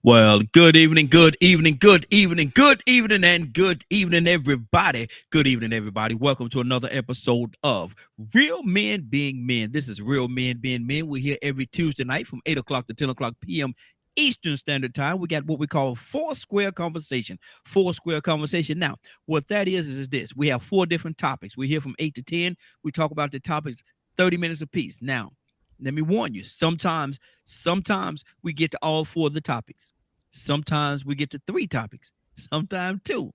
Well, good evening, good evening, good evening, good evening, and good evening, everybody. Good evening, everybody. Welcome to another episode of Real Men Being Men. This is Real Men Being Men. We're here every Tuesday night from 8 o'clock to 10 o'clock p.m. Eastern Standard Time. We got what we call Four Square Conversation. Four Square Conversation. Now, what that is this. We have four different topics. We're here from 8 to 10. We talk about the topics 30 minutes apiece. Now, let me warn you, sometimes we get to all four of the topics. Sometimes we get to three topics, sometimes two.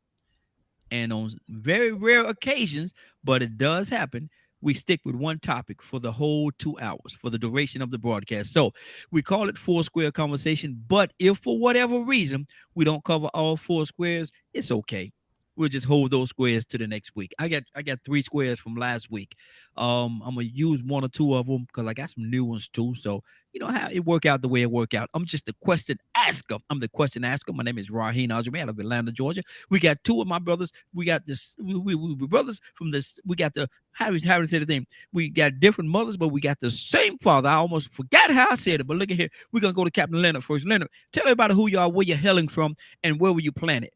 And on very rare occasions, but it does happen, we stick with one topic for the whole 2 hours, for the duration of the broadcast. So we call it Four Square Conversation. But if for whatever reason we don't cover all four squares, it's okay. We'll just hold those squares to the next week. I got three squares from last week. I'm gonna use one or two of them because I got some new ones too. So you know how it work out the way it work out. I'm just the question asker. I'm the question asker. My name is Raheen Ajman out of Atlanta, Georgia. We got two of my brothers. We got this. We brothers from this. We got the how to say the thing. We got different mothers, but we got the same father. I almost forgot how I said it, but look at here. We're gonna go to Captain Leonard first. Leonard, tell everybody who you are, where you're hailing from, and where were you planted.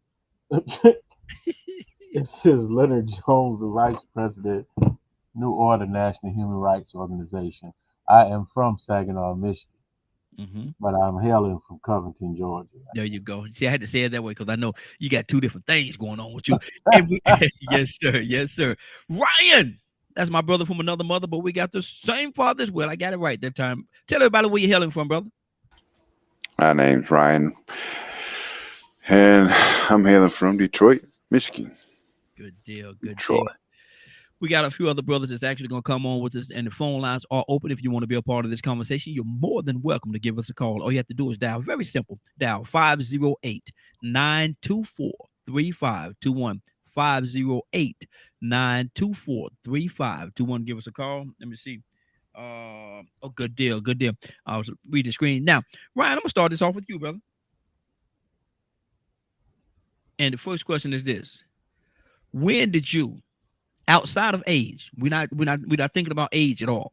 This is Leonard Jones, the Vice President, New Order National Human Rights Organization. I am from Saginaw, Michigan, Mm-hmm. but I'm hailing from Covington, Georgia. There you go. See, I had to say it that way because I know you got two different things going on with you. And we, yes, sir. Yes, sir. Ryan, that's my brother from another mother, but we got the same father as well. I got it right that time. Tell everybody where you're hailing from, brother. My name's Ryan, and I'm hailing from Detroit, Michigan. Good deal. Good deal. Detroit. We got a few other brothers that's actually going to come on with us, and the phone lines are open. If you want to be a part of this conversation, you're more than welcome to give us a call. All you have to do is dial, very simple, dial 508-924-3521. 508-924-3521. Give us a call. Let me see. Oh, good deal. Good deal. I'll read the screen. Now, Ryan, I'm going to start this off with you, brother. And the first question is this. When did you, outside of age, we're not thinking about age at all.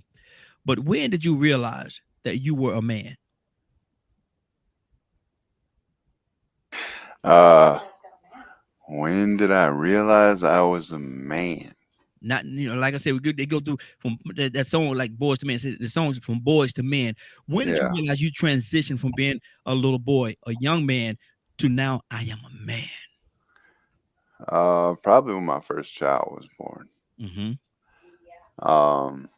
But when did you realize that you were a man? Uh, when did I realize I was a man? Not like I said, they go through from that song like boys to men. The songs from boys to men. When did you Yeah. realize you transitioned from being a little boy, a young man, to now I am a man? Probably when my first child was born. Mm-hmm. Um,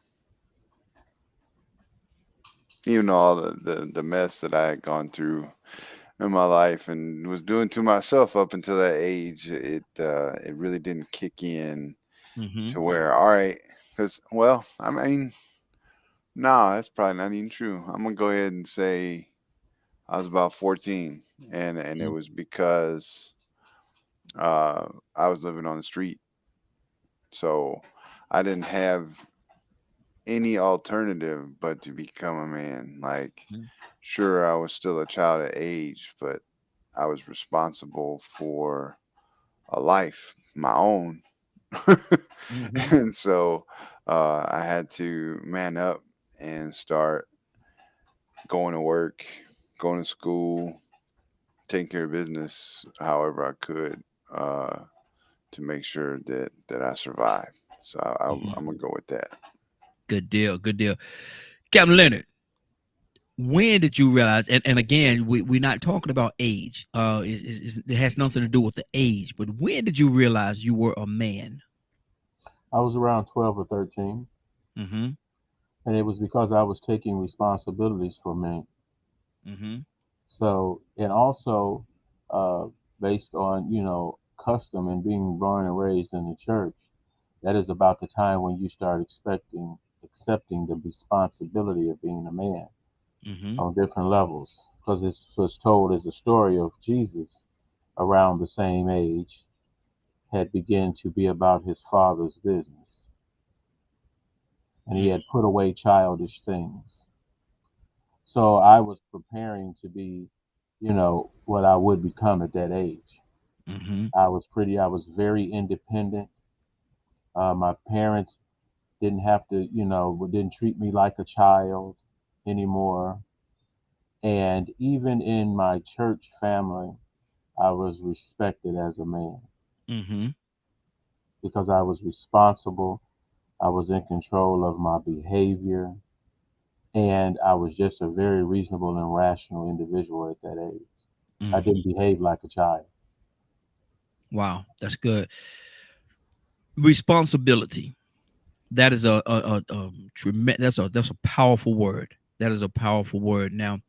Even all the mess that I had gone through in my life and was doing to myself up until that age, it really didn't kick in Mm-hmm. to where all right, because I mean, no, that's probably not even true. I'm gonna go ahead and say I was about 14, and it was because I was living on the street, so I didn't have any alternative but to become a man. Like, Mm-hmm. sure, I was still a child at age, but I was responsible for a life, my own, Mm-hmm. and so I had to man up and start going to work, going to school, taking care of business however I could uh, to make sure that I survived. So I'm Mm-hmm. gonna go with that. Good deal. Good deal. Captain Leonard, when did you realize? And again, we're not talking about age. It has nothing to do with the age. But when did you realize you were a man? I was around 12 or 13, Mm-hmm. and it was because I was taking responsibilities for me. Mm-hmm. So, and also uh, based on, custom and being born and raised in the church, that is about the time when you start accepting the responsibility of being a man Mm-hmm. on different levels. Because it was told as a story of Jesus around the same age had begun to be about his father's business, and he had put away childish things. So I was preparing to be, what I would become at that age. Mm-hmm. I was very independent. My parents didn't have to, didn't treat me like a child anymore. And even in my church family, I was respected as a man Mm-hmm. because I was responsible. I was in control of my behavior, and I was just a very reasonable and rational individual at that age. I Mm-hmm. didn't behave like a child. Wow, that's good. Responsibility. That is a tremendous. That's a powerful word. That is a powerful word. Now,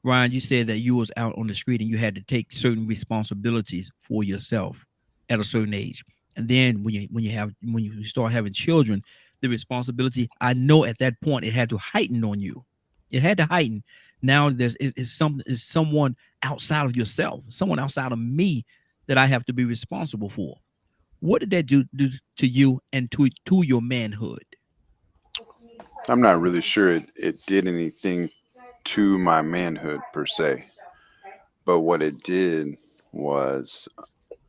Ryan, you said that you was out on the street and you had to take certain responsibilities for yourself at a certain age. And then when you start having children, the responsibility, I know at that point it had to heighten on you. It had to heighten. Now it's someone outside of yourself, someone outside of me that I have to be responsible for. What did that do to you and to your manhood? I'm not really sure it did anything to my manhood per se, but what it did was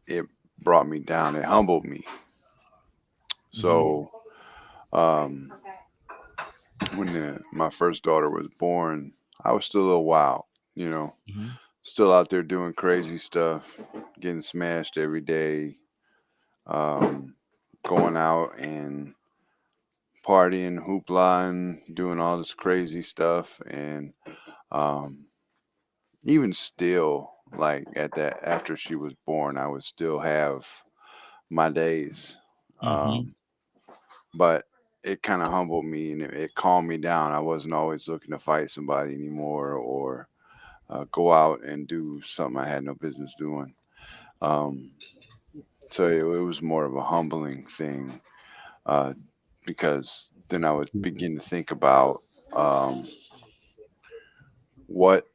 it brought me down. It humbled me. Mm-hmm. So um, when my first daughter was born, I was still a little wild, you know, Mm-hmm. still out there doing crazy stuff, getting smashed every day, um, going out and partying, hoopla, and doing all this crazy stuff. And um, even still, like at that, after she was born, I would still have my days. Mm-hmm. Um, but it kind of humbled me and it calmed me down. I wasn't always looking to fight somebody anymore or go out and do something I had no business doing. Um, so it was more of a humbling thing uh, because then I would begin to think about um, what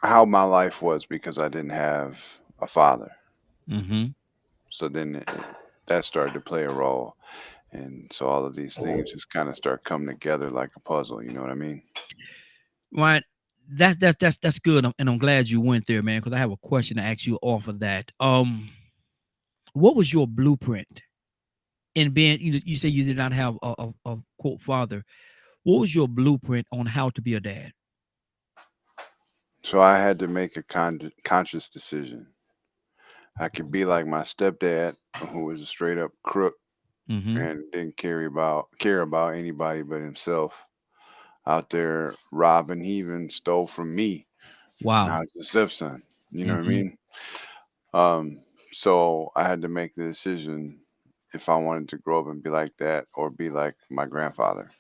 how my life was because I didn't have a father. Mm-hmm. So then that started to play a role, and so all of these things just kind of start coming together like a puzzle. You know what I mean? Right. That's good, and I'm glad you went there, man. Because I have a question to ask you off of that. What was your blueprint in being? You say you did not have a quote father. What was your blueprint on how to be a dad? So I had to make a conscious decision. I could be like my stepdad, who was a straight up crook Mm-hmm. and didn't care about anybody but himself. Out there robbing, he even stole from me. And I Wow. was the stepson. You know what I Mm-hmm. mean? Um, so I had to make the decision if I wanted to grow up and be like that or be like my grandfather.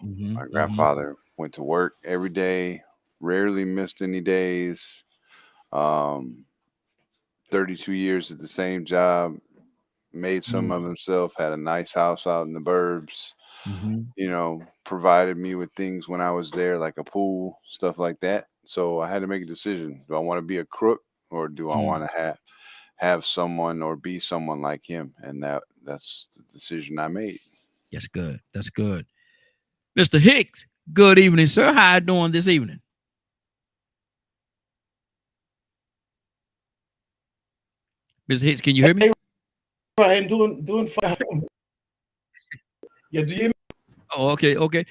Mm-hmm. My Mm-hmm. grandfather went to work every day, rarely missed any days. Um, 32 years at the same job, made some of himself, had a nice house out in the burbs, Mm-hmm. provided me with things when I was there, like a pool, stuff like that. So I had to make a decision. Do I want to be a crook or do I Mm. want to have someone or be someone like him? And that's the decision I made. That's good. That's good. Mr. Hicks, good evening, sir. How you doing this evening? Mr. Hicks, can you hear me? Hey, Ryan, doing fine. Yeah, do you hear me? Oh, okay, okay.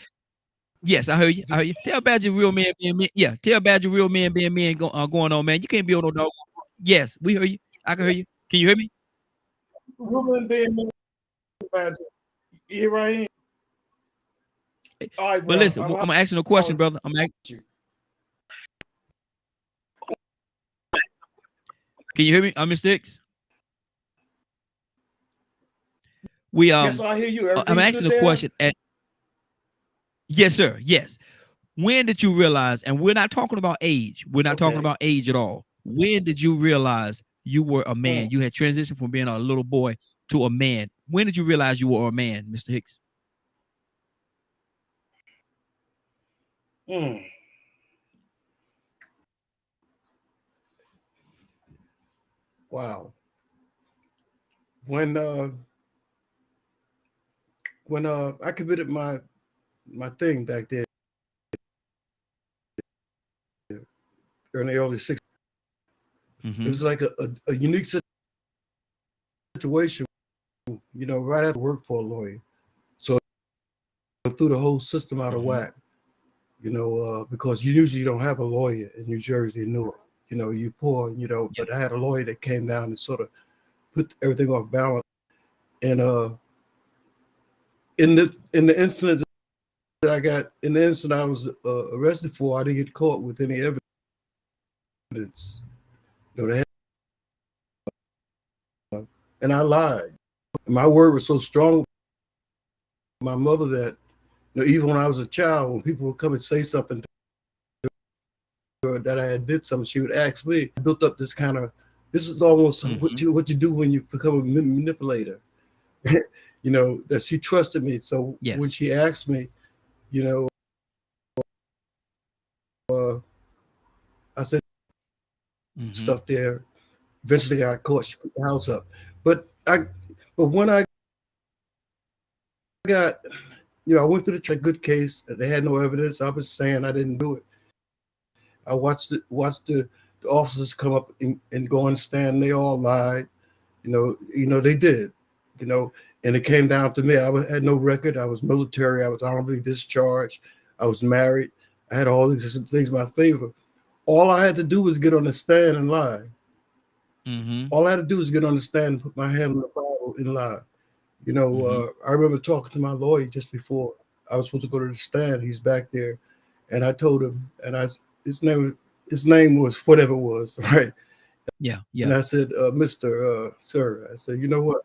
Yes, I heard you. I heard you. Tell about your real man being men. Yeah, tell about your real man being men going on, man. You can't be on no dog. Yes, we heard you. I can hear you. Can you hear me? Woman being bad. Here I am. All right, But well, listen, I'm asking a question, brother. you. Can you hear me? I'm Mr. Hicks. Yes, I hear you. I'm Everything's asking good a there. question. Yes, sir. Yes. When did you realize? And we're not talking about age. We're not talking Okay. about age at all. When did you realize you were a man? Mm. You had transitioned from being a little boy to a man. When did you realize you were a man, Mr. Hicks? Mm. Wow. When uh when I committed my thing back there in the early 60s, it Mm-hmm. was like a unique situation, right after work for a lawyer. So it threw the whole system out of Mm-hmm. whack. because you usually don't have a lawyer in New Jersey, Newark. You're poor, but I had a lawyer that came down and sort of put everything off balance. And in the incident that I got, in the incident I was arrested for, I didn't get caught with any evidence. They had, and I lied. My word was so strong, my mother, that even when I was a child, when people would come and say something to her that I had did something, she would ask me. I built up this kind of, this is almost what you do when you become a manipulator. That she trusted me. So when she asked me, I said stuff there. Eventually I got caught. She put the house up. But when I got, I went through the good case. They had no evidence. I was saying I didn't do it. I watched the officers come up and go on stand. They all lied. They did. And it came down to me. I had no record. I was military. I was honorably discharged. I was married. I had all these things in my favor. All I had to do was get on the stand and lie. All I had to do was get on the stand and put my hand on the Bible and lie. I remember talking to my lawyer just before I was supposed to go to the stand. He's back there, and I told him, and his name was whatever it was, right? Yeah. And I said, Mr. Sir, I said, you know what?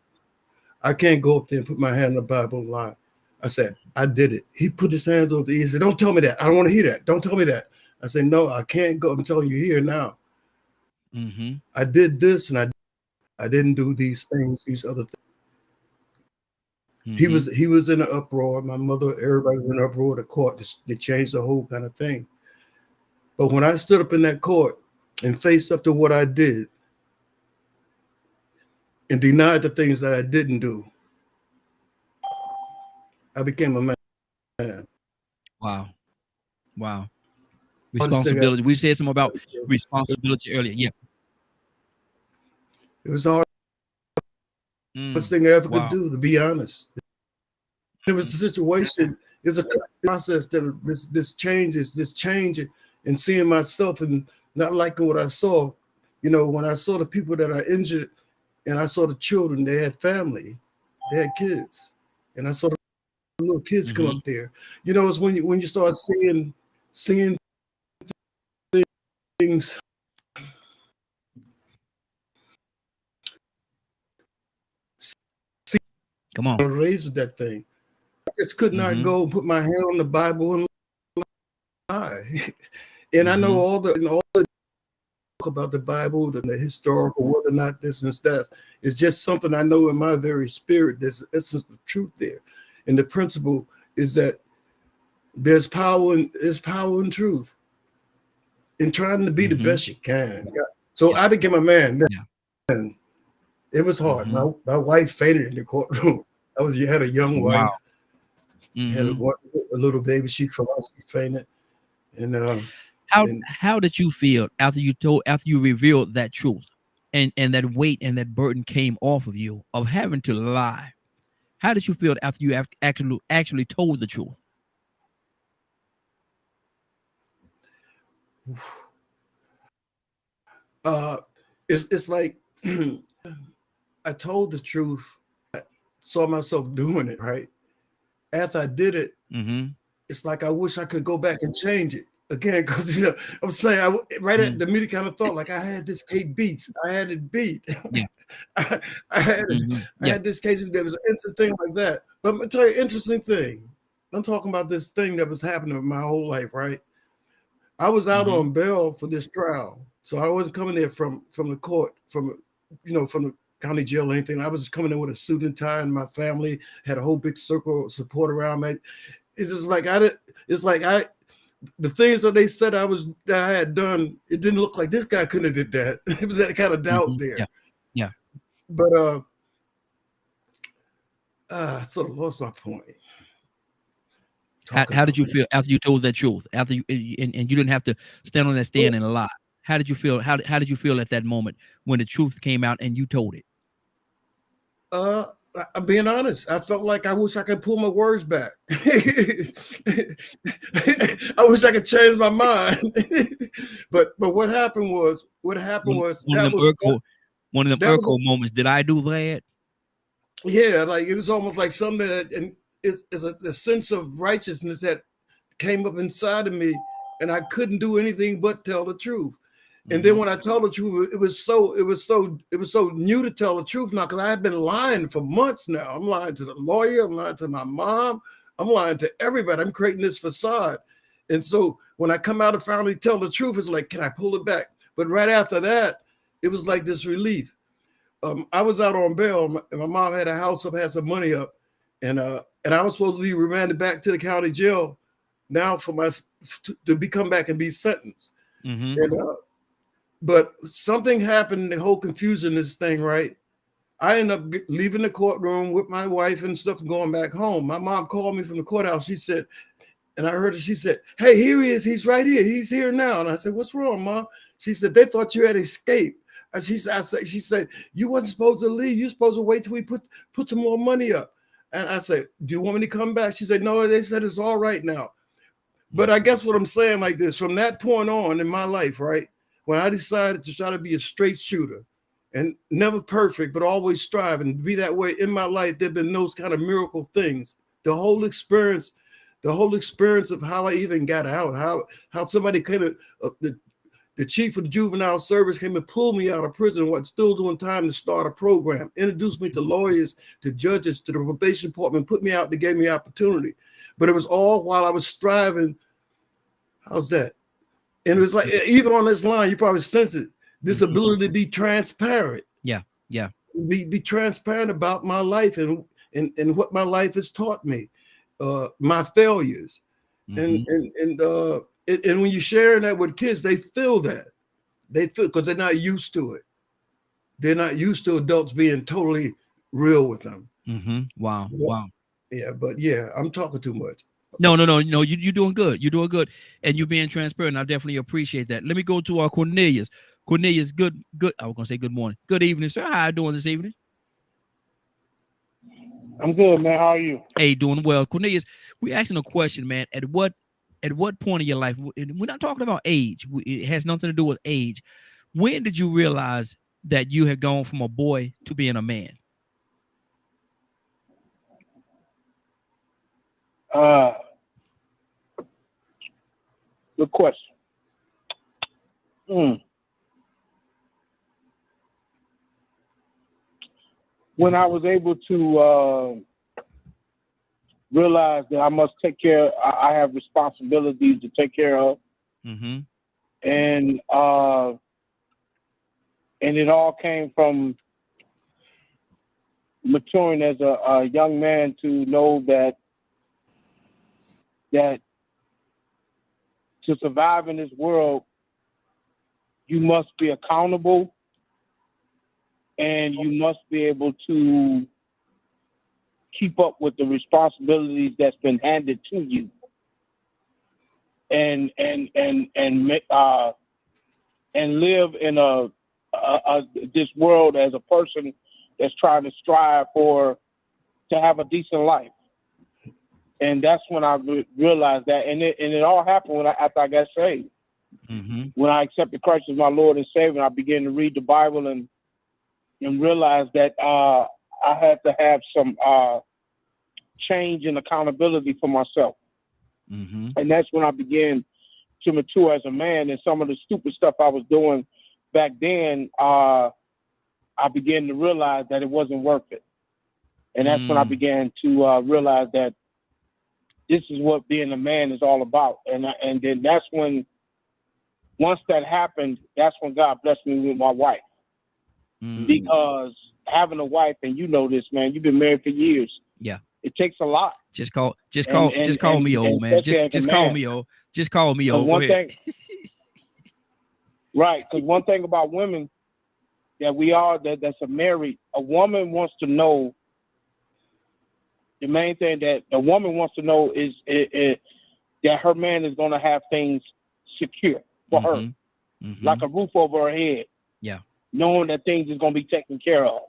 I can't go up there and put my hand on the Bible and lie. I said, I did it. He put his hands over the ears. He said, don't tell me that. I don't want to hear that. Don't tell me that. I said, no, I can't go. I'm telling you here now. I did this, and I didn't do these things, these other things. He was in an uproar. My mother, everybody was in an uproar. The court, they changed the whole kind of thing. But when I stood up in that court and faced up to what I did and denied the things that I didn't do, I became a man. Wow. Responsibility. We said something about responsibility earlier. Yeah. It was hard. Best thing I ever could do, to be honest. It was a situation. It was a process that this change, and seeing myself and not liking what I saw. When I saw the people that I injured, and I saw the children, they had family, they had kids, and I saw the little kids come up there. It's when you start seeing things. Come on. I was raised with that thing. I just could not go and put my hand on the Bible and lie. And I know all the talk about the Bible and the historical, whether or not this and that. It's just something I know in my very spirit. There's essence of truth there. And the principle is that there's power in truth. In trying to be the best you can. So I became a man. And it was hard. My wife fainted in the courtroom. You had a young wife. Had a little baby. She fell out. She fainted. And how did you feel after you revealed that truth, and that weight and that burden came off of you of having to lie? How did you feel after you actually told the truth? It's like I told the truth. I saw myself doing it, right? After I did it, it's like I wish I could go back and change it again, because I'm saying at the meeting kind of thought like I had this case beat. I had it beat. Yeah. I had this case. There was an interesting thing like that. But I'm gonna tell you an interesting thing. I'm talking about this thing that was happening my whole life, right? I was out on bail for this trial, so I wasn't coming there from the court, from the county jail or anything. I was just coming in with a suit and tie, and my family had a whole big circle of support around me. It's just like the things that they said that I had done, it didn't look like this guy couldn't have did that. It was that kind of doubt there. Yeah. But I sort of lost my point. How did you feel after you told that truth? After you and you didn't have to stand on that stand and lie. How did you feel? How did you feel at that moment when the truth came out and you told it? I'm being honest. I felt like I wish I could pull my words back. I wish I could change my mind. but what happened was One that of was them that was Urkel moments. Did I do that? yeah, like it was almost like something that, and it's a sense of righteousness that came up inside of me, and I couldn't do anything but tell the truth. And then when I told the truth, it was so new to tell the truth now, because I had been lying for months now. I'm lying to the lawyer, I'm lying to my mom, I'm lying to everybody. I'm creating this facade. And so when I come out and finally tell the truth, it's like, can I pull it back? But right after that, it was like this relief. I was out on bail, and my mom had a house up, had some money up, and I was supposed to be remanded back to the county jail now for to come back and be sentenced. And but something happened, the whole confusion, this thing, right? I ended up leaving the courtroom with my wife and stuff and going back home. My mom called me from the courthouse. She said, and I heard her, she said, hey, here he is. He's right here. He's here now. And I said, what's wrong, Mom? She said, they thought you had escaped. And she said, you wasn't supposed to leave. You're supposed to wait till we put some more money up. And I said, do you want me to come back? She said, no, they said it's all right now. But I guess what I'm saying like this, from that point on in my life, right? When I decided to try to be a straight shooter and never perfect, but always striving to be that way in my life, there've been those kind of miracle things. The whole experience of how I even got out, how somebody came, the chief of the juvenile service came and pulled me out of prison, what's still doing time to start a program, introduced me to lawyers, to judges, to the probation department, put me out, they gave me opportunity. But it was all while I was striving. How's that? And it was like, even on this line, you probably sense it, this ability to be transparent. Yeah. Be transparent about my life and what my life has taught me, my failures. And when you're sharing that with kids, they feel that. They feel, because they're not used to it. They're not used to adults being totally real with them. Wow. Yeah, but yeah, I'm talking too much. No. You're doing good. You're doing good, and you're being transparent. I definitely appreciate that. Let me go to our Cornelius. Cornelius, good. I was gonna say good morning, good evening, sir. How you doing this evening? I'm good, man. How are you? Hey, doing well, Cornelius. We asking a question, man. At what point in your life? We're not talking about age. It has nothing to do with age. When did you realize that you had gone from a boy to being a man? Good question. When I was able to realize that I must take care, I have responsibilities to take care of, and it all came from maturing as a young man to know that to survive in this world, you must be accountable, and you must be able to keep up with the responsibilities that's been handed to you, and live in this world as a person that's trying to strive to have a decent life. And that's when I realized that, and it all happened after I got saved. When I accepted Christ as my Lord and Savior, I began to read the Bible and realized that I had to have some change and accountability for myself. And that's when I began to mature as a man. And some of the stupid stuff I was doing back then, I began to realize that it wasn't worth it. And that's when I began to realize that this is what being a man is all about. And then that's when, once that happened, that's when God blessed me with my wife. Because having a wife, and you know this, man, you've been married for years. Yeah. It takes a lot. Just call me old, man. Just call me old. Just call me old. One thing, right? Because one thing about women that's married, a woman wants to know. The main thing that a woman wants to know is that her man is going to have things secure for her, like a roof over her head. Yeah. Knowing that things is going to be taken care of.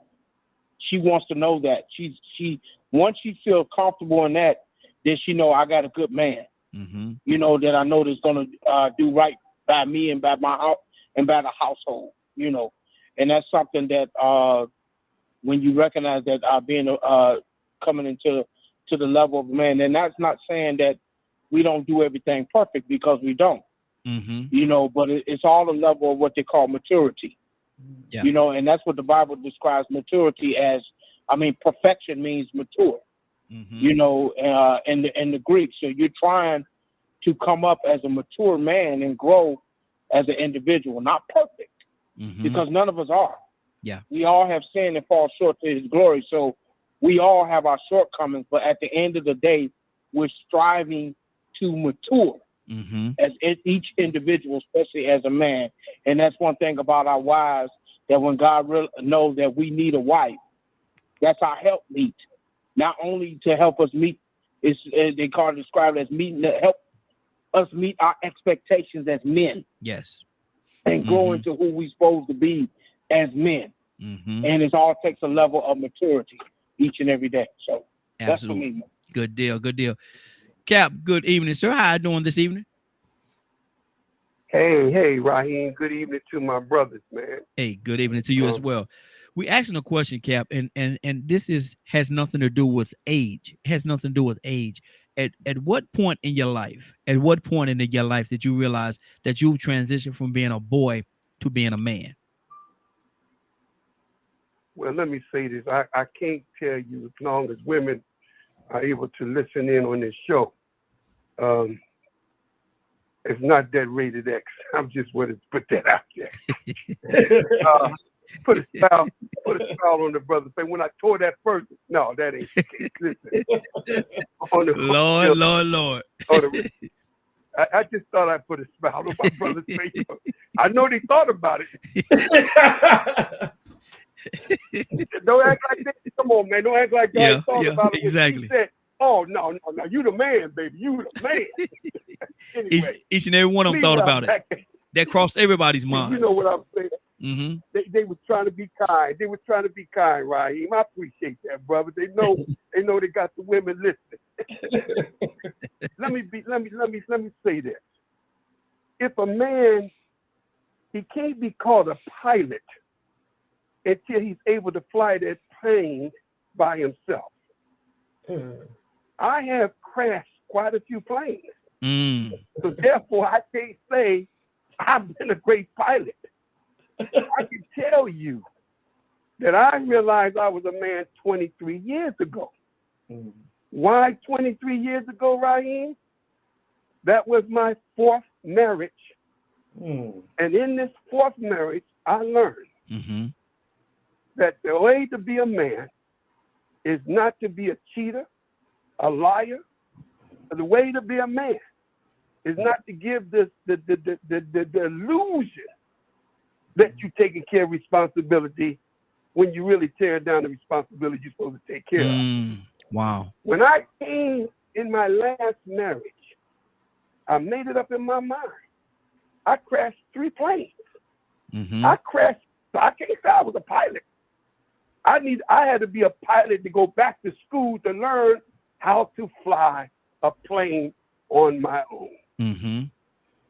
she wants to know that. She once she feels comfortable in that, then she know I got a good man. Mm-hmm. You know, that I know that's gonna do right by me and by my house and by the household. You know, and that's something that when you recognize that being coming into the level of a man, and that's not saying that we don't do everything perfect, because we don't. Mm-hmm. You know, but it's all a level of what they call maturity. Yeah. You know, and that's what the Bible describes maturity as. I mean, perfection means mature. Mm-hmm. You know, in the Greek. So you're trying to come up as a mature man and grow as an individual, not perfect, Mm-hmm. because none of us are. Yeah. We all have sinned and fall short to his glory. So we all have our shortcomings, but at the end of the day, we're striving to mature Mm-hmm. as each individual, especially as a man. And that's one thing about our wives, that when God really knows that we need a wife, that's our help meet. Not only to help us meet, they call it described as meeting, to help us meet our expectations as men Yes. and grow Mhm. into who we're supposed to be as men. Mm-hmm. And it all takes a level of maturity each and every day. So that's for Absolutely. me. Good deal. Good deal. Cap, good evening, sir. How you doing this evening? Hey, Raheem. Good evening to my brothers, man. Hey, good evening to you as well. We asking a question, Cap, and this has nothing to do with age. It has nothing to do with age. At what point in your life, did you realize that you transitioned from being a boy to being a man? Well, let me say this. I can't tell you as long as women are able to listen in on this show. It's not that rated X. I'm just want to put that out there. Put a spell on the brother. Say when I tore that first, no, that ain't the case. Listen, Lord. I just thought I'd put a smile on my brother's face. I know they thought about it. Don't act like that. Come on, man. Don't act like God thought about it. Exactly. He said, oh, no, you the man, baby. You the man. Anyway, each and every one of them thought about it. That crossed everybody's mind. You know what I'm saying? Mm-hmm. They were trying to be kind. They were trying to be kind, Raheem. I appreciate that, brother. They know they got the women listening. Let me say this. If a man, he can't be called a pilot until he's able to fly that plane by himself. I have crashed quite a few planes. So therefore, I can't say I've been a great pilot. I can tell you that I realized I was a man 23 years ago. Why 23 years ago, Raheem? That was my fourth marriage. And in this fourth marriage, I learned that the way to be a man is not to be a cheater, a liar. The way to be a man is not to give the illusion that you're taking care of responsibility when you really tear down the responsibility you're supposed to take care of. Wow. When I came in my last marriage, I made it up in my mind. I crashed 3 planes. I crashed, so I can't say I was a pilot. I had to be a pilot to go back to school to learn how to fly a plane on my own.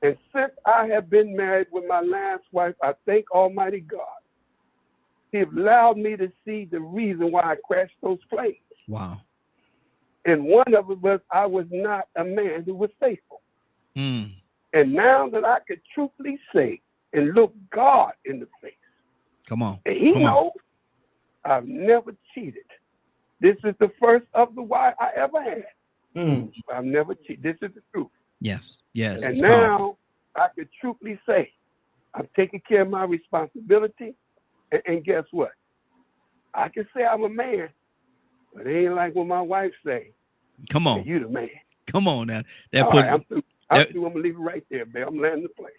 And since I have been married with my last wife, I thank Almighty God. He allowed me to see the reason why I crashed those planes. Wow. And one of it was I was not a man who was faithful. And now that I could truthfully say and look God in the face, come on, and He knows I've never cheated. This is the first of the wife I ever had. I've never cheated. This is the truth. Yes. And now I could truthfully say I'm taking care of my responsibility. And guess what? I can say I'm a man, but it ain't like what my wife say. Come on. You the man. Come on now. I'm through. I'm gonna leave it right there, man. I'm landing the plane.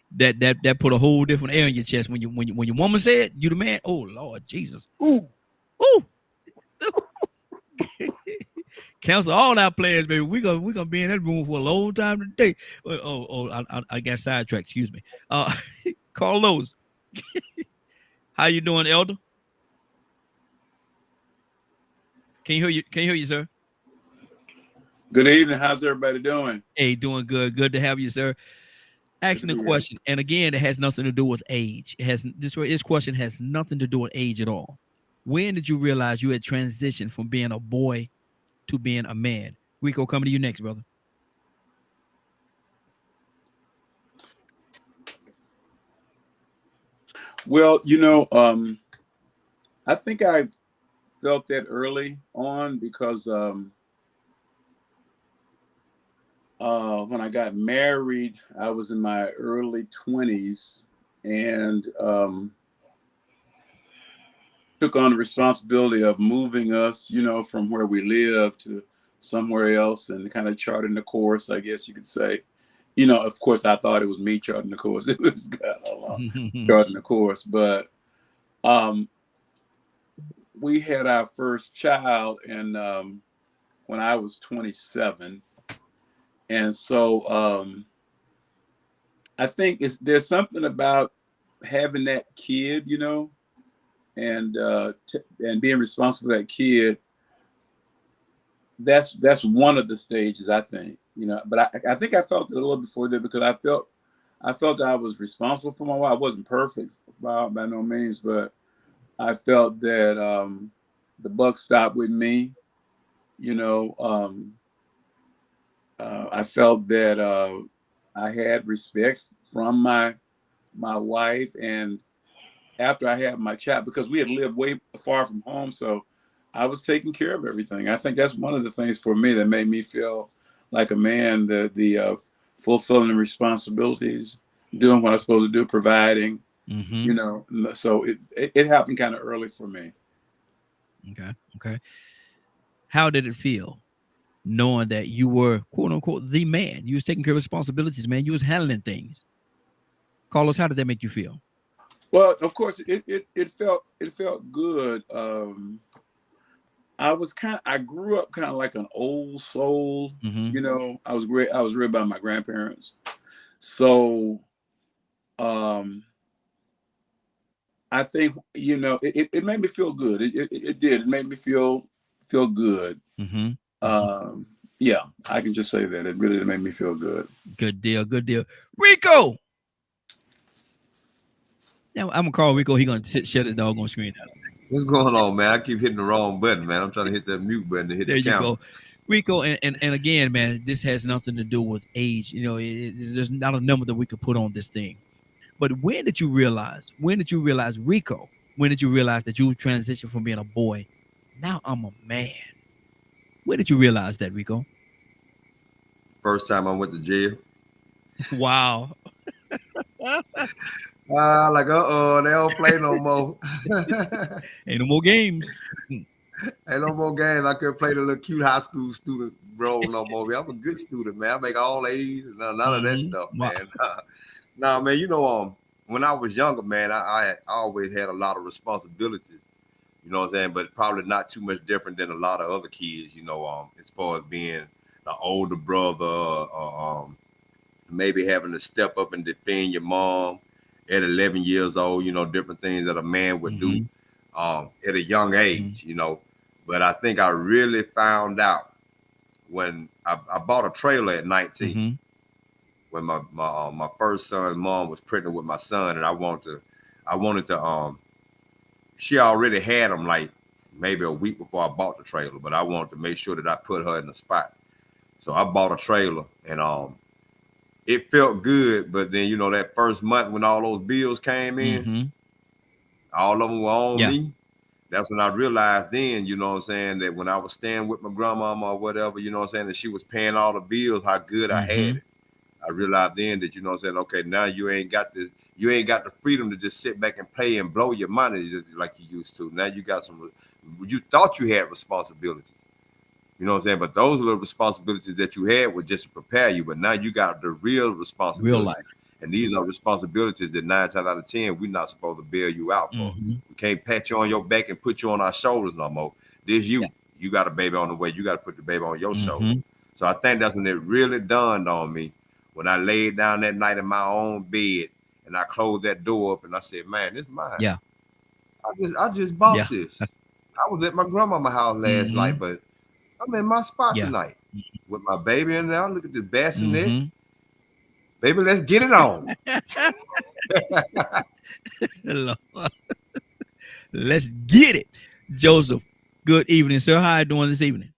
That put a whole different air in your chest when your woman said you the man. Oh Lord Jesus. Ooh. Cancel all our plans, baby. We're gonna be in that room for a long time today. I got sidetracked. Excuse me. Carlos, how you doing, Elder? Can you hear you, sir? Good evening. How's everybody doing? Hey, doing good. Good to have you, sir. Asking the question, and again, it has nothing to do with age. It has this question has nothing to do with age at all. When did you realize you had transitioned from being a boy to being a man? Rico, coming to you next, brother. Well, I think I felt that early on because when I got married, I was in my early 20s and took on the responsibility of moving us, from where we live to somewhere else and kind of charting the course, I guess you could say. Of course, I thought it was me charting the course. It was God charting the course. But we had our first child and when I was 27. And so I think there's something about having that kid, and being responsible for that kid. That's one of the stages, I think, but I think I felt it a little before that because I felt I was responsible for my wife. I wasn't perfect by no means, but I felt that the buck stopped with me, I felt that I had respect from my wife, and after I had my child, because we had lived way far from home, so I was taking care of everything. I think that's one of the things for me that made me feel like a man, the fulfilling the responsibilities, doing what I'm supposed to do, providing, so it happened kind of early for me. Okay. How did it feel knowing that you were, quote unquote, the man? You was taking care of responsibilities, man. You was handling things. Carlos, how did that make you feel? Well, of course, it felt good. I grew up kind of like an old soul. I was raised by my grandparents, so I think it made me feel good. It did. It made me feel good. Yeah, I can just say that it really made me feel good. Good deal. Rico. Now I'm gonna call Rico. He gonna shut his doggone screen out. What's going on, man? I keep hitting the wrong button, man. I'm trying to hit that mute button to hit the camera. There you go. Rico, and again, man, this has nothing to do with age. There's not a number that we could put on this thing. But when did you realize, Rico, when did you realize that you transitioned from being a boy? Now I'm a man. When did you realize that, Rico? First time I went to jail. Wow. They don't play no more. Ain't no more games. Ain't no more games. I couldn't play the little cute high school student role no more. I'm a good student, man. I make all A's and none of that stuff, man. Nah, man, when I was younger, man, I always had a lot of responsibilities. You know what I'm saying? But probably not too much different than a lot of other kids, as far as being the older brother, maybe having to step up and defend your mom at 11 years old, different things that a man would do at a young age, But I think I really found out when I bought a trailer at 19, when my first son's mom was pregnant with my son, and I wanted to she already had him like maybe a week before I bought the trailer, but I wanted to make sure that I put her in the spot. So I bought a trailer, and it felt good, but then that first month when all those bills came in, all of them were on me. That's when I realized then, that when I was staying with my grandmama or whatever, that she was paying all the bills, how good I had it. I realized then that, okay, now you ain't got the freedom to just sit back and play and blow your money like you used to. Now you got you thought you had responsibilities. But those little responsibilities that you had were just to prepare you. But now you got the real responsibilities. Real life. And these are responsibilities that 9 times out of 10, we're not supposed to bail you out for. We can't pat you on your back and put you on our shoulders no more. This you. Yeah. You got a baby on the way. You got to put the baby on your shoulder. So I think that's when it really dawned on me when I laid down that night in my own bed and I closed that door up and I said, man, this is mine. Yeah. I just bought this. I was at my grandmama's house last night, but I'm in my spot tonight with my baby in there. Look at the bassinet. Baby, let's get it on. Let's get it. Joseph, good evening, sir. How are you doing this evening?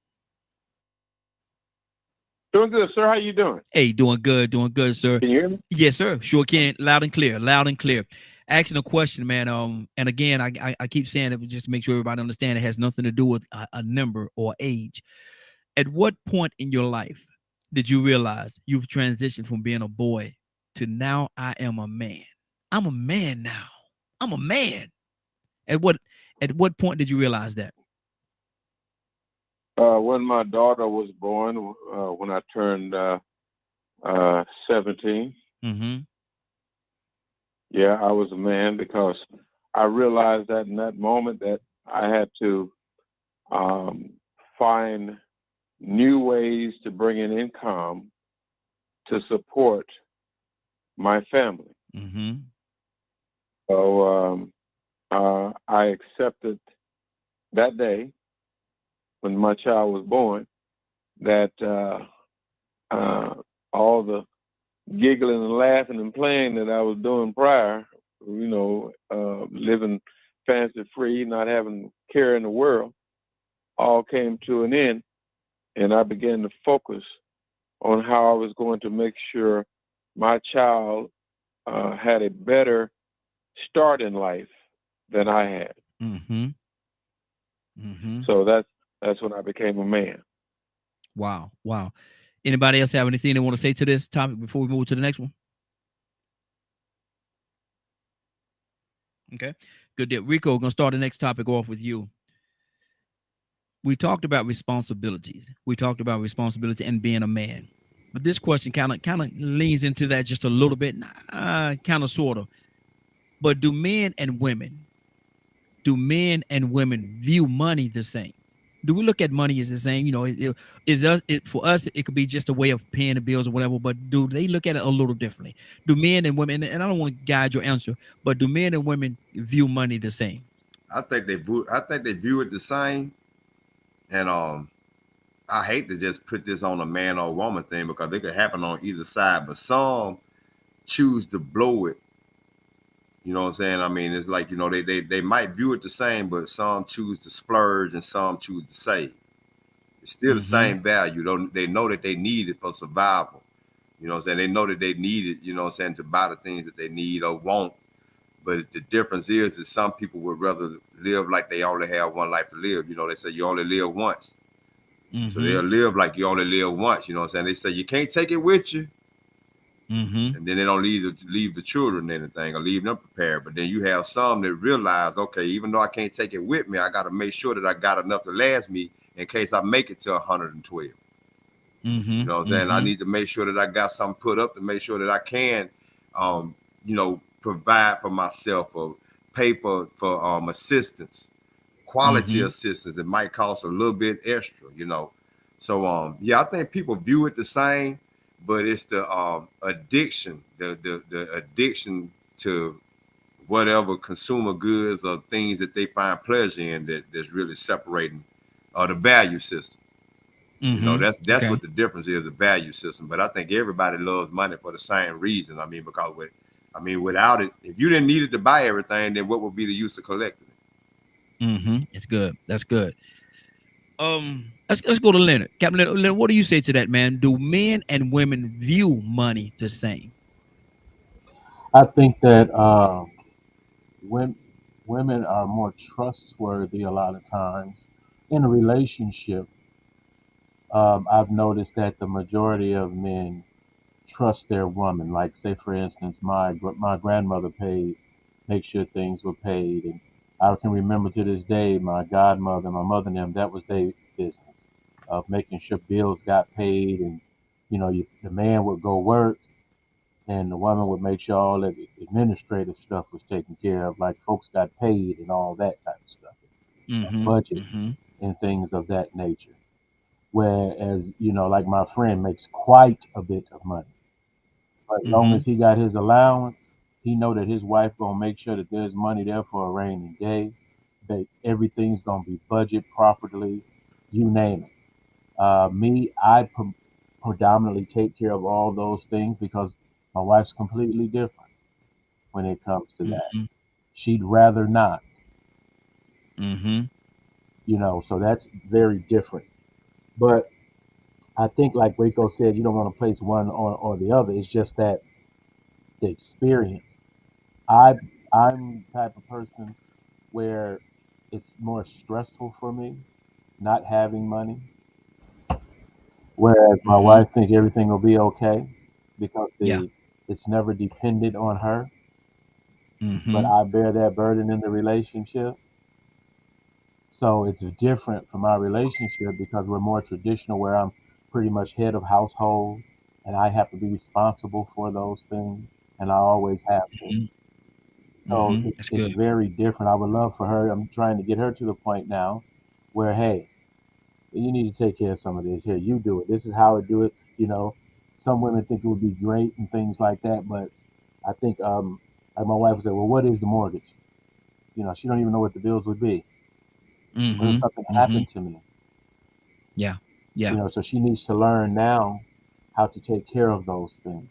Doing good, sir. How you doing? Hey, doing good, sir. Can you hear me? Yes, sir. Sure can. Loud and clear. Asking a question, man. And again, I keep saying it just to make sure everybody understands it has nothing to do with a number or age. At what point in your life did you realize you've transitioned from being a boy to now I am a man? I'm a man now. I'm a man. At what point did you realize that? When my daughter was born, when I turned 17. Yeah, I was a man because I realized that in that moment that I had to find new ways to bring in income to support my family. So I accepted that day when my child was born that all the giggling and laughing and playing that I was doing prior, living fancy free, not having care in the world, all came to an end. And I began to focus on how I was going to make sure my child had a better start in life than I had. So that's when I became a man. Wow. Anybody else have anything they want to say to this topic before we move to the next one? Okay, good deal. Rico, gonna start the next topic off with you. We talked about responsibilities. We talked about responsibility and being a man. But this question kind of leans into that just a little bit, kind of sort of. But do men and women view money the same? Do we look at money as the same? For us, it could be just a way of paying the bills or whatever, but do they look at it a little differently? Do men and women, and I don't want to guide your answer, but do men and women view money the same? I think they view it the same. And I hate to just put this on a man or woman thing because it could happen on either side, but some choose to blow it. You know what I'm saying? I mean, it's like, they might view it the same, but some choose to splurge and some choose to save. It's still the same value. They know that they need it for survival. You know what I'm saying? They know that they need it, you know what I'm saying, to buy the things that they need or want. But the difference is that some people would rather live like they only have one life to live. They say you only live once. So they'll live like you only live once. You know what I'm saying? They say you can't take it with you. And then they don't leave the children anything or leave them prepared. But then you have some that realize, okay, even though I can't take it with me, I got to make sure that I got enough to last me in case I make it to 112. You know what I'm saying? I need to make sure that I got something put up to make sure that I can, provide for myself or pay for assistance, quality assistance. It might cost a little bit extra, So I think people view it the same. But it's the addiction, the addiction to whatever consumer goods or things that they find pleasure in that's really separating the value system. That's what the difference is, the value system. But I think everybody loves money for the same reason. I mean, because without it, if you didn't need it to buy everything, then what would be the use of collecting it? It's good. That's good. Let's go to Leonard. Captain Leonard, what do you say to that, man? Do men and women view money the same? I think that women are more trustworthy a lot of times in a relationship. I've noticed that the majority of men trust their woman. Like, say for instance, my grandmother make sure things were paid, and I can remember to this day my godmother, my mother, and them, that was their business of making sure bills got paid, and the man would go work, and the woman would make sure all the administrative stuff was taken care of, like folks got paid and all that type of stuff, budget and things of that nature. Whereas, like my friend makes quite a bit of money. But as long as he got his allowance, he know that his wife gonna make sure that there's money there for a rainy day. everything's gonna be budget properly, you name it. Me, I predominantly take care of all those things because my wife's completely different when it comes to that. Mm-hmm. She'd rather not, Mm-hmm. So that's very different. But I think, like Rico said, you don't want to place one or the other. It's just that the experience. I'm the type of person where it's more stressful for me not having money, whereas my Mm-hmm. wife think everything will be okay because Yeah. it's never dependent on her. Mm-hmm. But I bear that burden in the relationship. So it's different from our relationship because we're more traditional, where I'm pretty much head of household and I have to be responsible for those things, and I always have been. Mm-hmm. So Mm-hmm. That's it's good. very different. I would love for her. I'm trying to get her to the point now where, hey, you need to take care of some of this. Here, you do it. This is how I do it. Some women think it would be great and things like that, but I think, like my wife would say, well, what is the mortgage? She don't even know what the bills would be. What if Mm-hmm. something Mm-hmm. happened to me? Yeah. Yeah. So she needs to learn now how to take care of those things.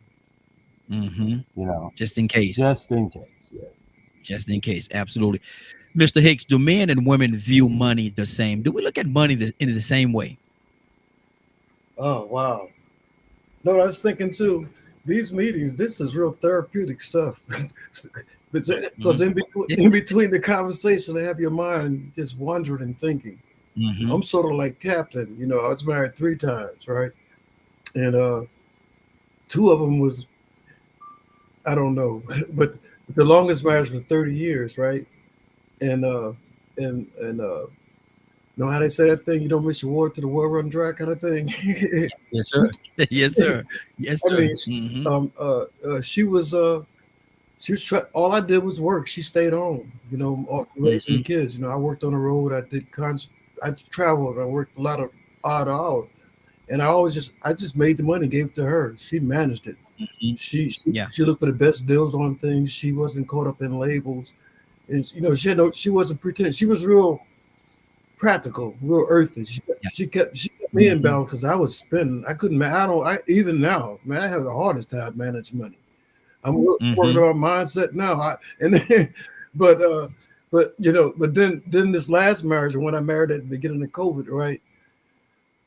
Mm-hmm. Just in case. Just in case, yes. Just in case. Absolutely. Mr. Hicks, do men and women view money the same? Do we look at money in the same way? Oh, wow. No, I was thinking too, these meetings, this is real therapeutic stuff. Because in between the conversation, I have your mind just wandering and thinking. Mm-hmm. I'm sort of like Captain. I was married 3 times, right? And 2 of them was, I don't know, but the longest marriage was 30 years, right? And know how they say that thing? You don't miss your water to the well run dry, kind of thing. Yes, sir. Yes, sir. Yes, sir. I mean, Mm-hmm. she was all I did was work. She stayed home, raising the kids. I worked on the road. I traveled. I worked a lot of odd hours, and I just made the money, gave it to her. She managed it. Mm-hmm. She looked for the best deals on things. She wasn't caught up in labels, and she wasn't pretending. She was real practical, real earthy. She kept me in balance because I was spending. I couldn't. Even now, man, I have the hardest time managing money. I'm working on my mindset now. But then this last marriage, when I married at the beginning of COVID, right?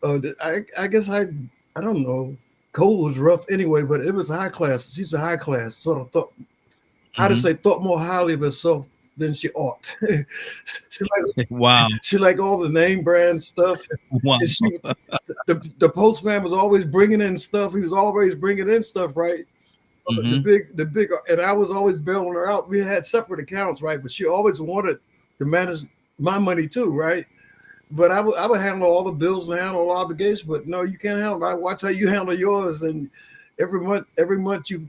I guess I don't know. COVID was rough anyway, but it was high class. She's a high class, sort of thought more highly of herself than she ought. Wow. She like all the name brand stuff. Wow. The postman was always bringing in stuff. He was always bringing in stuff, right? The big, and I was always bailing her out. We had separate accounts, right? But she always wanted to manage my money too, right? But I would handle all the bills and handle all obligations. But no, you can't handle. I watch how you handle yours, and every month you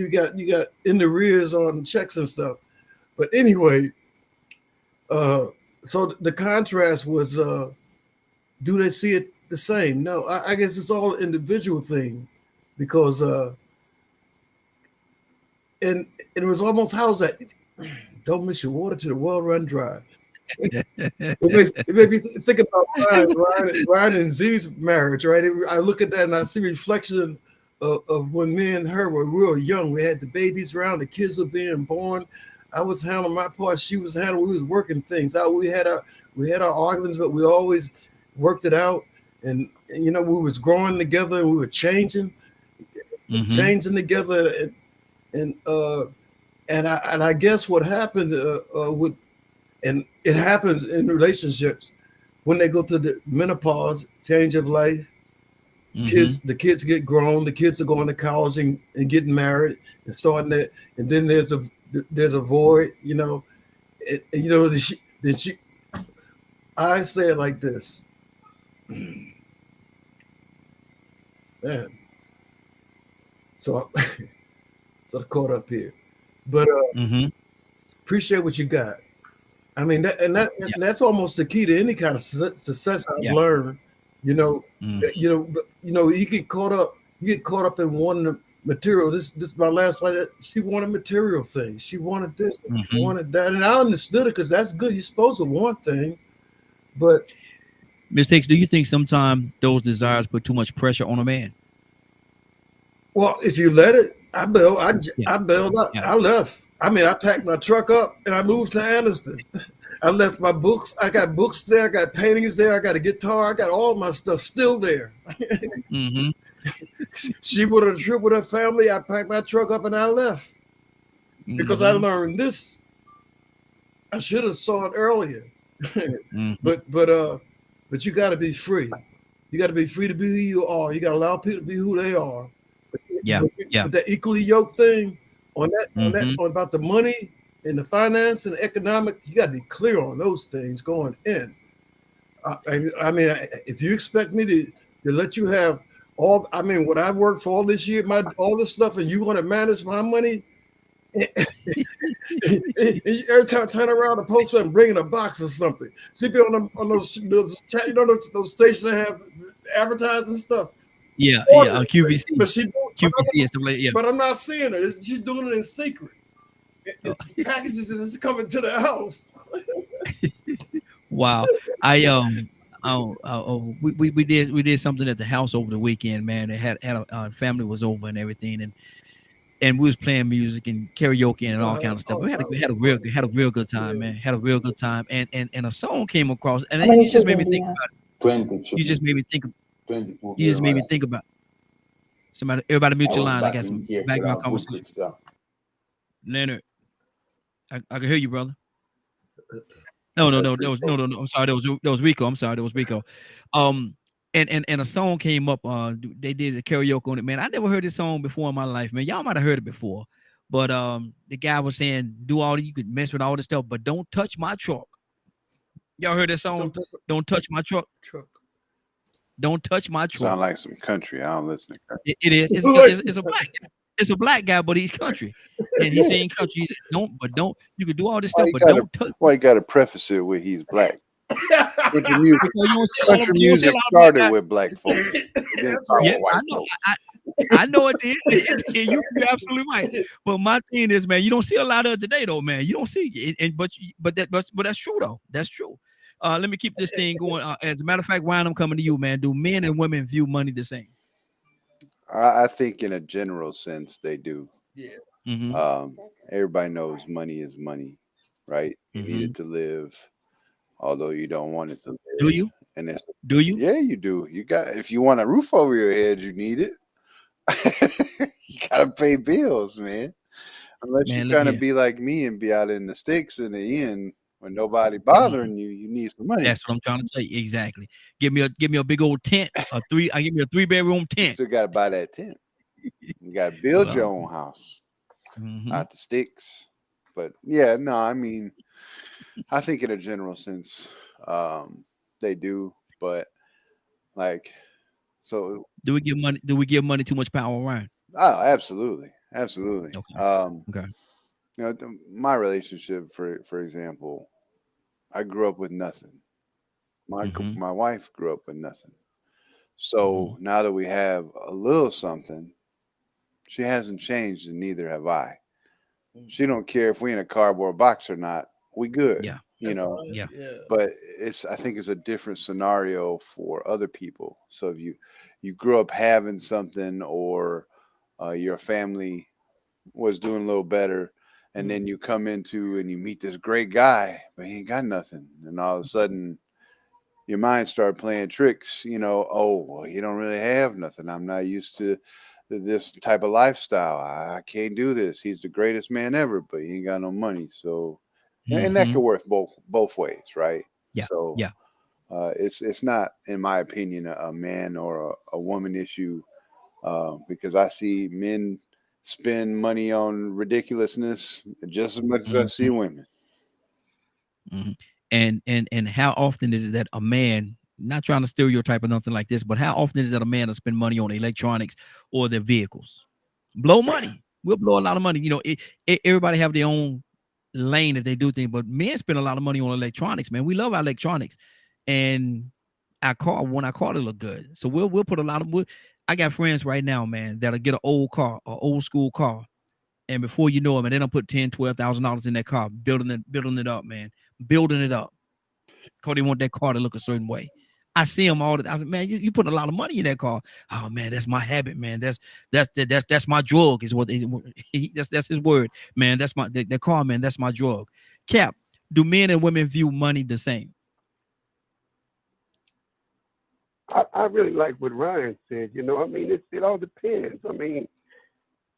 got in the rears on checks and stuff. But anyway, so the contrast was, do they see it the same? No, I guess it's all an individual thing, because and it was almost, how's that? Don't miss your water to the well run dry. It made me think about Ryan and Z's marriage, right? I look at that and I see reflection of when me and her were real young. We had the babies around, the kids were being born. I was handling my part, she was handling. We was working things out. We had our arguments, but we always worked it out. And we was growing together, and we were changing together. And I guess what happened and it happens in relationships when they go through the menopause, change of life. The kids get grown. The kids are going to college and getting married and starting that. And then there's a void, I say it like this, man. So I caught up here, but appreciate what you got. I mean, that's almost the key to any kind of success I've learned. You get caught up in wanting to material. This my last wife. She wanted material things. She wanted this, Mhm. wanted that, and I understood it because that's good. You're supposed to want things, but Mistakes. Do you think sometimes those desires put too much pressure on a man? well, if you let it, I bailed. Yeah. I bailed out. Yeah. I left. I mean, I packed my truck up and I moved to Anniston. I left my books. I got books there. I got paintings there. I got a guitar. I got all my stuff still there. Mm-hmm. She went on a trip with her family. I packed my truck up and I left because I learned this. I should have saw it earlier. But you got to be free. You got to be free to be who you are. You got to allow people to be who they are. Yeah. But that equally yoked thing on about the money and the finance and the economic, you got to be clear on those things going in. I mean, if you expect me to let you have all, I mean, what I worked for all this year, all this stuff, and you want to manage my money. Every time I turn around, the postman bringing a box or something. She be on those you know, those stations that have advertising stuff. Yeah, on QVC. But she QVC and stuff like, yeah. But I'm not seeing her. She's doing it in secret. Packages is coming to the house. Wow. We did something at the house over the weekend, man. It had our family was over and everything, and we was playing music and karaoke and all kind of stuff. We had a real good time, man. Had a real good time, and a song came across, and it just made me think about it. You just made me think. You just made me think about somebody. Everybody mute your line. I got some background conversation. Leonard, I can hear you, brother. No. I'm sorry. That was Rico. I'm sorry. That was Rico. And a song came up. They did a karaoke on it, man. I never heard this song before in my life, man. Y'all might have heard it before, but the guy was saying, "Do all you could mess with all this stuff, but don't touch my truck." Y'all heard that song? Don't touch my truck. Don't touch my truck. Sound like some country. I don't listen to country. It is. It's a black guy, but he's country, and he's saying country. He said, don't. You can do all this stuff, but don't touch. Why you got to preface it with he's black? Country music started with black folk. Yeah, I know. I know it did. You're absolutely right. But my thing is, man, you don't see a lot of it today, though, man. You don't see it, but that's true, though. That's true. Let me keep this thing going. As a matter of fact, Ryan, I'm coming to you, man. Do men and women view money the same? I think in a general sense they do. Yeah. Mm-hmm. Everybody knows money is money, right? You need it to live, although you don't want it to live. Do you? And do you? Yeah, you do. You got, if you want a roof over your head, you need it. You gotta pay bills, man. Unless you kind of be like me and be out in the sticks in the end when nobody bothering you, you need some money. That's what I'm trying to tell you. Exactly. Give me a big old tent. I give me a 3-bedroom tent. You still gotta buy that tent. You gotta build your own house out the sticks. But yeah, no, I mean, I think in a general sense, they do. But like, so do we give money too much power, Ryan? Oh, absolutely. Okay. Okay. You know, my relationship, for example, I grew up with nothing. My wife grew up with nothing. So now that we have a little something, she hasn't changed, and neither have I. She don't care if we in a cardboard box or not. We good. Yeah. You know. Yeah. But I think it's a different scenario for other people. So if you grew up having something, or your family was doing a little better, and then you come into and you meet this great guy, but he ain't got nothing, and all of a sudden your mind started playing tricks. You know, oh, well, he don't really have nothing. I'm not used to this type of lifestyle. I can't do this. He's the greatest man ever, but he ain't got no money. So, and that could work both ways, right? Yeah. So yeah, it's not, in my opinion, a man or a woman issue, because I see men spend money on ridiculousness just as much as I see women. And how often is it that a man, not trying to stereotype or nothing like this, but how often is it that a man will spend money on electronics or their vehicles? Blow money. We'll blow a lot of money. You know, everybody have their own lane if they do things, but men spend a lot of money on electronics, man. We love our electronics, and our car, when our car to look good. So we'll put a lot of, I got friends right now, man, that'll get an old car, an old school car, and before you know it, man, they don't put $10,000-$12,000 in that car, building it up, man, building it up, because they want that car to look a certain way. I see them all the time. Man, you putting a lot of money in that car. Oh man, that's my habit, man. That's my drug. Is what that's his word, man. That's my that car, man. That's my drug. Cap, do men and women view money the same? I really like what Ryan said. You know, I mean, it all depends. I mean,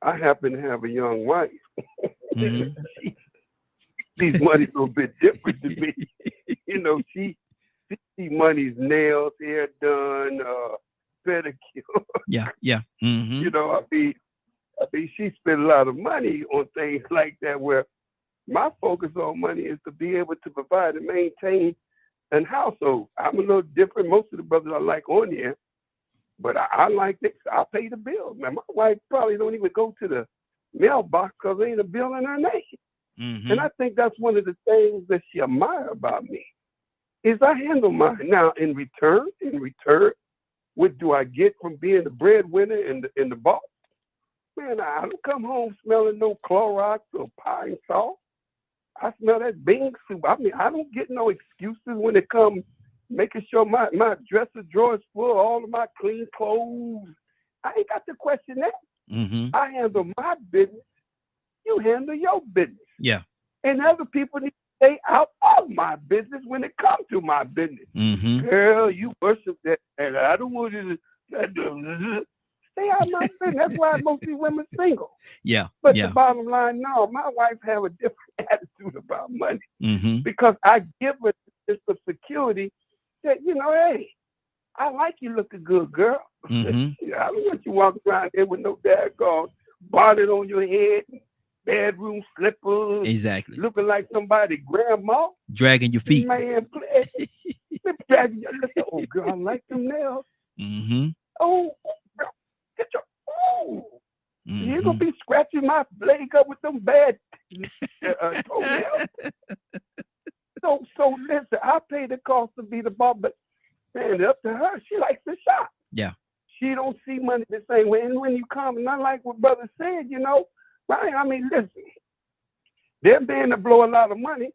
I happen to have a young wife. Mhm. She sees money a little bit different than me. You know, she sees money's nails, hair done, pedicure. Yeah. Mhm. You know, I mean, she spent a lot of money on things like that. Where my focus on money is to be able to provide and maintain an household. I'm a little different. Most of the brothers I like on here, but I like this. I pay the bills. Man, my wife probably don't even go to the mailbox because there ain't a bill in her name. Mhm. And I think that's one of the things that she admires about me is I handle mine. Now, in return, what do I get from being the breadwinner and the boss? Man, I don't come home smelling no Clorox or pine salt. I smell that bean soup. I mean, I don't get no excuses when it comes making sure my dresser drawer is full of all of my clean clothes. I ain't got to question that. Mhm. I handle my business. You handle your business. Yeah. And other people need to stay out of my business when it comes to my business. Mhm. Girl, you worship that, and I don't want you to stay out of my business. That's why most of these women single. Yeah. But Yeah. the bottom line, no, my wife have a different attitude about money Mhm. because I give her this security that, you know, hey, I like you looking good, girl. Mhm. Yeah, I don't want you walking around here with no daggone bonnet on your head, bedroom slippers, Exactly. looking like somebody grandma. Dragging your feet. Man, please. Dragging your listen, oh, girl, I like them nails. Mhm. Oh, girl, get your, oh. You ain't gonna Mhm. be scratching my leg up with them bad toenails. So listen, I pay the cost to be the boss, but man, up to her. She likes to shop. Yeah. She don't see money the same way. And when you come, and I like what brother said, you know, right? I mean, listen, they're being to blow a lot of money.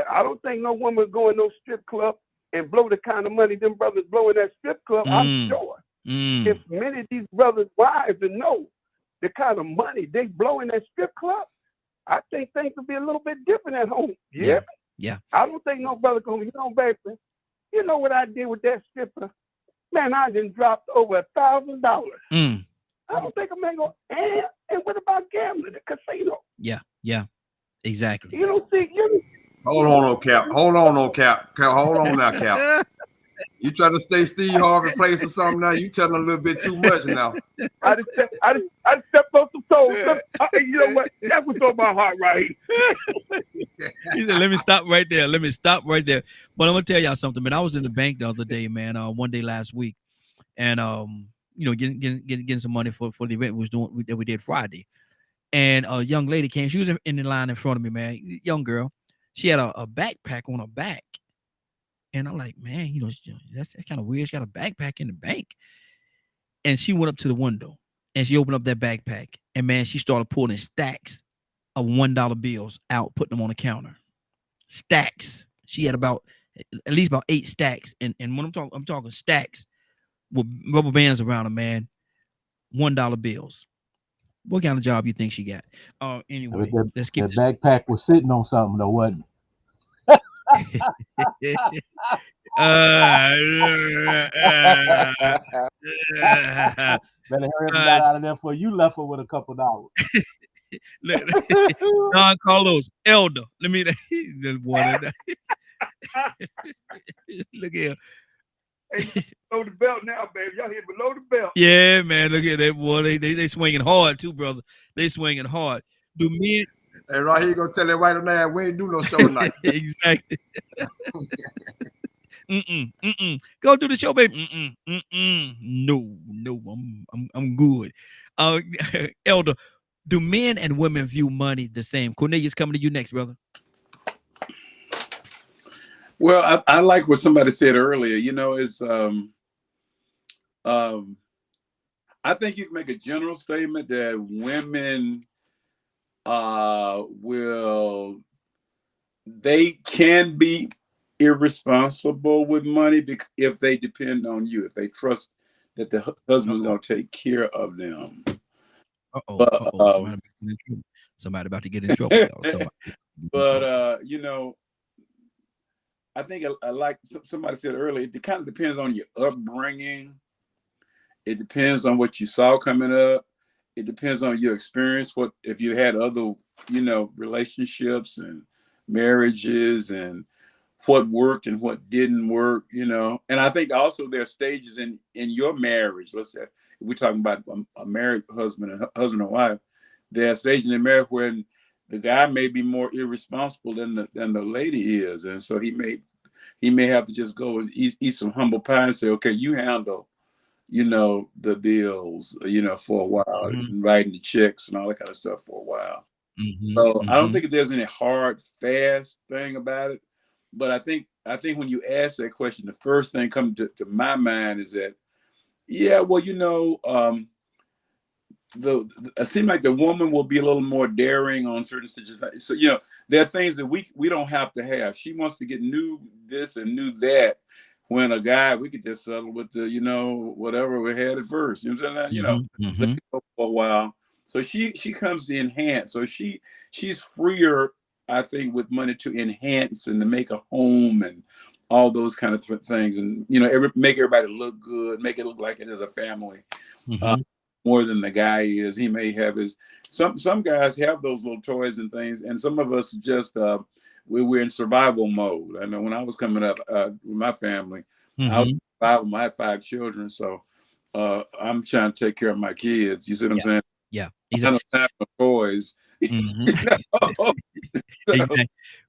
I don't think no woman go in no strip club and blow the kind of money them brothers blow in that strip club. I'm sure. If many of these brothers' wives and know the kind of money they blow in that strip club, I think things will be a little bit different at home. Yeah. I don't think no brother going, you know, baby, you know what I did with that stripper? Man, I just dropped over $1,000. I don't think a man go, and what about gambling, the casino? Yeah. Exactly. You don't see, Hold on, no Cap. Hold on, no Cap. Hold on now, Cap. You try to stay Steve Harvey place or something now? You telling a little bit too much now. I just stepped on some toes. You know what? That's what's on my heart right here. He said, let me stop right there. But I'm gonna tell y'all something, man. I was in the bank the other day, man. One day last week, and you know, getting some money for the event we did Friday. And a young lady came. She was in the line in front of me, man. Young girl. She had a backpack on her back. And I'm like, man, you know, that's kind of weird. She got a backpack in the bank. And she went up to the window and she opened up that backpack. And man, she started pulling stacks of $1 bills out, putting them on the counter. Stacks. She had at least about 8 stacks. And when I'm talking stacks with rubber bands around them, man. $1 bills. What kind of job you think she got? Anyway, let's keep that backpack was sitting on something though, wasn't it? Better hurry up and got out of there before you left her with a couple dollars. Don Carlos, elder. Let me look here. Hey, below the belt now, baby. Y'all here below the belt. Yeah, man. Look at that boy. They swinging hard too, brother. They swinging hard. Do men? Hey, right here, you gonna tell that right on there, we ain't do no show tonight. Exactly. Go do the show, baby. No, I'm good. Elder, do men and women view money the same? Cornelius, coming to you next, brother. Well, I like what somebody said earlier. You know, it's I think you can make a general statement that women they can be irresponsible with money if they depend on you, if they trust that the husband's going to take care of them. Somebody about to get in trouble. But you know, I think like somebody said earlier, it kind of depends on your upbringing. It depends on what you saw coming up. It depends on your experience. What if you had other, you know, relationships and marriages, and what worked and what didn't work, you know. And I think also there are stages in your marriage. Let's say if we're talking about a married husband and wife, there are stages in marriage where the guy may be more irresponsible than the lady is, and so he may have to just go and eat some humble pie and say, okay, you handle, you know, the bills, you know, for a while, writing the checks and all that kind of stuff for a while. So I don't think there's any hard, fast thing about it. But I think when you ask that question, the first thing coming to my mind is that, yeah, well, you know, it seems like the woman will be a little more daring on certain situations. So, you know, there are things that we don't have to have. She wants to get new this and new that. When a guy, we could just settle with the, you know, whatever we had at first. You know what I'm saying? You know, for a while. So she comes to enhance. So she's freer, I think, with money to enhance and to make a home and all those kind of things. And, you know, make everybody look good, make it look like it is a family. More than the guy is. He may have his, some guys have those little toys and things, and some of us just we're in survival mode. I know when I was coming up with my family, I was survival. I had 5 children, so I'm trying to take care of my kids. You see what I'm saying? Yeah, I don't have no toys. Exactly.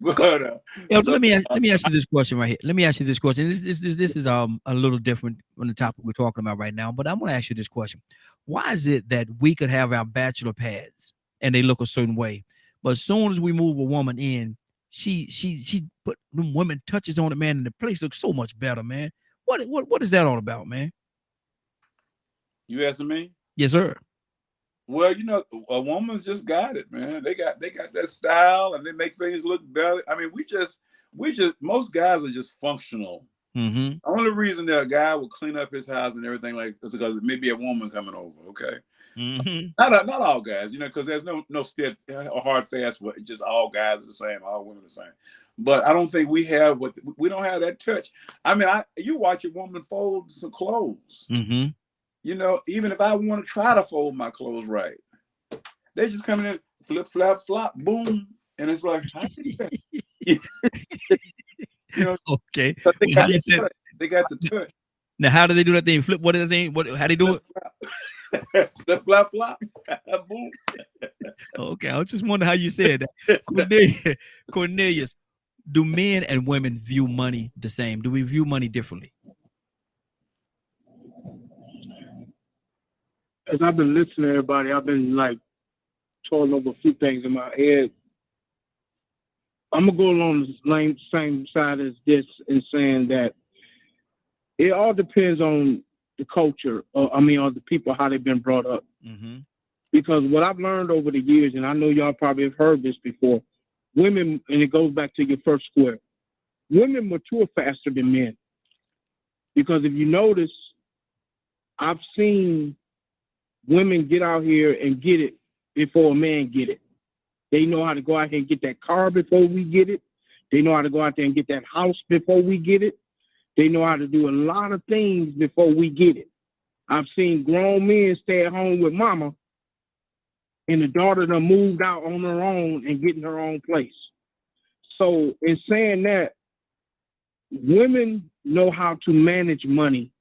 But, let me ask you this question right here. Let me ask you this question. This is a little different from the topic we're talking about right now, but I'm going to ask you this question. Why is it that we could have our bachelor pads and they look a certain way, but as soon as we move a woman in, she put them women touches on it, man, and the place looks so much better, man? What is that all about, man? You asking me? Yes, sir. Well, you know, a woman's just got it, man. They got that style, and they make things look better. I mean, we just most guys are just functional. The only reason that a guy will clean up his house and everything like is because maybe a woman coming over. Okay, not all guys, you know, because there's no hard fast for just all guys are the same, all women the same. But I don't think we don't have that touch. I mean, you watch a woman fold some clothes. You know, even if I want to try to fold my clothes right, they just come in, flip, flap, flop, boom, and it's like, how do you know? Okay. They got the touch. Now, how do they do that thing? Flip? What is that thing? How do they do it? Flip, flap, flop, boom. Okay, I was just wondering how you said that. Cornelius, do men and women view money the same? Do we view money differently? As I've been listening to everybody, I've been like toiling over a few things in my head. I'm gonna go along the same side as this in saying that it all depends on the culture, or the people, how they've been brought up. Because what I've learned over the years, and I know y'all probably have heard this before, women, and it goes back to your first square, women mature faster than men. Because if you notice, I've seen women get out here and get it before a man get it. They know how to go out here and get that car before we get it. They know how to go out there and get that house before we get it. They know how to do a lot of things before we get it. I've seen grown men stay at home with mama and the daughter done moved out on her own and getting her own place. So in saying that, women know how to manage money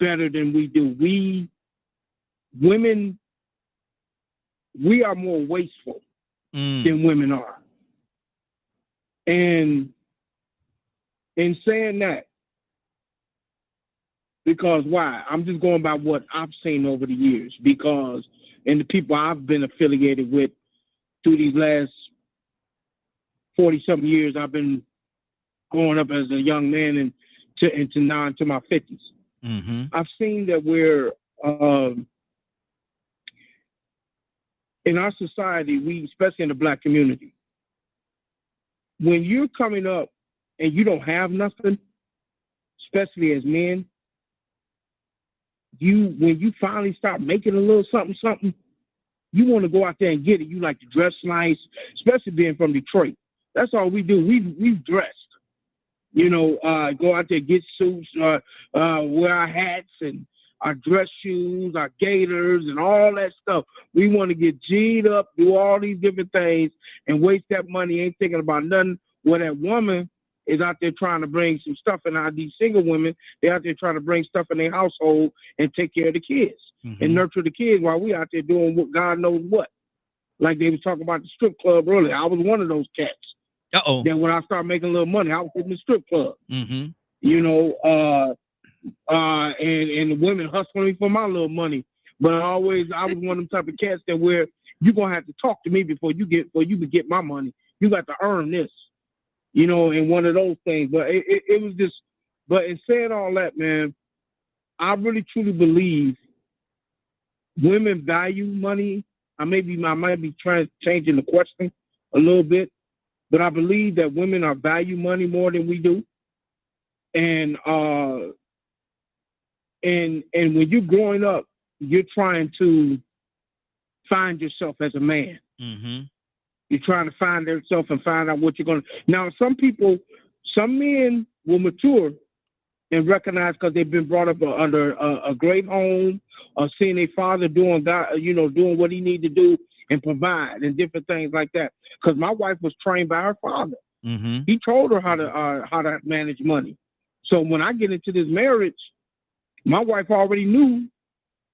better than we do. Women, we are more wasteful than women are. And in saying that, because why? I'm just going by what I've seen over the years, because, and the people I've been affiliated with through these last 40-something years, I've been growing up as a young man and into my 50s. I've seen that where in our society, especially in the Black community, when you're coming up and you don't have nothing, especially as men, when you finally start making a little something, you want to go out there and get it. You like to dress nice, especially being from Detroit. That's all we do. We've dressed. Go out there, get suits, wear our hats and our dress shoes, our gaiters, and all that stuff. We want to get G'd up, do all these different things, and waste that money, ain't thinking about nothing. Where that woman is out there trying to bring some stuff in. These single women, they're out there trying to bring stuff in their household and take care of the kids and nurture the kids while we out there doing what God knows what. Like they was talking about the strip club earlier. I was one of those cats. Then when I started making a little money, I was in the strip club. And the women hustling me for my little money. But I was one of them type of cats that where you're gonna have to talk to me before you can get my money. You got to earn this, and one of those things. But it was just. But in saying all that, man, I really truly believe women value money. I might be changing the question a little bit, but I believe that women value money more than we do. And when you're growing up, you're trying to find yourself as a man. You're trying to find yourself and find out what you're going to. Now, some men will mature and recognize because they've been brought up under a great home, or seeing their father doing what he needs to do and provide and different things like that. Because my wife was trained by her father. He told her how to manage money. So when I get into this marriage, my wife already knew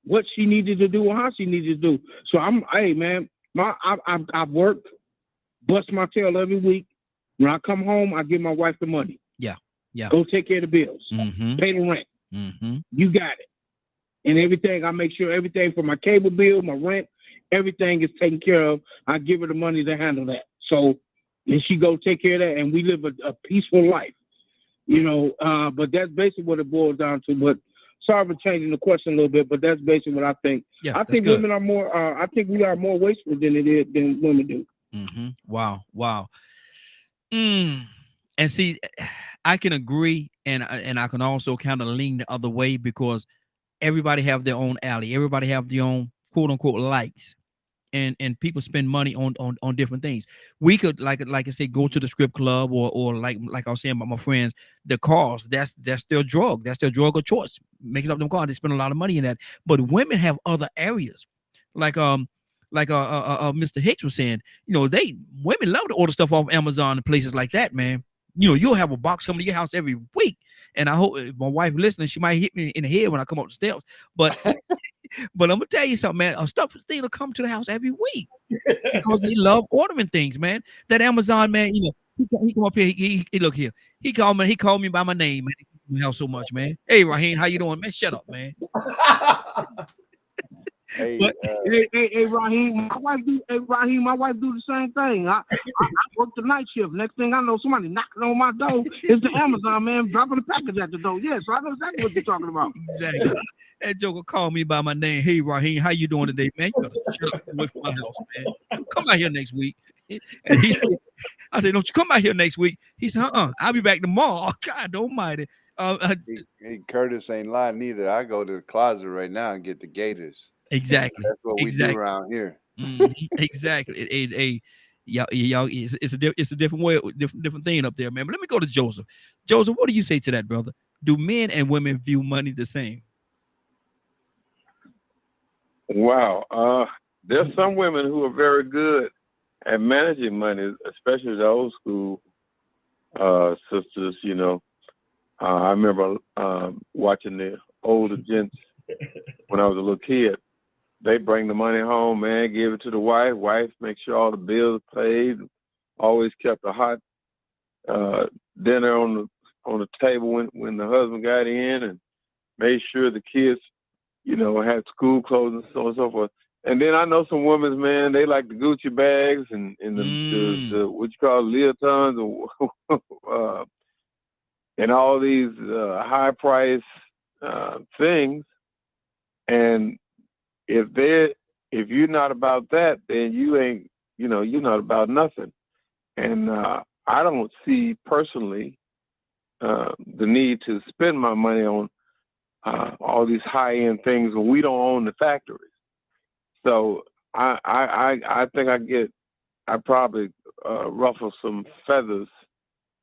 what she needed to do and how she needed to do. So I've worked, bust my tail every week. When I come home, I give my wife the money. Yeah. Go take care of the bills. Pay the rent. You got it. And everything, I make sure everything for my cable bill, my rent, everything is taken care of. I give her the money to handle that. So, and she go take care of that, and we live a peaceful life. But that's basically what it boils down to. But sorry for changing the question a little bit, but that's basically what I think. I think women are more. I think we are more wasteful than women do. Wow. And see, I can agree, and I can also kind of lean the other way because everybody have their own alley. Everybody have their own quote unquote likes. And people spend money on different things. We could like I said, go to the strip club or like I was saying about my friends, the cars. That's their drug. That's their drug of choice. Making up them cars. They spend a lot of money in that. But women have other areas, like Mr. Hicks was saying. Women love to order stuff off Amazon and places like that, man. You'll have a box coming to your house every week. And I hope my wife listening, she might hit me in the head when I come up the steps. But but I'm gonna tell you something, man. A stuff thing will come to the house every week because they love ordering things, man. That Amazon man, he come up here. He look here. He called me by my name, man. He called me house so much, man. Hey, Raheem, how you doing, man? Shut up, man. Hey, Raheem, my wife do the same thing. I work the night shift. Next thing I know, somebody knocking on my door. It's the Amazon man dropping the package at the door. Yeah, so I know exactly what you're talking about. Exactly. That joker called me by my name. Hey, Raheem, how you doing today, man? You gotta shut up away from my house, man. Come out here next week. And I said, don't you come out here next week? He said, I'll be back tomorrow. God almighty. Curtis ain't lying neither. I go to the closet right now and get the gators. Exactly. That's what we do around here. Exactly. Y'all, it's a different way, different thing up there, man. But let me go to Joseph. Joseph, what do you say to that, brother? Do men and women view money the same? Wow. There's some women who are very good at managing money, especially the old school sisters. I remember watching the older gents when I was a little kid. They bring the money home, man, give it to the wife. Wife make sure all the bills paid. Always kept a hot dinner on the table when the husband got in, and made sure the kids, had school clothes and so on and so forth. And then I know some women, man, they like the Gucci bags and the what you call leotards and all these high price things. And if you're not about that, then you ain't, you're not about nothing. And I don't see personally the need to spend my money on all these high-end things when we don't own the factories. So I think I probably ruffle some feathers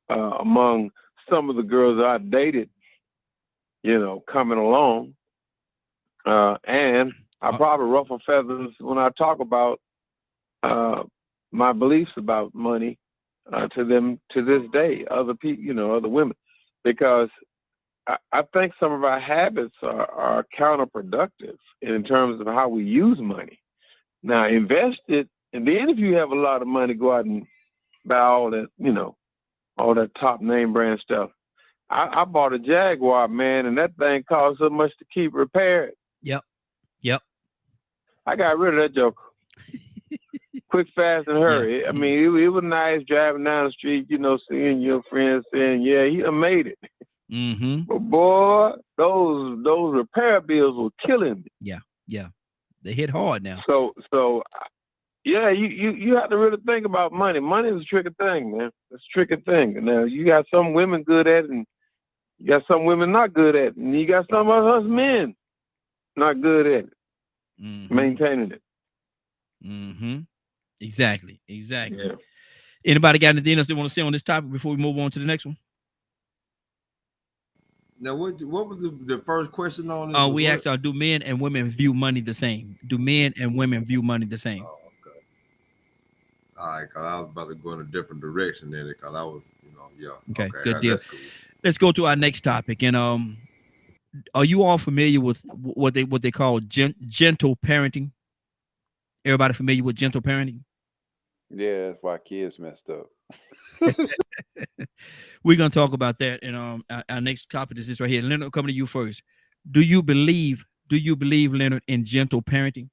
among some of the girls that I dated, coming along. And I probably ruffle feathers when I talk about my beliefs about money to them to this day, other people, other women, because I think some of our habits are counterproductive in terms of how we use money. Now, invest it, and then if you have a lot of money, go out and buy all that, all that top name brand stuff. I bought a Jaguar, man, and that thing cost so much to keep repaired. Yep. I got rid of that joker. Quick, fast, and hurry. Yeah. I mean, it was nice driving down the street, seeing your friends saying, yeah, he done made it. Mm-hmm. But boy, those repair bills were killing me. Yeah. They hit hard now. So yeah, you have to really think about money. Money is a tricky thing, man. It's a tricky thing. Now, you got some women good at it, and you got some women not good at it. And you got some of us men not good at it, maintaining it. Mm-hmm. Exactly. Yeah. Anybody got anything else they want to say on this topic before we move on to the next one? Now, what was the first question on this? We asked, do men and women view money the same? Do men and women view money the same? Oh, okay. All right, because I was about to go in a different direction there, because I was, yeah. Okay, good deal. That's cool. Let's go to our next topic. And are you all familiar with what they call gentle parenting? Everybody familiar with gentle parenting? Yeah, that's why kids messed up. We're gonna talk about that, and our next topic is this right here. Leonard, coming to you first. Do you believe, Leonard, in gentle parenting?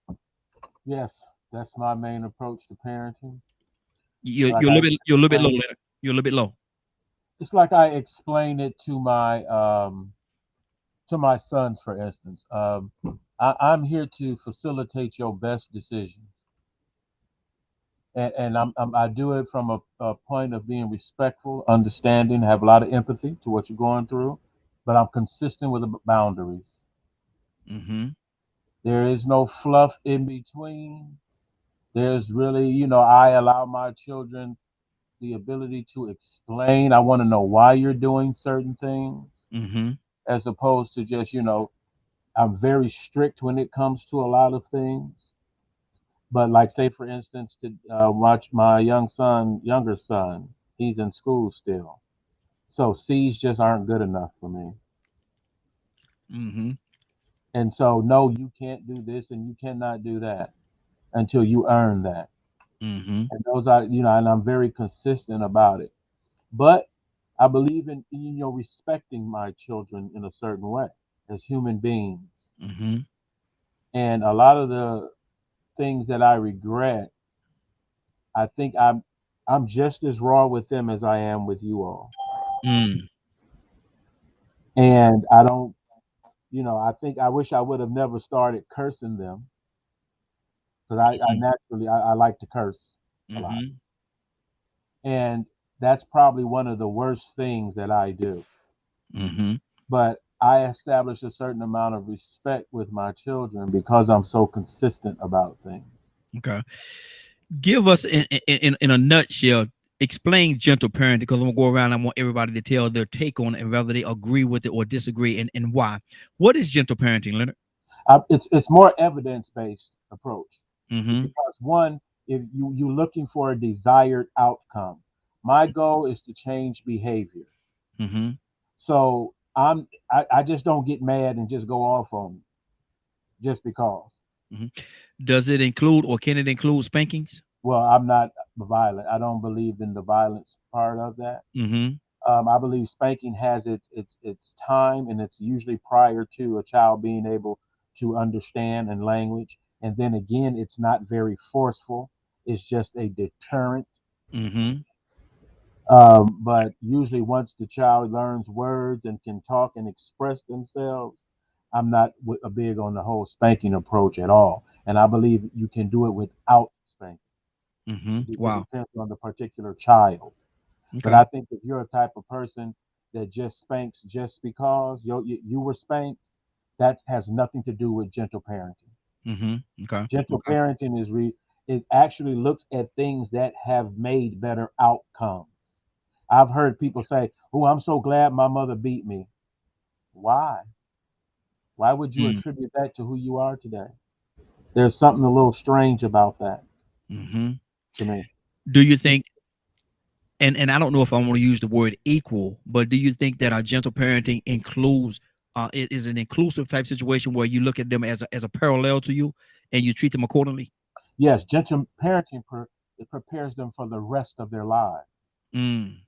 Yes, that's my main approach to parenting. You're a little bit low, Leonard. You're a little bit low. It's like I explain it to my sons, for instance. I'm here to facilitate your best decisions. And I do it from a point of being respectful, understanding, have a lot of empathy to what you're going through, but I'm consistent with the boundaries. Mm-hmm. There is no fluff in between. There's really, I allow my children the ability to explain. I want to know why you're doing certain things, as opposed to just, I'm very strict when it comes to a lot of things. But like, say, for instance, to watch my younger son, he's in school still. So C's just aren't good enough for me. And so, no, you can't do this and you cannot do that until you earn that. And those are, and I'm very consistent about it. But I believe in, respecting my children in a certain way as human beings. And a lot of the things that I regret, I think I'm just as raw with them as I am with you all. And I don't, I think I wish I would have never started cursing them, because I naturally I like to curse a lot. And that's probably one of the worst things that I do. But I establish a certain amount of respect with my children because I'm so consistent about things. Okay. Give us in a nutshell, explain gentle parenting, because I'm gonna go around. I want everybody to tell their take on it and whether they agree with it or disagree, and why. What is gentle parenting, Leonard? It's more evidence-based approach. Mm-hmm. Because one, if you're looking for a desired outcome, my goal is to change behavior. Mm-hmm. So I just don't get mad and just go off on just because. Mm-hmm. Does it include, or can it include, spankings? Well, I'm not violent. I don't believe in the violence part of that. Mm-hmm. I believe spanking has its time, and it's usually prior to a child being able to understand and language. And then again, it's not very forceful. It's just a deterrent. Mm-hmm. But usually once the child learns words and can talk and express themselves, I'm not big on the whole spanking approach at all. And I believe you can do it without spanking. It Wow. depends on the particular child. But Okay. I think if you're a type of person that just spanks just because you were spanked, that has nothing to do with gentle parenting. Okay. Gentle Okay. parenting it actually looks at things that have made better outcomes. I've heard people say, "Oh, I'm so glad my mother beat me." Why? Why would you Mm. attribute that to who you are today? There's something a little strange about that to me. Do you think, and I don't know if I want to use the word equal, but do you think that our gentle parenting includes is an inclusive type situation where you look at them as a parallel to you and you treat them accordingly? Yes, gentle parenting it prepares them for the rest of their lives. Mm.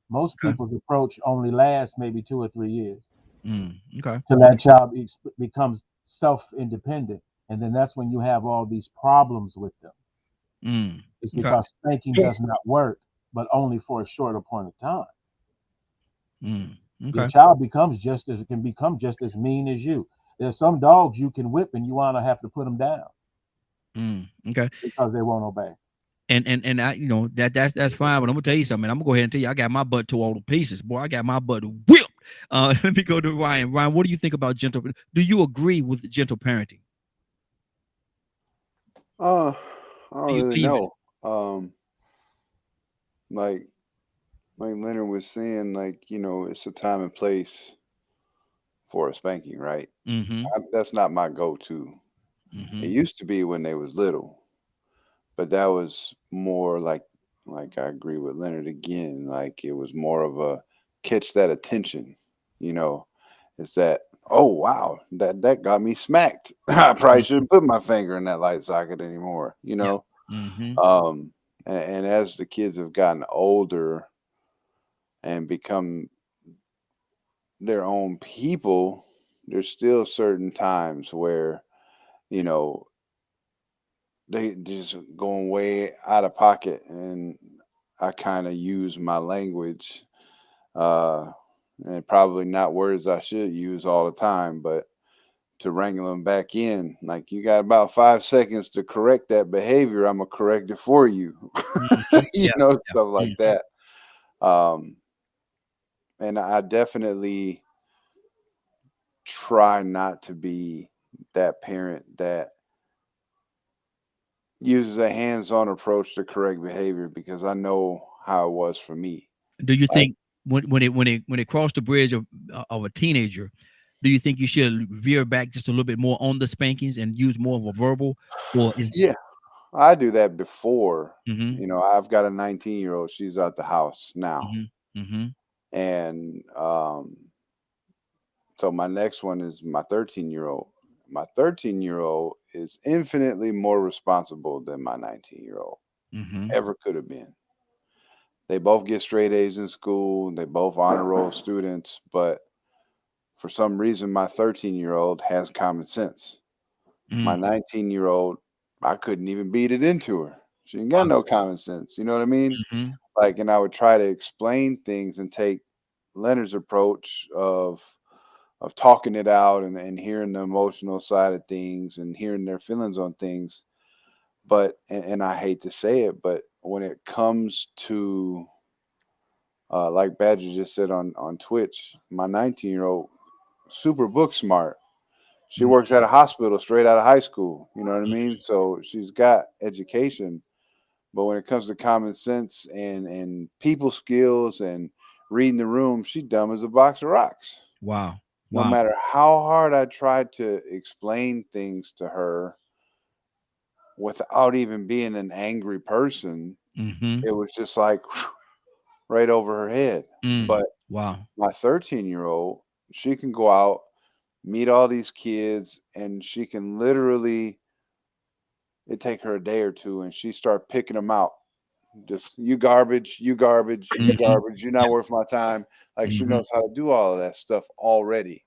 Most Okay. people's approach only lasts maybe 2 or 3 years Okay. till that child becomes self-independent, and then that's when you have all these problems with them. It's Okay. because spanking does not work, but only for a shorter point of time. Your Okay. child can become just as mean as you. There's some dogs you can whip and you want to have to put them down Okay. because they won't obey. And I, that's fine. But I'm gonna tell you something. I'm gonna go ahead and tell you, I got my butt to all the pieces, boy. I got my butt whipped. Let me go to Ryan. Ryan, what do you think about gentle? Do you agree with gentle parenting? I don't Do you really believe it? know. Like Leonard was saying, like, it's a time and place for a spanking, right? That's not my go-to. It used to be when they was little, but that was more like I agree with Leonard again. Like it was more of a catch that attention. You know, it's that, oh wow, that got me smacked. I probably shouldn't put my finger in that light socket anymore. Yeah. Mm-hmm. And as the kids have gotten older and become their own people, there's still certain times where, you know, they just going way out of pocket, and I kind of use my language, uh, and probably not words I should use all the time, but to wrangle them back in. Like, you got about 5 seconds to correct that behavior. I'm gonna correct it for you. Yeah. Stuff like Yeah. that. And I definitely try not to be that parent that uses a hands-on approach to correct behavior, because I know how it was for me. Do you Like, think when it crossed the bridge of a teenager, do you think you should veer back just a little bit more on the spankings and use more of a verbal, or is yeah, I do that before. mm-hmm, I've got a 19-year-old. She's at the house now, mm-hmm, mm-hmm, and so my next one is my 13-year-old. My 13-year-old is infinitely more responsible than my 19-year-old mm-hmm. ever could have been. They both get straight A's in school. They both honor roll students, but for some reason, my 13-year-old has common sense. My 19-year-old, I couldn't even beat it into her. She ain't got no common sense. You know what I mean? Mm-hmm. Like, and I would try to explain things and take Leonard's approach of talking it out and hearing the emotional side of things and hearing their feelings on things. But and I hate to say it, but when it comes to like Badger just said on Twitch, my 19-year-old, super book smart. She works at a hospital straight out of high school. You know what I mean? So she's got education, but when it comes to common sense and people skills and reading the room, she's dumb as a box of rocks. Wow. No matter how hard I tried to explain things to her without even being an angry person, Mm-hmm. it was just like right over her head. But Wow. my 13-year-old, she can go out, meet all these kids, and she can literally, it take her a day or two, and she start picking them out. Just, you garbage, you garbage, you garbage, you're not worth my time. Like, she knows how to do all of that stuff already.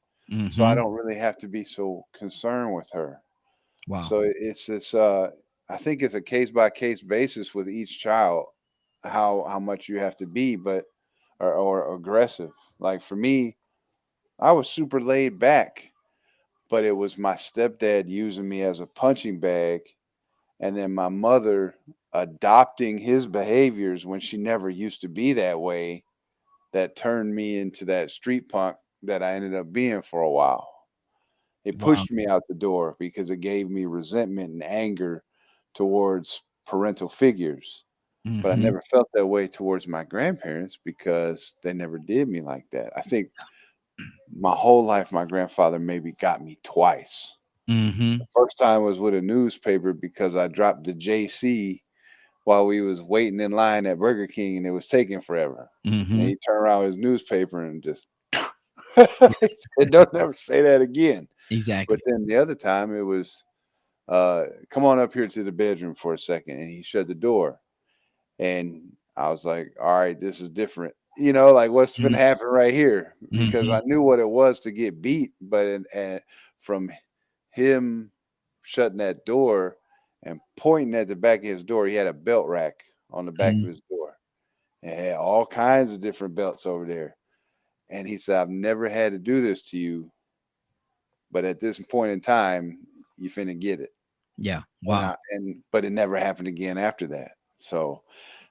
So I don't really have to be so concerned with her. Wow. So it's I think it's a case by case basis with each child, how much you have to be, but or aggressive. Like for me, I was super laid back. but it was my stepdad using me as a punching bag, and then my mother adopting his behaviors when she never used to be that way, that turned me into that street punk that I ended up being for a while. It pushed me out the door because it gave me resentment and anger towards parental figures. But I never felt that way towards my grandparents because they never did me like that. I think my whole life, my grandfather maybe got me twice. The first time was with a newspaper because I dropped the JC while we was waiting in line at Burger King and it was taking forever. And he turned around with his newspaper and just he said, "Don't never say that again." Exactly. But then the other time it was, "Come on up here to the bedroom for a second," and he shut the door. And I was like, all right, this is different. You know, like what's going to happen right here? Because I knew what it was to get beat. But from him shutting that door and pointing at the back of his door, he had a belt rack on the back of his door. And had all kinds of different belts over there. And he said, "I've never had to do this to you. But at this point in time, you finna get it." Yeah. Wow. But it never happened again after that. So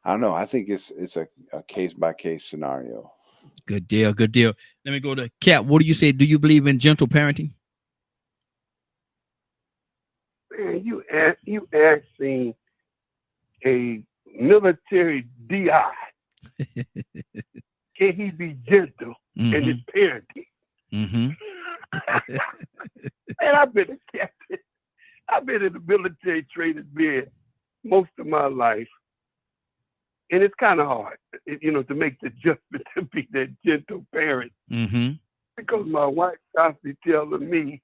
I don't know. I think it's a case by case scenario. Good deal. Good deal. Let me go to Cap. What do you say? Do you believe in gentle parenting? Man, you asking a military DI, can he be gentle in his parenting? Man, I've been a captain. I've been in the military training bed most of my life. And it's kind of hard, to make the adjustment to be that gentle parent. Because my wife constantly telling me,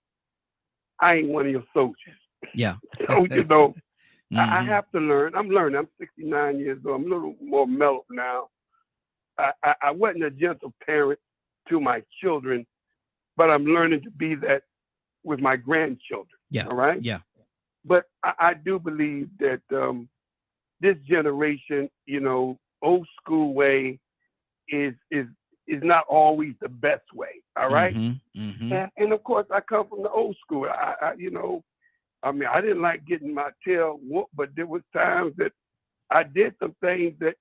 I ain't one of your soldiers. Yeah. So, I have to learn. I'm learning. I'm 69 years old. I'm a little more mellow now. I wasn't a gentle parent to my children, but I'm learning to be that with my grandchildren. Yeah. All right? Yeah. But I do believe that this generation, old school way is not always the best way. All right. And of course, I come from the old school. I didn't like getting my tail whooped, but there was times that I did some things that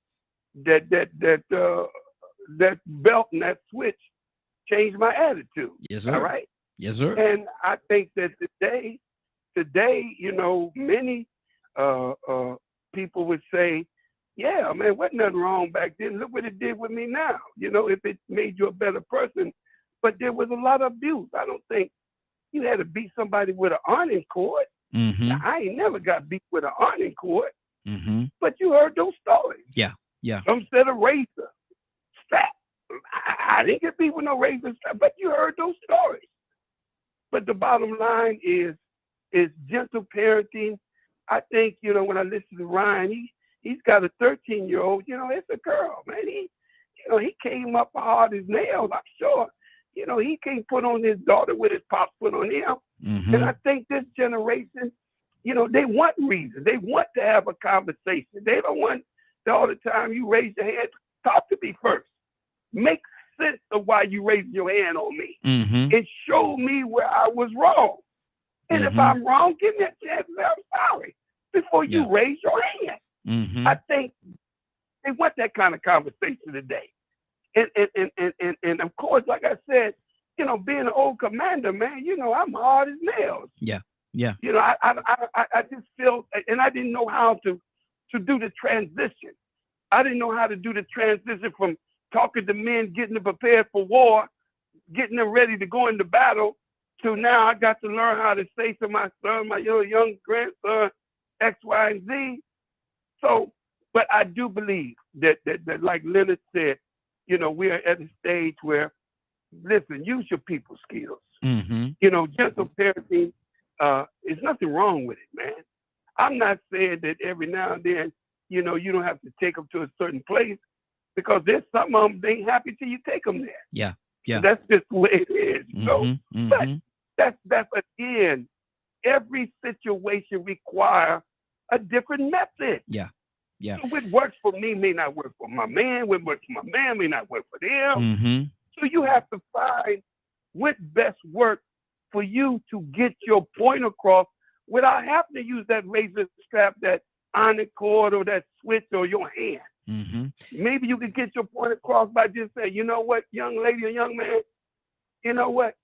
belt and that switch changed my attitude. Yes, sir. All right. Yes, sir. And I think that today, many people would say, yeah, man, wasn't nothing wrong back then. Look what it did with me now. If it made you a better person. But there was a lot of abuse. I don't think you had to beat somebody with an ironing cord. I ain't never got beat with an ironing cord. But you heard those stories. Yeah. Yeah. Some said a razor strap. I didn't get beat with no razor strap, but you heard those stories. But the bottom line is gentle parenting. I think, when I listen to Ryan, he's got a 13-year-old, it's a girl, man. He came up hard as nails, I'm sure. He can't put on his daughter what his pops put on him. And I think this generation, they want reason. They want to have a conversation. They don't want all the time you raise your hand. Talk to me first. Make sense of why you raised your hand on me. And show me where I was wrong. And if I'm wrong, give me a chance to say I'm sorry before you raise your hand. I think they want that kind of conversation today. And of course, like I said, being an old commander, man, I'm hard as nails. Yeah. Yeah. I just feel, and I didn't know how to do the transition. I didn't know how to do the transition from talking to men, getting them prepared for war, getting them ready to go into battle, to now I got to learn how to say to my son, my young grandson, X, Y, and Z. So, but I do believe that like Leonard said, we are at a stage where, listen, use your people skills. Gentle parenting, there's nothing wrong with it, man. I'm not saying that every now and then, you don't have to take them to a certain place, because there's some of them, they ain't happy till you take them there. Yeah. Yeah. That's just the way it is. But that's again, every situation requires a different method. Yeah. Yeah. So what works for me may not work for my man. What works for my man may not work for them. So you have to find what best works for you to get your point across without having to use that razor strap, that iron cord, or that switch, or your hand. Mm-hmm. Maybe you could get your point across by just saying, you know what, young lady or young man, you know what?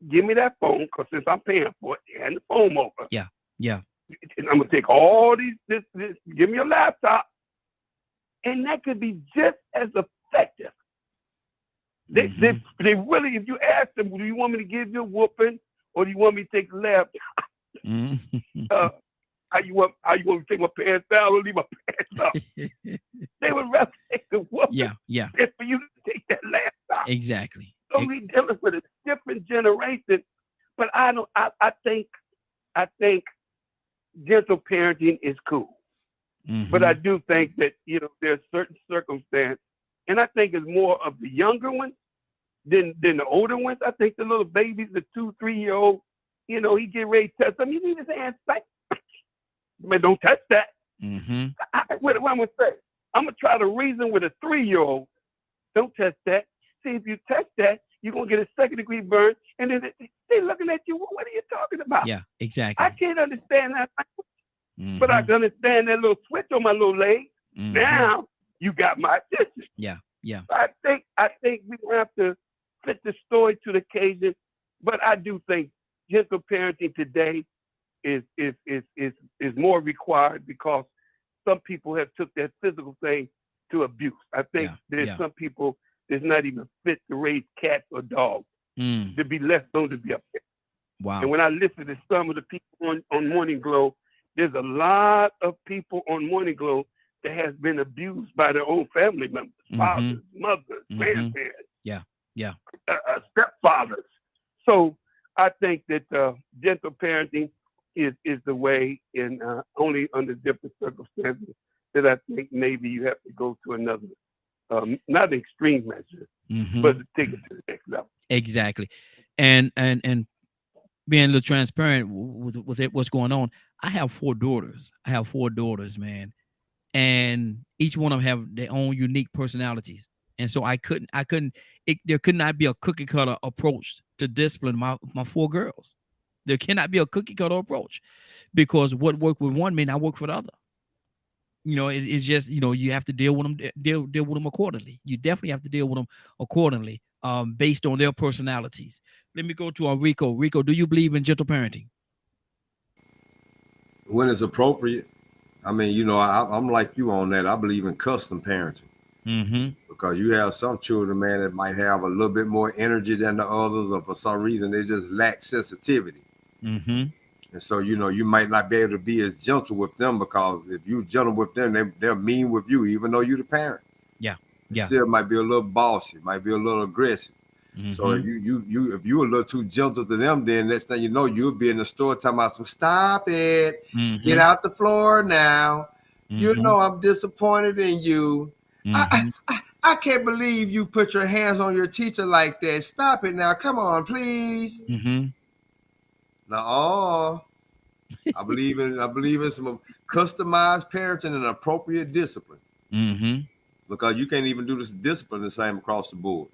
Give me that phone, because since I'm paying for it, hand the phone over. Yeah. Yeah. And I'm gonna take all this, give me your laptop. And that could be just as effective. They really, if you ask them, do you want me to give you a whooping, or do you want me to take the laptop? How you want me to take my pants down or leave my pants up? They would rather take the whooping Yeah. than for you to take that laptop. Exactly. So we dealing with a different generation. But I think gentle parenting is cool. Mm-hmm. But I do think that, there's certain circumstance, and I think it's more of the younger ones than the older ones. I think the little babies, the 2-3-year-old, he get ready to touch something. You need his hands back. Man, don't touch that. Mm-hmm. What I'm gonna say? I'm gonna try to reason with a 3-year-old. Don't touch that. See, if you touch that, you're gonna get a 2nd-degree burn, and then they're looking at you. What are you talking about? Yeah, exactly. I can't understand that. Mm-hmm. But I can understand that little switch on my little leg. Mm-hmm. Now you got my attention. Yeah. I think we have to fit the story to the occasion. But I do think gentle parenting today is more required, because some people have took that physical thing to abuse. I think there's some people that's not even fit to raise cats or dogs, to be left alone to be up there. Wow. And when I listen to some of the people on Morning Glow, there's a lot of people on Morning Glow that has been abused by their own family members, fathers, mothers, grandparents, stepfathers. So I think that gentle parenting is the way, and only under different circumstances that I think maybe you have to go to another, not an extreme measure, but to take it to the next level. Exactly. And being a little transparent with it, what's going on. I have 4 daughters. Man. And each one of them have their own unique personalities. And so there could not be a cookie cutter approach to discipline my 4 girls. There cannot be a cookie cutter approach, because what worked with one may not work for the other. It's just, you have to deal with them, deal with them accordingly. You definitely have to deal with them accordingly, based on their personalities. Let me go to Rico. Rico, do you believe in gentle parenting? When it's appropriate. I mean, I'm like you on that. I believe in custom parenting. Because you have some children, man, that might have a little bit more energy than the others, or for some reason they just lack sensitivity. And so, you might not be able to be as gentle with them, because if you gentle with them, they're mean with you, even though you're the parent. You still might be a little bossy, might be a little aggressive. So if if you're a little too gentle to them, then next thing you know, you'll be in the store talking about some, stop it, get out the floor now. I'm disappointed in you. I can't believe you put your hands on your teacher like that. Stop it now. Come on, please. No, I believe in some customized parenting and appropriate discipline. Because you can't even do this discipline the same across the board.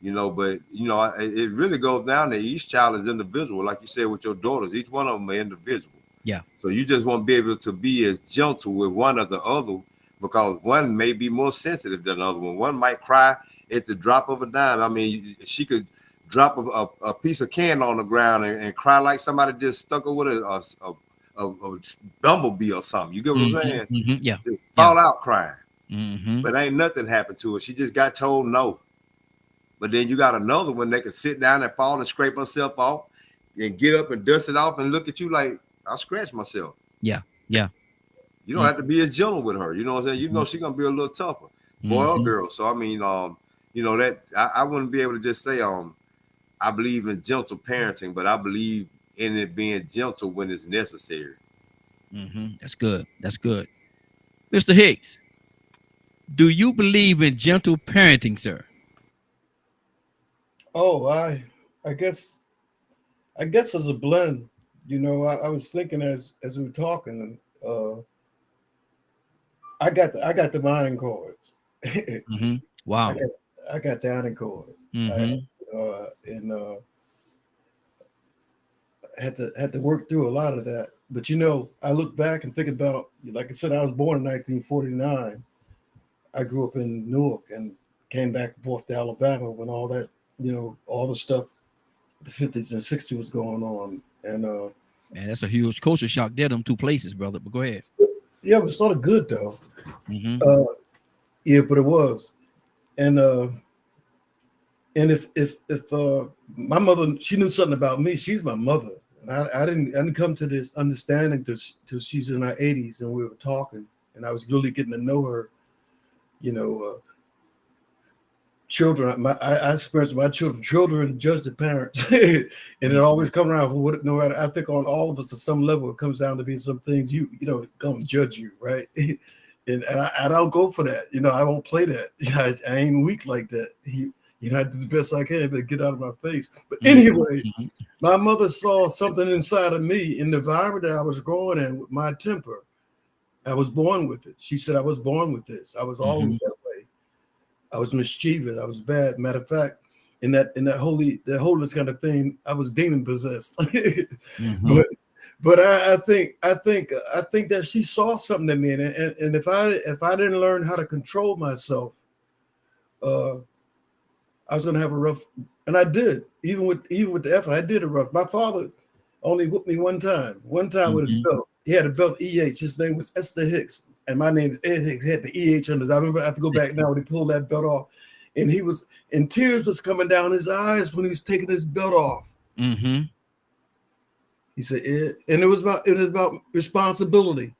But it really goes down to each child is individual, like you said with your daughters. Each one of them are individual. So you just won't be able to be as gentle with one as the other, because one may be more sensitive than the other one. One might cry at the drop of a dime. I mean, she could drop a piece of candy on the ground and cry like somebody just stuck her with a bumblebee or something. You get what I'm saying? Just fall out crying. But ain't nothing happened to her. She just got told no. But then you got another one that can sit down and fall and scrape herself off and get up and dust it off and look at you like, I scratched myself. You don't have to be as gentle with her. You know what I'm saying? She's gonna be a little tougher, boy or girl. So I mean, that I wouldn't be able to just say I believe in gentle parenting, but I believe in it being gentle when it's necessary. That's good. Mr. Hicks, do you believe in gentle parenting, sir? Oh, I guess it's a blend. I was thinking as we were talking, I got the ironing cords. Wow. I got the ironing cord. had to work through a lot of that. But you know, I look back and think about, like I said, I was born in 1949. I grew up in Newark and came back and forth to Alabama when all that, you know, all the stuff, the 50s and 60s was going on. And man, that's a huge culture shock there, them two places, brother. But go ahead. yeah, it was sort of good though. Mm-hmm. Yeah, but it was. And if my mother, she knew something about me. She's my mother, and I didn't come to this understanding till she's in her 80s, and we were talking, and I was really getting to know her. You know, children. I experienced my children judge the parents, and it always comes around. No matter, I think on all of us at some level, it comes down to being some things you know come judge you, right? and I don't go for that. You know, I won't play that. I ain't weak like that. You know, I did the best I can, but get out of my face. But anyway, my mother saw something inside of me in the environment that I was growing in with my temper. I was born with it. She said I was born with this. I was always that way. I was mischievous. I was bad. Matter of fact, in that holiness kind of thing, I was demon possessed. But I think that she saw something in me, and if I didn't learn how to control myself, I was gonna have a rough, and I did. Even with the effort, I did a rough. My father only whipped me one time with his belt. He had a belt EH. His name was Esther Hicks, and my name is Ed Hicks. He had the EH under it. I remember I have to go back now when he pulled that belt off, and tears was coming down his eyes when he was taking his belt off. Mm-hmm. He said, Ed, and it was about responsibility.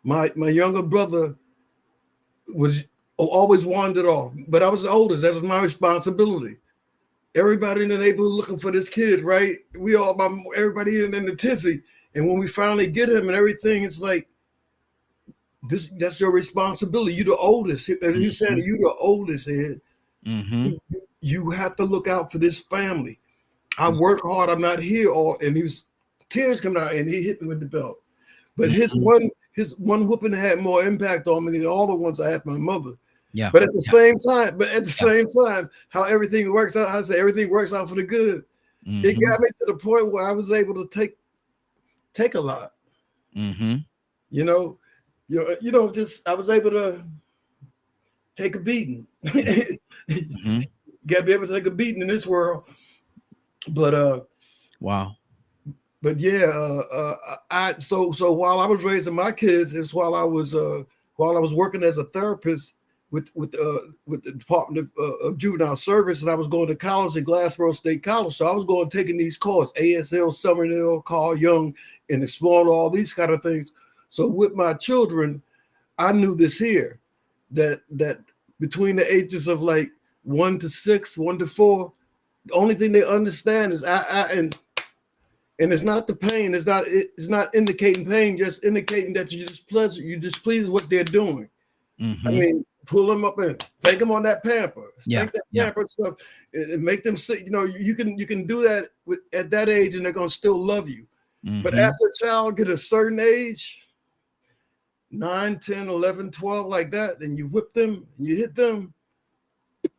My younger brother was always wandered off, but I was the oldest. That was my responsibility. Everybody in the neighborhood looking for this kid, right? Everybody in the tizzy. And when we finally get him and everything, it's like, that's your responsibility. You're the oldest. And he said, you're the oldest, Ed. Mm-hmm. You have to look out for this family. I work hard. I'm not here. And he was tears coming out, and he hit me with the belt. But his one whooping had more impact on me than all the ones I had my mother. Yeah. But at the same time, how everything works out, I say everything works out for the good. Mm-hmm. It got me to the point where I was able to take a lot. Mm-hmm. You know, just I was able to take a beating. Mm-hmm. Got to be able to take a beating in this world. But wow. But yeah, so while I was raising my kids, it's while I was working as a therapist with the Department of Juvenile Service, and I was going to college at Glassboro State College. So I was taking these courses, ASL, Summerhill, Carl Jung, and exploring all these kind of things. So with my children, I knew this here, that between the ages of like 1 to 6, 1 to 4, the only thing they understand is and it's not the pain. It's not indicating pain, just indicating that you displeased with what they're doing. Mm-hmm. I mean, pull them up and spank them on that pamper. Spank that pamper stuff and make them sit. You know, you can do that at that age, and they're gonna still love you. Mm-hmm. But after a child get a certain age, 9, 10, 11, 12, like that, and you whip them, you hit them,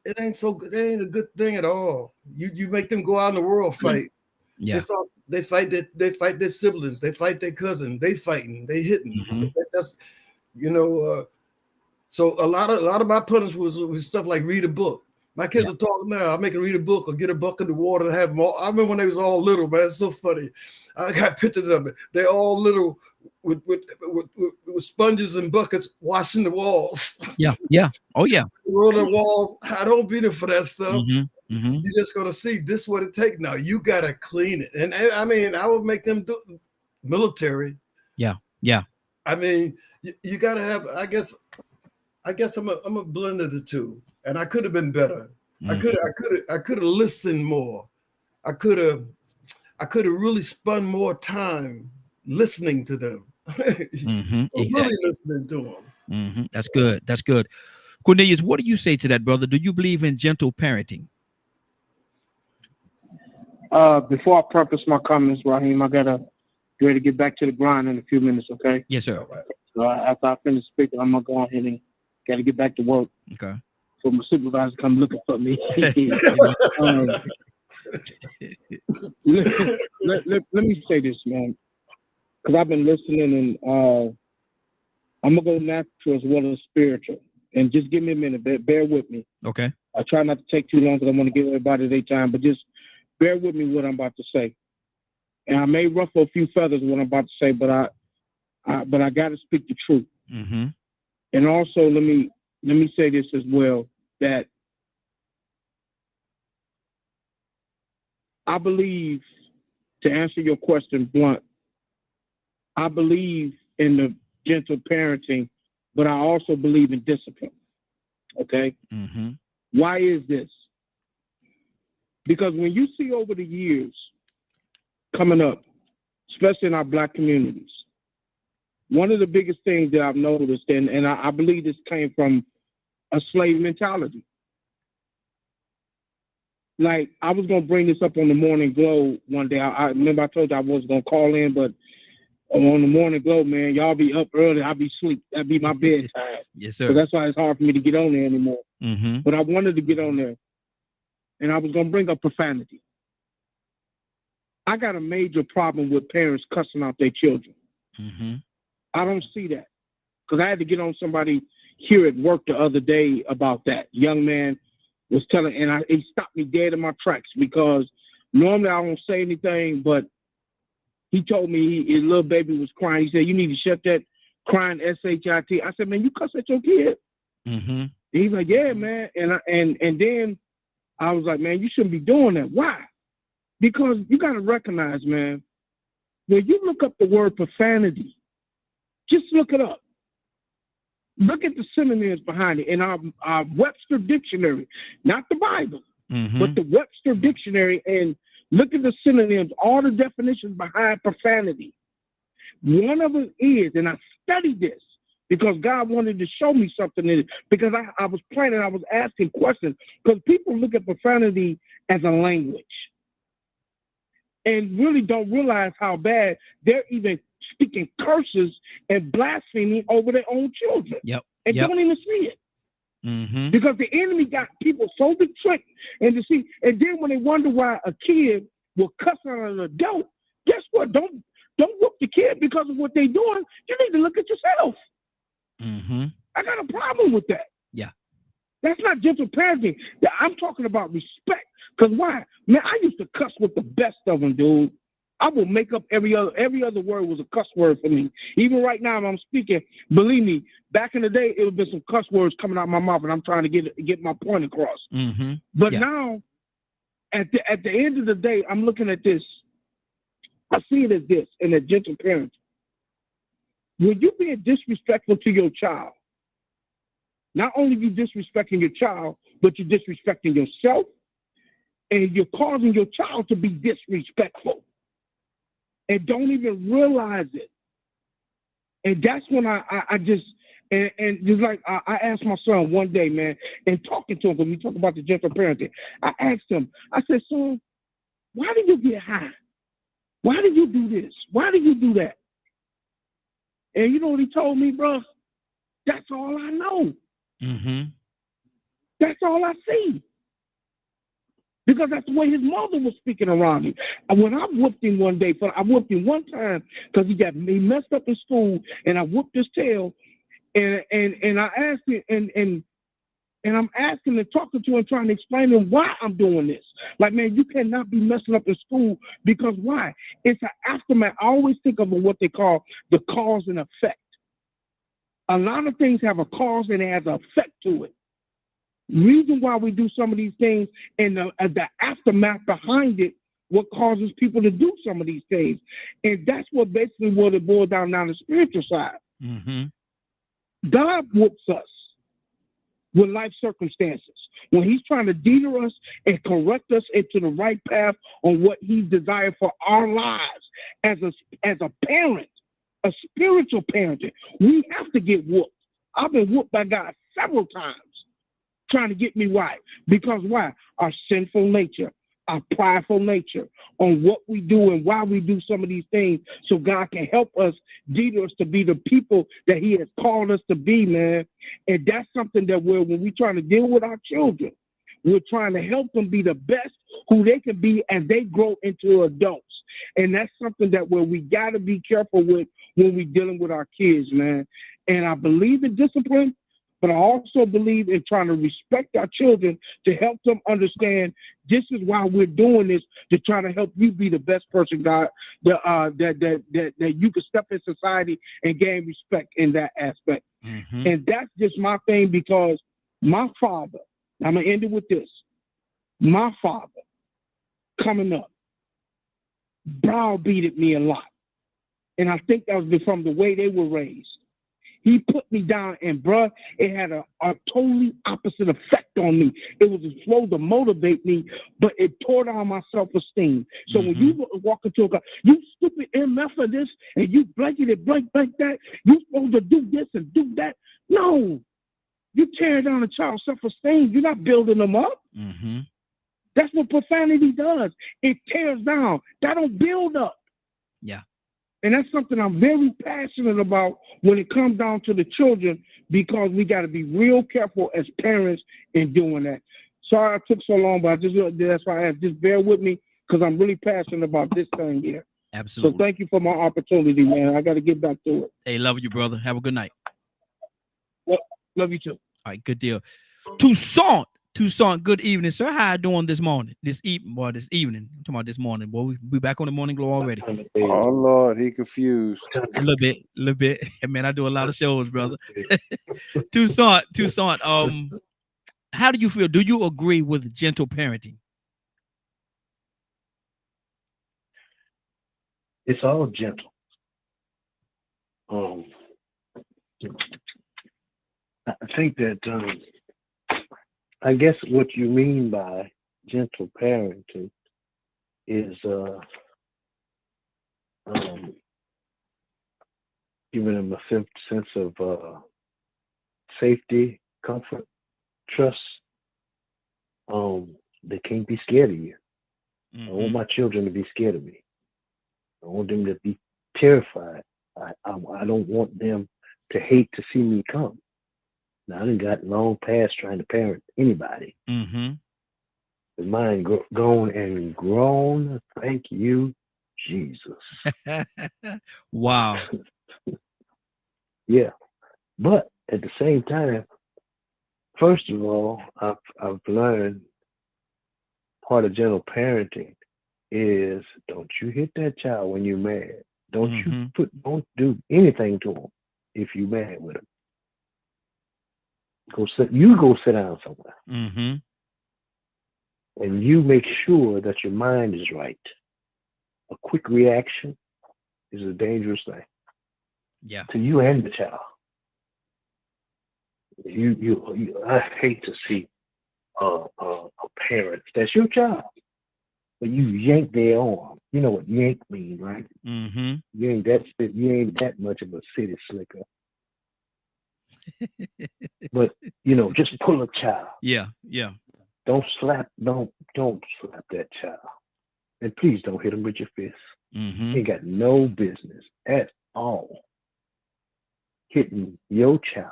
it ain't so good. It ain't a good thing at all. You make them go out in the world fight. Yeah. They fight their siblings, they fight their cousin, they fighting, they hitting. Mm-hmm. That's so a lot of my punishment was stuff like read a book. My kids are talking now. I make them read a book or get a bucket of water and have them all. I remember when they was all little, man. It's so funny. I got pictures of it. They're all little with sponges and buckets washing the walls. Yeah. Oh yeah. Rolling walls. I don't beat them for that stuff. Mm-hmm. Mm-hmm. You're just gonna see this what it takes now. You gotta clean it, and I mean, I would make them do military. Yeah. I mean, you gotta have. I guess I'm a blend of the two, and I could have been better. Mm-hmm. I could have listened more. I could have really spent more time listening to them. Mm-hmm. Exactly. Really listening to them. Mm-hmm. That's good. Cornelius, what do you say to that, brother? Do you believe in gentle parenting? Before I preface my comments, Raheem, I gotta ready to get back to the grind in a few minutes, okay? Yes, sir. So after I finish speaking, I'm gonna go ahead and gotta get back to work. Okay. So my supervisor come looking for me. let me say this, man, because I've been listening, and I'm gonna go natural as well as spiritual. And just give me a minute, bear with me. Okay. I try not to take too long because I want to give everybody their time, but just bear with me what I'm about to say. And I may ruffle a few feathers what I'm about to say, but I got to speak the truth. Mm-hmm. And also, let me say this as well, that I believe, to answer your question blunt, I believe in the gentle parenting, but I also believe in discipline. Okay? Mm-hmm. Why is this? Because when you see over the years coming up, especially in our Black communities, one of the biggest things that I've noticed, and I believe this came from a slave mentality. Like, I was going to bring this up on the Morning Glow one day. I remember I told you I was going to call in, but on the Morning Glow, man, y'all be up early, I'll be asleep. That'd be my bedtime. Yes, So sir. that's why it's hard for me to get on there anymore. Mm-hmm. But I wanted to get on there, and I was going to bring up profanity. I got a major problem with parents cussing out their children. Mm-hmm. I don't see that, because I had to get on somebody here at work the other day about that. Young man was telling, and he stopped me dead in my tracks, because normally I don't say anything, but he told me his little baby was crying. He said, "You need to shut that crying S-H-I-T." I said, "Man, you cuss at your kid?" Mm-hmm. And he's like, "Yeah, man." And then I was like, "Man, you shouldn't be doing that." Why? Because you got to recognize, man, when you look up the word profanity, just look it up. Look at the synonyms behind it in our Webster Dictionary, not the Bible, Mm-hmm. but the Webster Dictionary, and look at the synonyms, all the definitions behind profanity. One of them is, and I studied this because God wanted to show me something in it, because I was planning, I was asking questions, because people look at profanity as a language and really don't realize how bad they're even speaking curses and blaspheming over their own children. Yep. And Yep. don't even see it. Mm-hmm. Because the enemy got people so tricked and to see, and then when they wonder why a kid will cuss out an adult, guess what? Don't whoop the kid because of what they're doing. You need to look at yourself. Mm-hmm. I got a problem with that. Yeah. That's not gentle parenting. I'm talking about respect. Because why? Man, I used to cuss with the best of them, dude. I will make up every other word was a cuss word for me. Even right now, when I'm speaking, believe me, back in the day, it would be some cuss words coming out of my mouth, and I'm trying to get my point across. Mm-hmm. But Yeah. now, at the end of the day, I'm looking at this. I see it as this in a gentle parent. When you being disrespectful to your child, not only you disrespecting your child, but you're disrespecting yourself, and you're causing your child to be disrespectful and don't even realize it. And that's when I just, and just like I asked my son one day, man, and talking to him, when we talk about the gentle parenting, I asked him, I said, "Son, why do you get high? Why do you do this? Why do you do that?" And you know what he told me, bro? That's all I know. Mm-hmm. That's all I see. Because that's the way his mother was speaking around him. And when I whooped him one day, I whooped him one time because he messed up in school, and I whooped his tail, and I asked him, and I'm asking and talking to him, trying to explain to him why I'm doing this. Like, man, you cannot be messing up in school, because why? It's an aftermath. I always think of what they call the cause and effect. A lot of things have a cause and it has an effect to it. Reason why we do some of these things, and the aftermath behind it, what causes people to do some of these things. And that's what basically what it boils down the spiritual side. Mm-hmm. God whoops us with life circumstances when he's trying to deter us and correct us into the right path on what he desired for our lives as a parent, a spiritual parenting. We have to get whooped. I've been whooped by God several times trying to get me right. Because why? Our sinful nature, our prideful nature on what we do and why we do some of these things, so God can help us, deter us to be the people that he has called us to be, man. And that's something that when we're trying to deal with our children, We're trying to help them be the best who they can be as they grow into adults. And that's something that where we got to be careful with when we're dealing with our kids, man. And I believe in discipline, but I also believe in trying to respect our children to help them understand this is why we're doing this, to try to help you be the best person, God, that you can step in society and gain respect in that aspect. Mm-hmm. And that's just my thing, because my father, I'm going to end it with this. My father, coming up, browbeated me a lot. And I think that was from the way they were raised. He put me down, and bruh, it had a totally opposite effect on me. It was supposed to motivate me, but it tore down my self-esteem. So when you walk into a car, you stupid MF for this, and you blanket that, you supposed to do this and do that. No, you tear down a child's self-esteem. You're not building them up. Mm-hmm. That's what profanity does. It tears down. That don't build up. Yeah. And that's something I'm very passionate about when it comes down to the children, because we got to be real careful as parents in doing that. Sorry I took so long, but that's why I asked. Just bear with me, because I'm really passionate about this thing here. Absolutely. So thank you for my opportunity, man. I got to get back to it. Hey, love you, brother. Have a good night. Love you too. All right, good deal. Toussaint, good evening, sir. How you doing this morning? This evening. I'm talking about this morning. Boy, we back on the morning glow already. Oh Lord, he confused. A little bit. Man, I do a lot of shows, brother. Toussaint. How do you feel? Do you agree with gentle parenting? It's all gentle. I think that I guess what you mean by gentle parenting is giving them a sense of safety, comfort, trust. They can't be scared of you. Mm-hmm. I want my children to be scared of me. I want them to be terrified. I don't want them to hate to see me come. Now, I done got long past trying to parent anybody. Mm-hmm. The mind grown and grown. Thank you, Jesus. Wow. Yeah. But at the same time, first of all, I've learned part of gentle parenting is don't you hit that child when you're mad. Don't do anything to them if you're mad with them. Go sit down somewhere. Mm-hmm. And you make sure that your mind is right. A quick reaction is a dangerous thing. Yeah. To you and the child. I hate to see a parent that's your child, but you yank their arm. You know what yank means, right? Mm-hmm. You ain't that much of a city slicker. But just pull a child. Yeah. Don't slap that child. And please don't hit him with your fist. Mm-hmm. Ain't got no business at all hitting your child,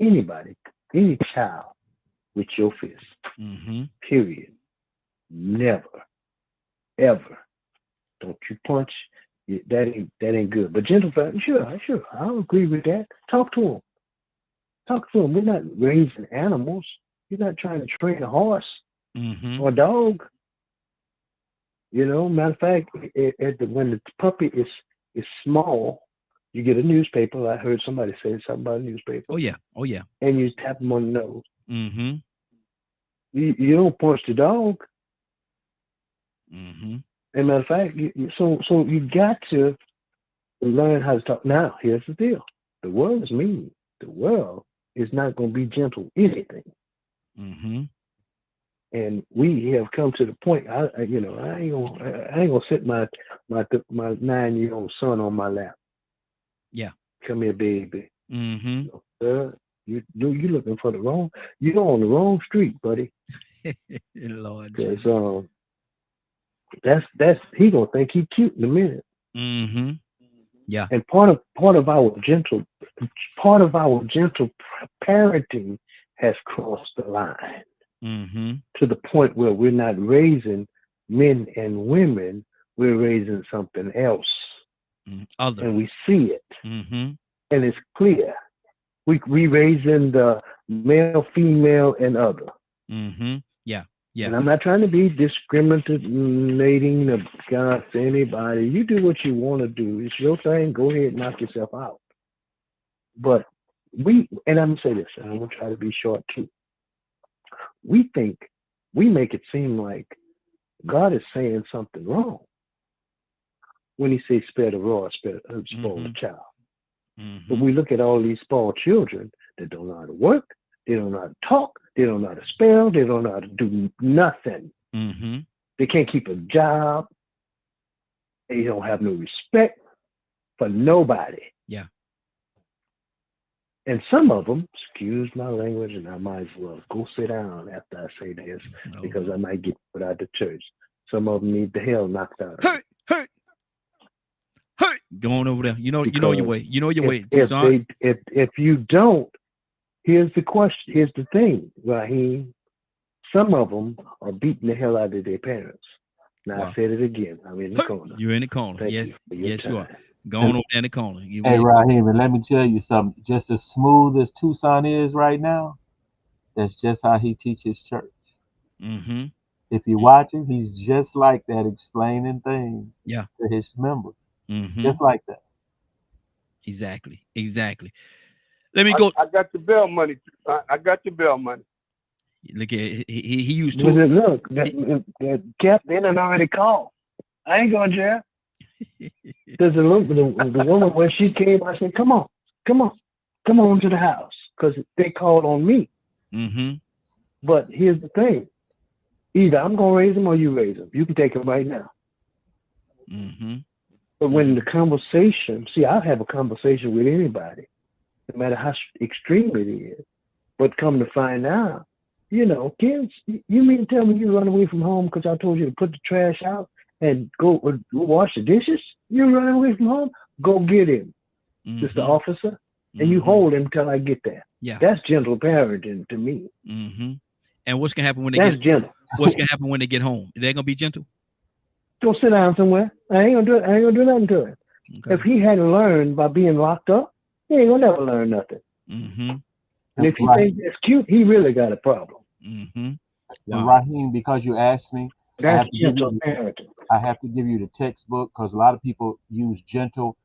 anybody, any child with your fist. Mm-hmm. Period. Never, ever. Don't you punch. That ain't good. But gentle family, sure, I'll agree with that. Talk to them. We're not raising animals. You're not trying to train a horse or a dog. Matter of fact, when the puppy is small, you get a newspaper. I heard somebody say something about a newspaper. Oh yeah. And you tap them on the nose. Mm-hmm. You don't punch the dog. Mm-hmm. As a matter of fact, so you got to learn how to talk. Now, here's the deal. The world is mean. The world is not going to be gentle anything. Mm-hmm. And we have come to the point. I ain't gonna sit my 9-year-old son on my lap. Yeah. Come here, baby. Mm-hmm. You looking for you're on the wrong street, buddy. Lord. Because that's he gonna think he cute in a minute. Mm-hmm. Yeah. And part of our gentle parenting has crossed the line. to the point where we're not raising men and women, we're raising something else. Other. And we see it. Mm-hmm. And it's clear. We raising the male, female, and other. Mm-hmm. Yeah. Yeah. And I'm not trying to be discriminating against anybody. You do what you want to do. It's your thing. Go ahead and knock yourself out. But and I'm gonna say this, and I'm gonna try to be short too. We make it seem like God is saying something wrong when he says spare the rod, spoil the child. But we look at all these spoiled children that don't know how to work, they don't know how to talk, they don't know how to spell, they don't know how to do nothing. They can't keep a job. They don't have no respect for nobody. Yeah. And some of them, excuse my language, and I might as well go sit down after I say this because I might get put out of the church. Some of them need the hell knocked out. Hey. Go on over there. You know your way. You know your way. If you don't, here's the question. Here's the thing, Raheem. Some of them are beating the hell out of their parents. Now I said it again. I'm in the corner. You're in the corner. Yes, you are. Go on over there in the corner. Hey, Raheem, and let me tell you something. Just as smooth as Tucson is right now, that's just how he teaches church. If you watch him, he's just like that, explaining things to his members. Just like that. Exactly. Let me go. I got your bail money. I got your bail money. Look at he used to look. That Cap, they done already called. I ain't going to jail. There's the woman when she came. I said, "Come on to the house," because they called on me. But here's the thing: either I'm gonna raise them or you raise them. You can take them right now. But when the conversation, I'll have a conversation with anybody, no matter how extreme it is. But come to find out, kids, you mean to tell me you run away from home because I told you to put the trash out and go wash the dishes? You run away from home? Go get him, Mr. Officer, and you hold him till I get there. Yeah, that's gentle parenting to me. And what's gonna happen when they gentle. What's gonna happen when they get home? They're gonna be gentle. Go sit down somewhere. I ain't gonna do nothing to him. Okay. If he hadn't learned by being locked up, he ain't gonna never learn nothing. And if he thinks it's cute, he really got a problem. And Raheem, because you asked me, I have to give you the textbook, because a lot of people use gentle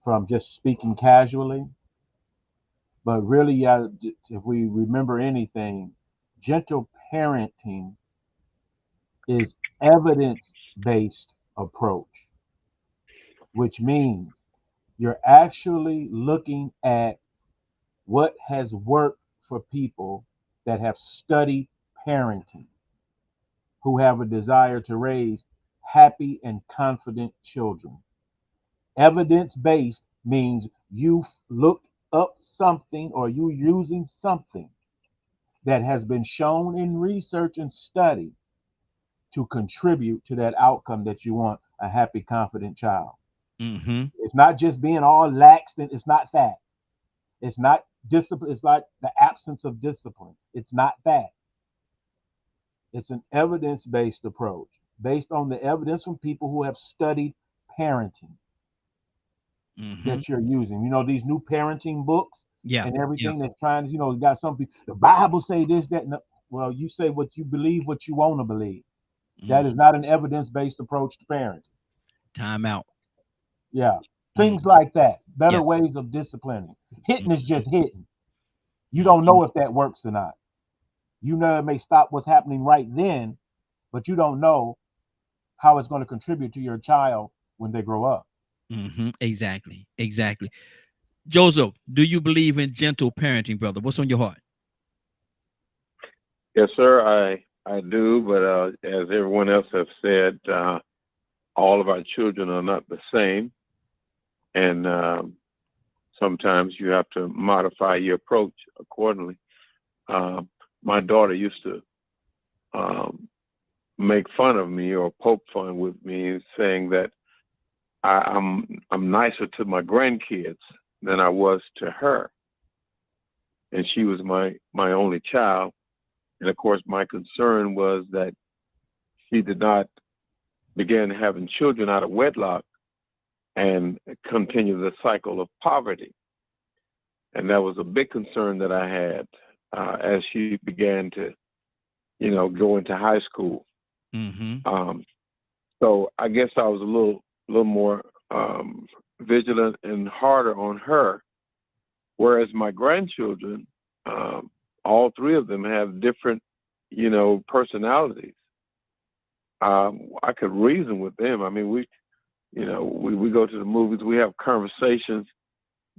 from just speaking casually. But really, if we remember anything, gentle parenting is evidence-based approach, which means you're actually looking at what has worked for people that have studied parenting, who have a desire to raise happy and confident children. Evidence-based means you looked up something, or you using something that has been shown in research and study to contribute to that outcome that you want, a happy, confident child. It's not just being all lax, it's not that. It's not discipline. It's like the absence of discipline. It's not that. It's an evidence-based approach based on the evidence from people who have studied parenting that you're using. These new parenting books and everything that's trying to, got some people, the Bible say this, that. No. Well, you say what you believe, what you want to believe. That is not an evidence-based approach to parenting. Time out. Yeah. Things like that. Better ways of disciplining. Hitting is just hitting. You don't know if that works or not. It may stop what's happening right then, but you don't know how it's going to contribute to your child when they grow up. Exactly. Joseph, do you believe in gentle parenting, brother? What's on your heart? Yes, sir. I do, but as everyone else has said, all of our children are not the same, and sometimes you have to modify your approach accordingly. My daughter used to make fun of me or poke fun with me, saying that I'm nicer to my grandkids than I was to her, and she was my only child. And of course, my concern was that she did not begin having children out of wedlock and continue the cycle of poverty. And that was a big concern that I had as she began to, go into high school. Mm-hmm. So I guess I was a little more vigilant and harder on her. Whereas my grandchildren, all three of them have different, personalities. I could reason with them. I mean, we go to the movies, we have conversations,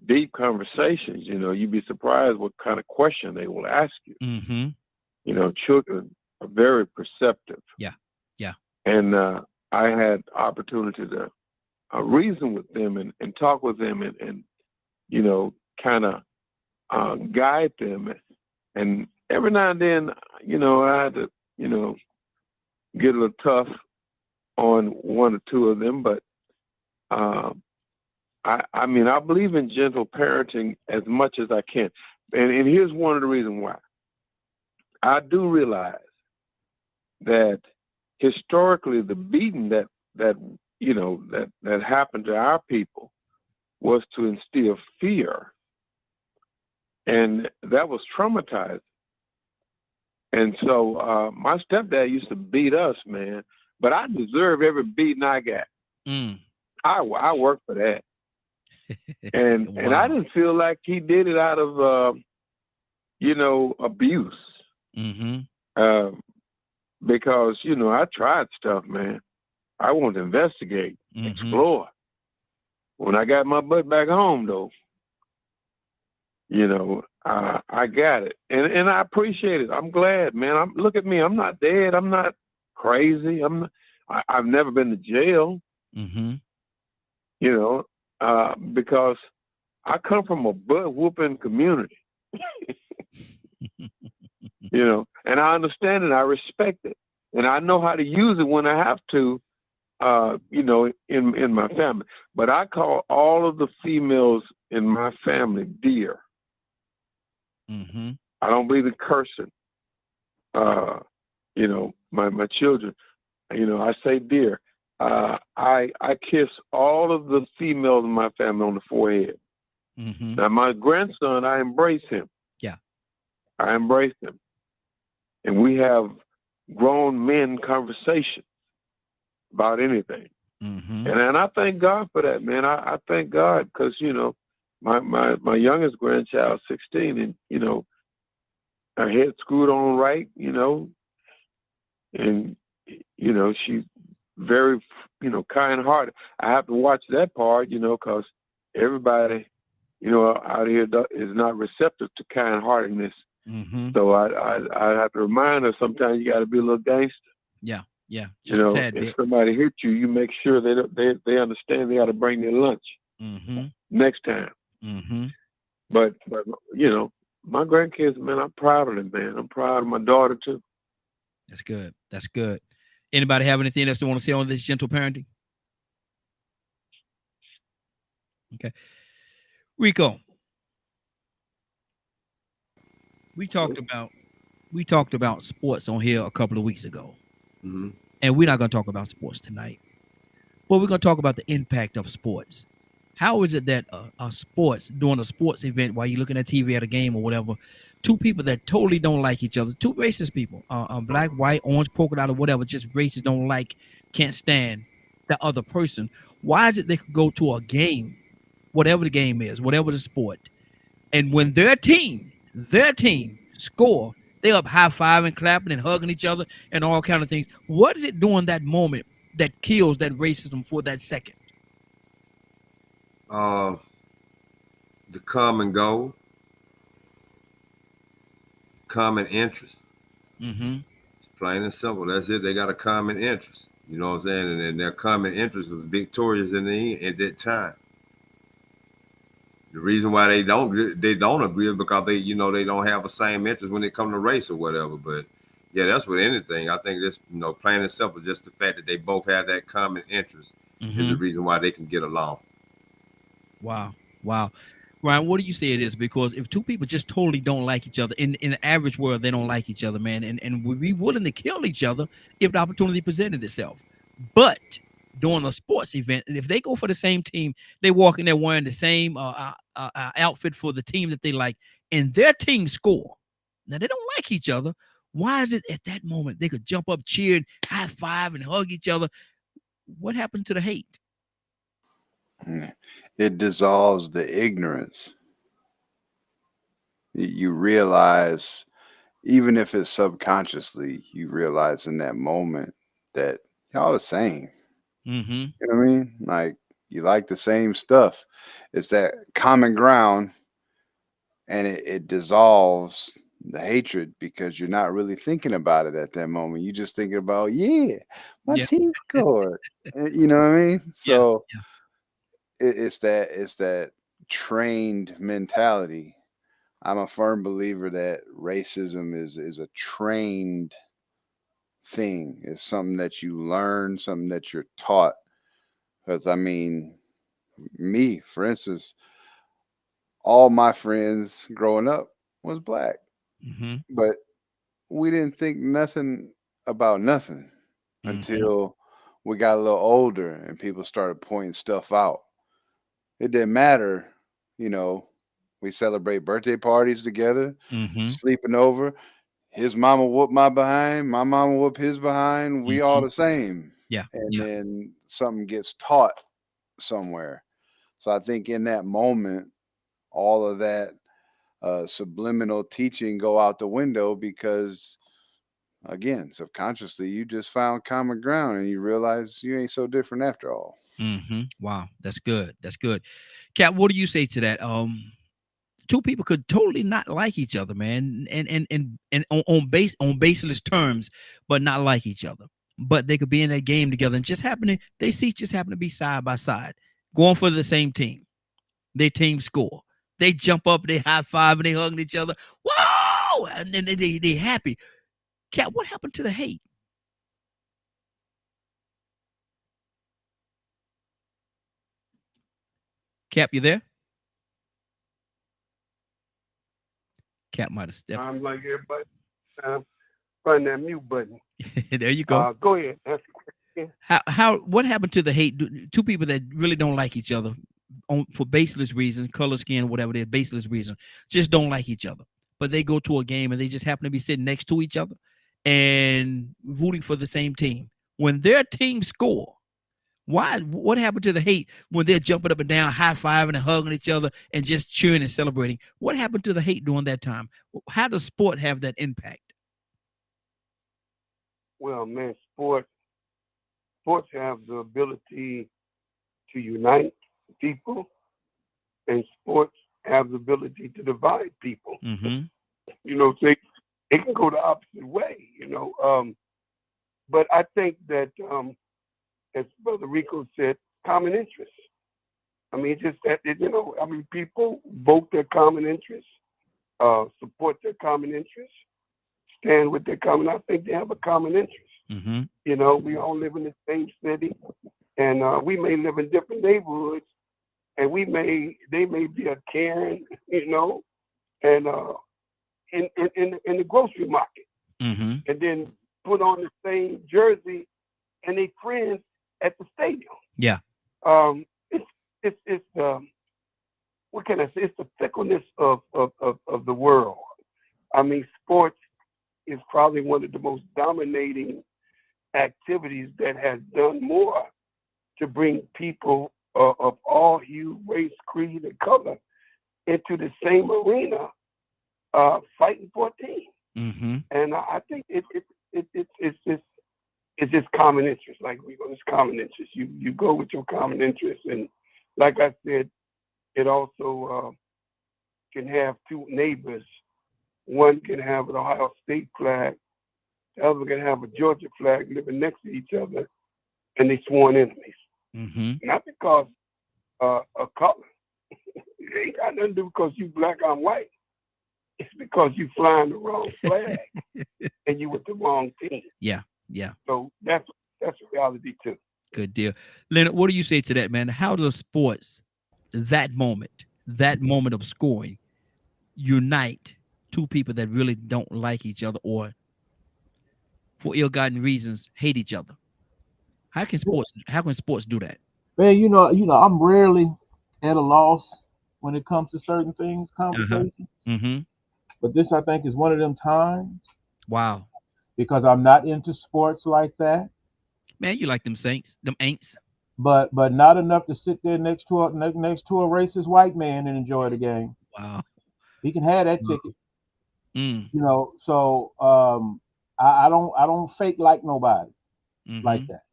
deep conversations. You'd be surprised what kind of question they will ask you. Mm-hmm. Children are very perceptive. Yeah. And I had opportunity to reason with them and talk with them and kind of guide them. And every now and then, I had to, get a little tough on one or two of them, but I mean, I believe in gentle parenting as much as I can. And here's one of the reasons why. I do realize that historically the beating that happened to our people was to instill fear. And that was traumatizing. And so my stepdad used to beat us, man, but I deserve every beating I got. I worked for that. And Wow. and I didn't feel like he did it out of abuse. Mm-hmm. Because I tried stuff, man. I want to investigate, explore. When I got my butt back home, though, I got it, and I appreciate it. I'm glad, man. Look at me. I'm not dead. I'm not crazy. I've never been to jail. Mm-hmm. Because I come from a butt whooping community. And I understand it. I respect it, and I know how to use it when I have to. In my family. But I call all of the females in my family dear. Mm-hmm. I don't believe in cursing. My children, I say dear. I kiss all of the females in my family on the forehead. Mm-hmm. Now my grandson, I embrace him. Yeah. I embrace him. And we have grown men conversations about anything. Mm-hmm. And I thank God for that, man. I thank God because, my youngest grandchild, 16, and, her head screwed on right, and, she's very, kind-hearted. I have to watch that part, because everybody, out here is not receptive to kind-heartedness. Mm-hmm. So I have to remind her sometimes you got to be a little gangster. Yeah, just a tad if bit. somebody hit you, you make sure they understand they got to bring their lunch next time. Mm-hmm. But my grandkids, man, I'm proud of them, man. I'm proud of my daughter too. That's good. That's good. Anybody have anything else they want to say on this gentle parenting? Okay, Rico. We talked about sports on here a couple of weeks ago. Mm-hmm. And we're not going to talk about sports tonight, but we're going to talk about the impact of sports. How is it that doing a sports event while you're looking at TV at a game or whatever, two people that totally don't like each other, two racist people, black, white, orange, polka dot, or whatever, just racists can't stand the other person. Why is it they could go to a game, whatever the game is, whatever the sport, and when their team score, they're up high-fiving, clapping, and hugging each other and all kind of things. What is it doing that moment that kills that racism for that second? The common goal, common interest. Mm-hmm. It's plain and simple. That's it. They got a common interest. You know what I'm saying? And their common interest was victorious in the end at that time. The reason why they don't agree is because they don't have the same interest when it comes to race or whatever. But yeah, that's with anything. I think that's plain and simple. Just the fact that they both have that common interest is the reason why they can get along. Wow. Ryan, what do you say it is? Because if two people just totally don't like each other, in the average world, they don't like each other, man, and we'd be willing to kill each other if the opportunity presented itself. But during a sports event, if they go for the same team, they walk in there wearing the same outfit for the team that they like, and their team score. Now they don't like each other. Why is it at that moment they could jump up, cheer, and high five, and hug each other? What happened to the hate? It dissolves the ignorance. You realize, even if it's subconsciously, you realize in that moment that y'all the same. Mm-hmm. You know what I mean? Like, you like the same stuff. It's that common ground, and it dissolves the hatred because you're not really thinking about it at that moment. You're just thinking about, my team scored. You know what I mean? So it's that trained mentality. I'm a firm believer that racism is a trained thing. It's something that you learn, something that you're taught. Because I mean, me, for instance, all my friends growing up was black, but we didn't think nothing about nothing until we got a little older and people started pointing stuff out. It didn't matter, you know. We celebrate birthday parties together, sleeping over. His mama whooped my behind, my mama whooped his behind. We all the same. And then something gets taught somewhere. So I think in that moment, all of that subliminal teaching go out the window because, again, subconsciously, you just found common ground and you realize you ain't so different after all. Wow, that's good. That's good. Kat, what do you say to that? Two people could totally not like each other, man, and on baseless terms, but not like each other. But they could be in that game together and just happen to be side by side, going for the same team. Their team score. They jump up, they high five, and they hugging each other. Whoa! And then they happy. Kat, what happened to the hate? Cap, you there? Cap might have stepped. I'm like everybody. Find that mute button. There you go. Go ahead. What happened to the hate? Two people that really don't like each other for baseless reason, color, skin, whatever it is, baseless reason, just don't like each other. But they go to a game and they just happen to be sitting next to each other and rooting for the same team. When their team score, what happened to the hate when they're jumping up and down, high-fiving and hugging each other and just cheering and celebrating? What happened to the hate during that time? How does sport have that impact? Well, man, sports have the ability to unite people, and sports have the ability to divide people. You know, so it can go the opposite way, you know. But I think that, as Brother Rico said, common interests. I mean, just that, you know, I mean, people vote their common interests, support their common interests, stand with their common. I think they have a common interest. You know, we all live in the same city, and we may live in different neighborhoods, and they may be a Karen, you know, and in the grocery market, and then put on the same jersey, and they friends at the stadium. It's what can I say? It's the fickleness of the world. I mean, sports is probably one of the most dominating activities that has done more to bring people of all hue, race, creed, and color into the same arena, fighting for a team. And I think it's just common interest. Like it's common interest. You go with your common interest, and like I said, it also can have two neighbors. One can have an Ohio State flag, the other can have a Georgia flag living next to each other, and they sworn enemies. Not because of color. It ain't got nothing to do because you black, I'm white. It's because you flying the wrong flag and you with the wrong team. Yeah. So that's a reality too. Good deal. Leonard, what do you say to that, man? How does sports, that moment, that moment of scoring unite two people that really don't like each other or for ill-gotten reasons hate each other? How can sports do that? Man, I'm rarely at a loss when it comes to certain things, conversations. Mm-hmm. But this, I think, is one of them times Wow. because I'm not into sports like that. Man, you like them Saints, them Aints. But not enough to sit there next to a racist white man and enjoy the game. Wow. He can have that ticket. Mm. So I don't fake like nobody like that.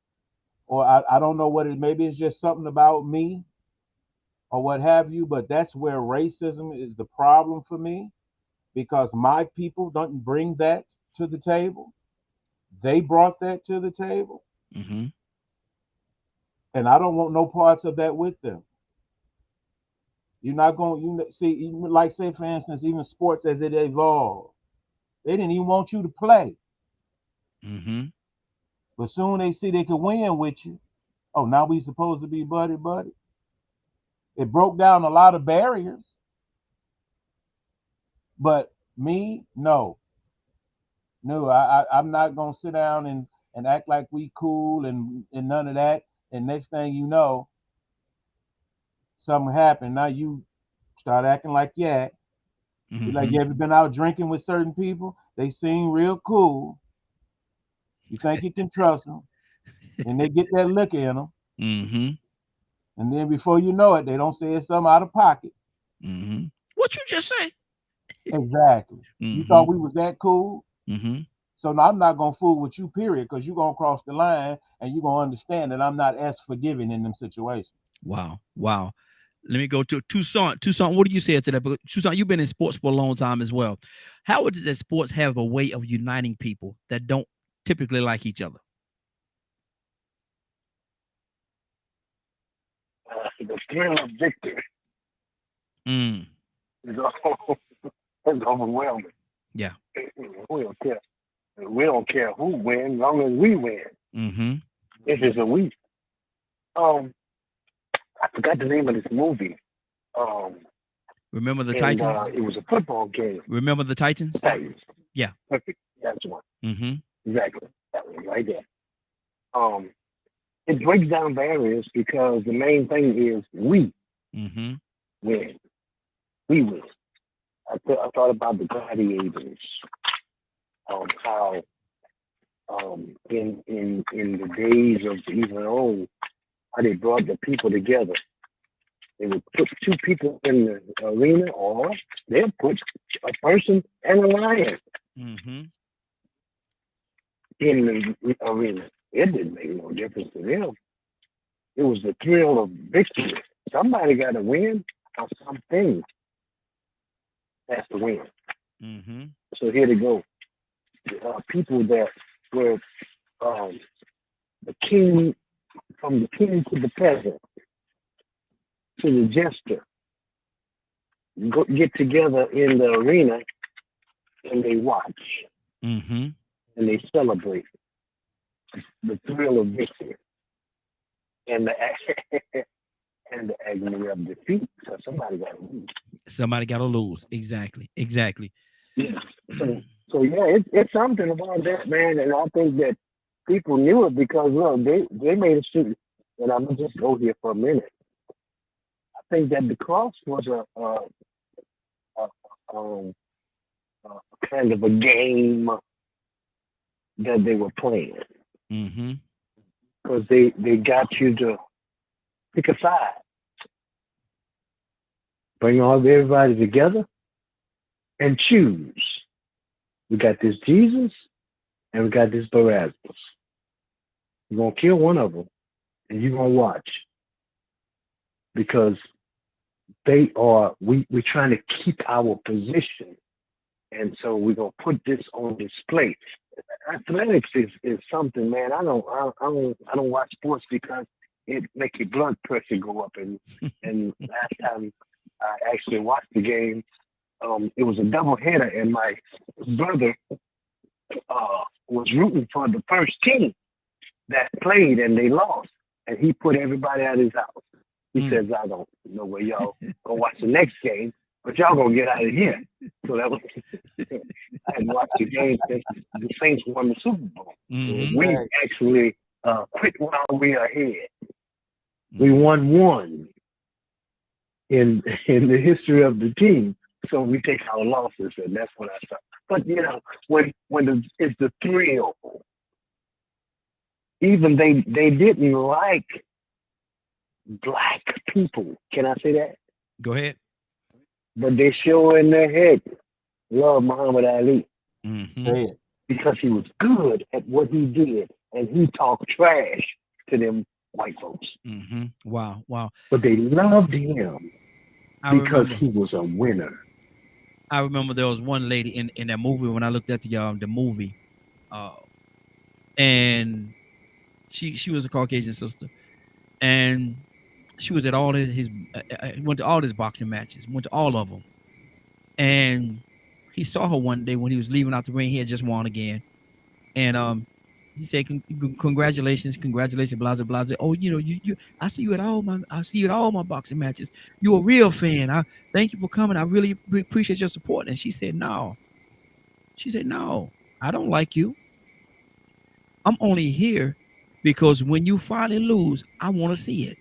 Or I don't know what it maybe it's just something about me or what have you, but that's where racism is the problem for me because my people don't bring that to the table. They brought that to the table. Mm-hmm. And I don't want no parts of that with them. You're not going to see, even like say for instance, even sports as it evolved, they didn't even want you to play. Mm-hmm. But soon they see they could win with you. Oh, now we supposed to be buddy. It broke down a lot of barriers. But me, no. I'm not gonna sit down and act like we cool and none of that. And next thing you know, something happened. Now you start acting like yeah. Mm-hmm. Like you ever been out drinking with certain people? They seem real cool. You think you can trust them, and they get that liquor in them. Mm-hmm. And then before you know it, they don't say something out of pocket. Mm-hmm. What you just say? Exactly. Mm-hmm. You thought we was that cool? Mm-hmm. So now I'm not gonna fool with you, period, because you're gonna cross the line and you're gonna understand that I'm not as forgiving in them situations. Wow. Let me go to Tucson. Tucson, what do you say to that? Because Tucson, you've been in sports for a long time as well. How is it that sports have a way of uniting people that don't typically like each other? The thrill of victory Mm. is overwhelming. Yeah. We don't care. We don't care who wins, as long as we win. Mm-hmm. If it's a we. I forgot the name of this movie. Remember the Titans? It was a football game. Remember the Titans? Titans. Yeah. Perfect. That's one. Mm-hmm. Exactly. That one right there. It breaks down barriers because the main thing is we Mm-hmm. win. We win. I thought about the gladiators. How in the days of even old, how they brought the people together. They would put two people in the arena, or they'll put a person and a lion Mm-hmm. in the arena. It didn't make no difference to them. It was the thrill of victory. Somebody got to win, or something has to win. Mm-hmm. So here they go. People that were the king, from the king to the peasant, to the jester, get together in the arena and they watch Mm-hmm. and they celebrate the thrill of victory and the and the agony of defeat. So somebody got to lose. Somebody got to lose. Exactly. Yeah. So yeah, it's something about that, man, and I think that people knew it because look, they made a shoot. And I'm gonna just go here for a minute. I think that the cross was a kind of a game that they were playing. Mm-hmm. Because they got you to pick a side, bring everybody together, and choose. We got this Jesus, and we got this Barabbas. We're gonna kill one of them, and you're gonna watch, because they are. We're trying to keep our position, and so we're gonna put this on display. Athletics is something, man. I don't watch sports because it makes your blood pressure go up. And last time I actually watched the game, it was a doubleheader, and my brother was rooting for the first team that played, and they lost, and he put everybody out of his house. He says, I don't know where y'all go watch the next game, but y'all gonna get out of here. So that was I had watched the game since the Saints won the Super Bowl. Mhm. We actually quit while we are ahead. We won one in the history of the team. So we take our losses, and that's when I start. But you know, when it's the thrill. Even they didn't like black people. Can I say that? Go ahead. But they sure in their head love Muhammad Ali Mhm. Say it. because he was good at what he did, and he talked trash to them white folks. Mhm. Wow. Wow. But they loved him I because remember. he was a winner. I remember there was one lady in that movie when I looked at the movie, and she was a Caucasian sister, and she was at all his went to all his boxing matches, went to all of them, and he saw her one day when he was leaving out the ring. He had just won again, and he said, congratulations, blah blah blah. Oh, you know, you I see you at all my boxing matches. You're a real fan. I thank you for coming. I really appreciate your support. And she said, no, I don't like you. I'm only here because when you finally lose, I want to see it.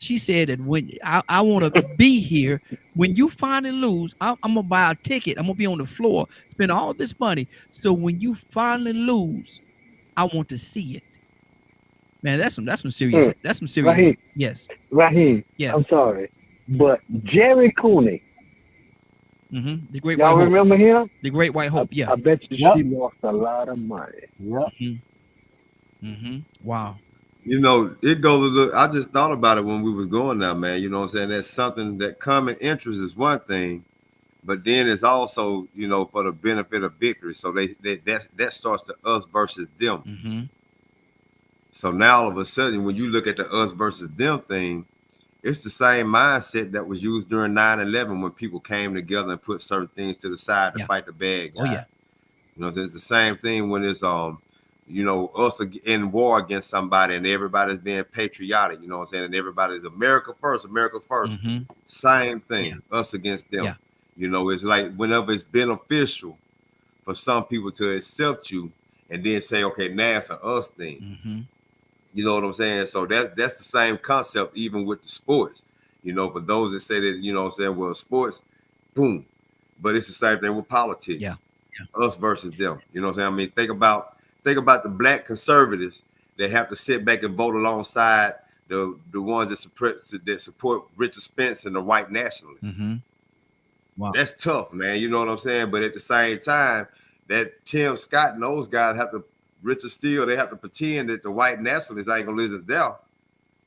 She said that when I want to be here, when you finally lose, I'm gonna buy a ticket. I'm gonna be on the floor, spend all this money. So when you finally lose, I want to see it. Man, that's some serious. That's some serious. Raheem, Yes. Raheem, Yes. I'm sorry, but Jerry Cooney, Mm-hmm. The Great y'all White Hope. remember him? The Great White Hope. Yeah. I bet you Yep. she lost a lot of money. Yep. Mm-hmm. Wow. You know, it goes a little, I just thought about it when we was going now, man. You know what I'm saying? That's something that common interest is one thing, but then it's also, you know, for the benefit of victory. So that starts to us versus them. Mm-hmm. So now all of a sudden, when you look at the us versus them thing, it's the same mindset that was used during 9/11 when people came together and put certain things to the side to fight the bad guy. Oh yeah. You know, it's the same thing when it's you know, us in war against somebody and everybody's being patriotic, you know what I'm saying? And everybody's America first. Mm-hmm. Same thing, us against them. Yeah. You know, it's like whenever it's beneficial for some people to accept you and then say, okay, now it's an us thing. Mm-hmm. You know what I'm saying? So that's the same concept even with the sports. You know, for those that say that, you know what I'm saying, well, sports, boom. But it's the same thing with politics. Yeah. Us versus them. You know what I'm saying? I mean, think about the black conservatives that have to sit back and vote alongside the ones that support Richard Spence and the white nationalists. Mm-hmm. Wow. That's tough, man. You know what I'm saying? But at the same time, that Tim Scott and those guys have to, Richard Steele, they have to pretend that the white nationalists ain't gonna listen there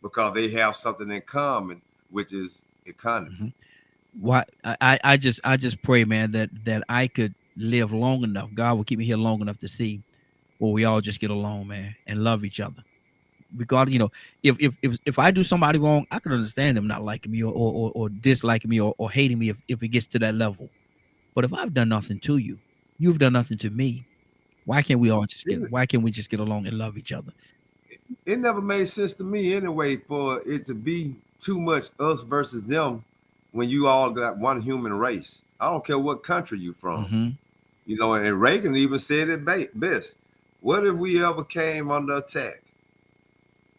because they have something in common, which is economy. Mm-hmm. What I just pray, man, that I could live long enough. God will keep me here long enough to see where we all just get along, man, and love each other. Because, you know, if I do somebody wrong, I can understand them not liking me or disliking me or hating me if it gets to that level. But if I've done nothing to you, you've done nothing to me. Why can't we all just get along and love each other? It never made sense to me anyway for it to be too much us versus them when you all got one human race. I don't care what country you from. Mm-hmm. You know, and Reagan even said it best. What if we ever came under attack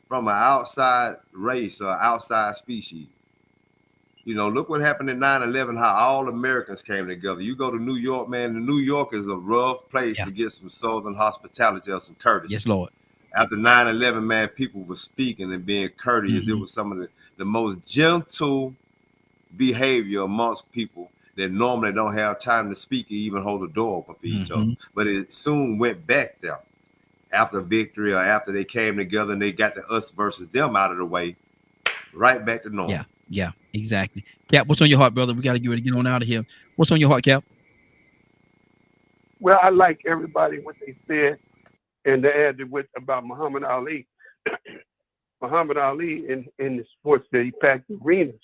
from an outside race or outside species? You know, look what happened in 9/11, how all Americans came together. You go to New York, man, New York is a rough place to get some Southern hospitality or some courtesy. Yes, Lord. After 9/11, man, people were speaking and being courteous. It was some of the most gentle behavior amongst people that normally don't have time to speak or even hold the door open for each other. But it soon went back there after victory or after they came together and they got the us versus them out of the way, right back to normal. Yeah, exactly. Cap, what's on your heart, brother? We got to get ready to get on out of here. What's on your heart, Cap? Well, I like everybody what they said, and they added with about Muhammad Ali. Muhammad Ali in the sports that he packed arenas,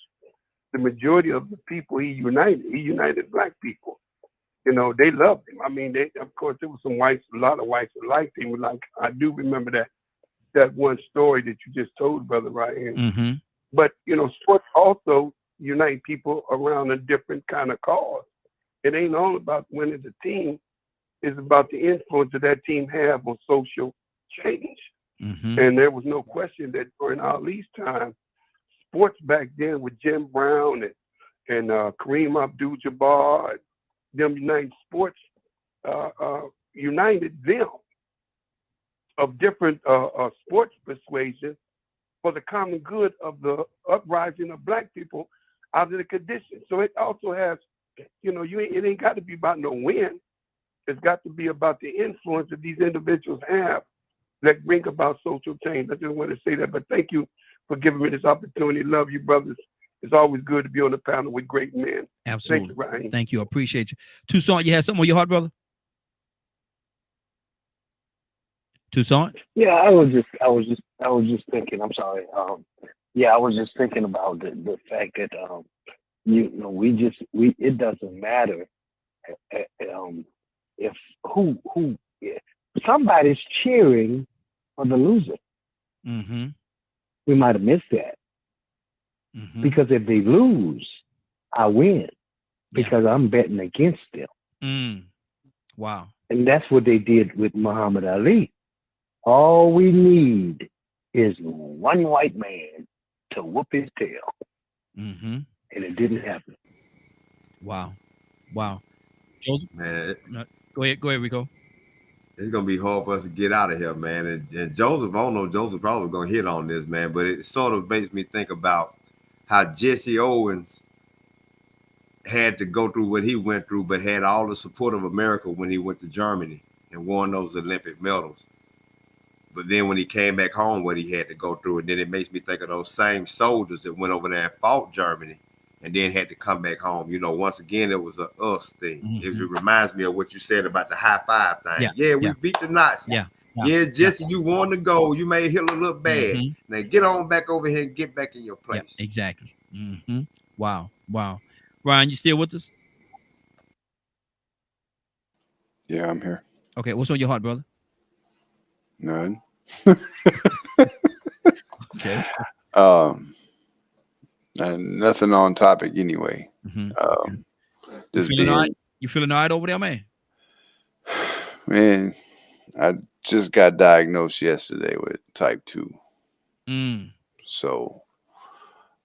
the majority of the people he united black people. You know, they loved him. I mean, of course, there was some whites, a lot of whites that liked him. Like, I do remember that. that one story that you just told, Brother Ryan. Mm-hmm. But sports also unite people around a different kind of cause. It ain't all about winning the team. It's about the influence that that team have on social change. Mm-hmm. And there was no question that during Ali's time, sports back then with Jim Brown and Kareem Abdul-Jabbar, them United Sports united them of different sports persuasion for the common good of the uprising of Black people out of the condition. So it also has, it ain't got to be about no win. It's got to be about the influence that these individuals have that bring about social change. I just want to say that, but thank you for giving me this opportunity. Love you, brothers. It's always good to be on the panel with great men. Absolutely. Thank you, Ryan. Thank you. I appreciate you. Toussaint, you had something on your heart, brother? Toussaint? Yeah, I was just thinking. I'm sorry. I was just thinking about the fact that it doesn't matter if somebody's cheering for the loser. Mm-hmm. We might have missed that. Mm-hmm. Because if they lose, I win because I'm betting against them. Mm. Wow. And that's what they did with Muhammad Ali. All we need is one white man to whoop his tail. Mm-hmm. And it didn't happen. Wow. Joseph? Man, Go ahead, Rico. It's gonna be hard for us to get out of here, man. And Joseph, I don't know, Joseph probably gonna hit on this, man, but it sort of makes me think about how Jesse Owens had to go through what he went through, but had all the support of America when he went to Germany and won those Olympic medals. But then when he came back home, what he had to go through, and then it makes me think of those same soldiers that went over there and fought Germany and then had to come back home. Once again, it was a us thing. Mm-hmm. It reminds me of what you said about the high five thing. We beat the Nazis. Jesse, you won the goal. You made Hitler look bad. Mm-hmm. Now get on back over here and get back in your place. Yeah, exactly. Mm-hmm. Wow. Ryan, you still with us? Yeah, I'm here. Okay, what's on your heart, brother? None. Okay. Nothing on topic anyway. Mm-hmm. You feeling all right over there, man? Man, I just got diagnosed yesterday with type 2. So,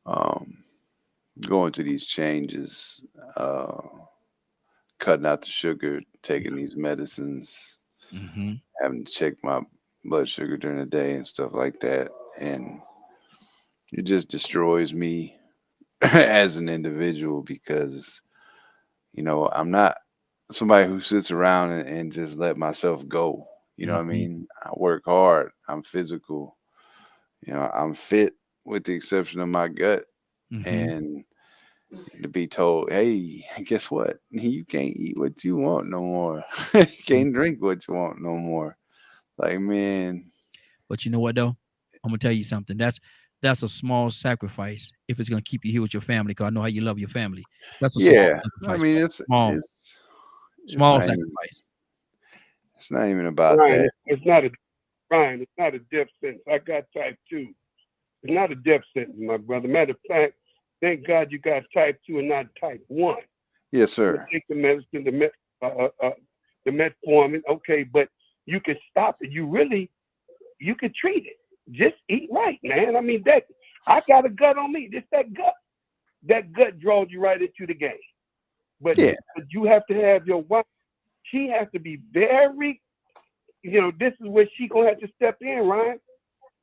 going through these changes, cutting out the sugar, taking these medicines, having to check my blood sugar during the day and stuff like that. And it just destroys me as an individual because, I'm not somebody who sits around and just let myself go. You know what I mean? I work hard. I'm physical. I'm fit with the exception of my gut. And to be told, hey, guess what? You can't eat what you want no more. You can't drink what you want no more. Like, man. But you know what, though? I'm going to tell you something. That's a small sacrifice if it's going to keep you here with your family, because I know how you love your family. That's a small sacrifice. I mean, it's small sacrifice. It's not even about Ryan, that. It's not a death sentence. I got type 2. It's not a death sentence, my brother. Matter of fact, thank God you got type 2 and not type 1. Yes, sir. You take the medicine, the metformin, okay, but you can stop it. You can treat it. Just eat right, man. I mean, I got a gut on me. Just that gut draws you right into the game. But you have to have your wife. She has to be very, this is where she gonna have to step in, Ryan.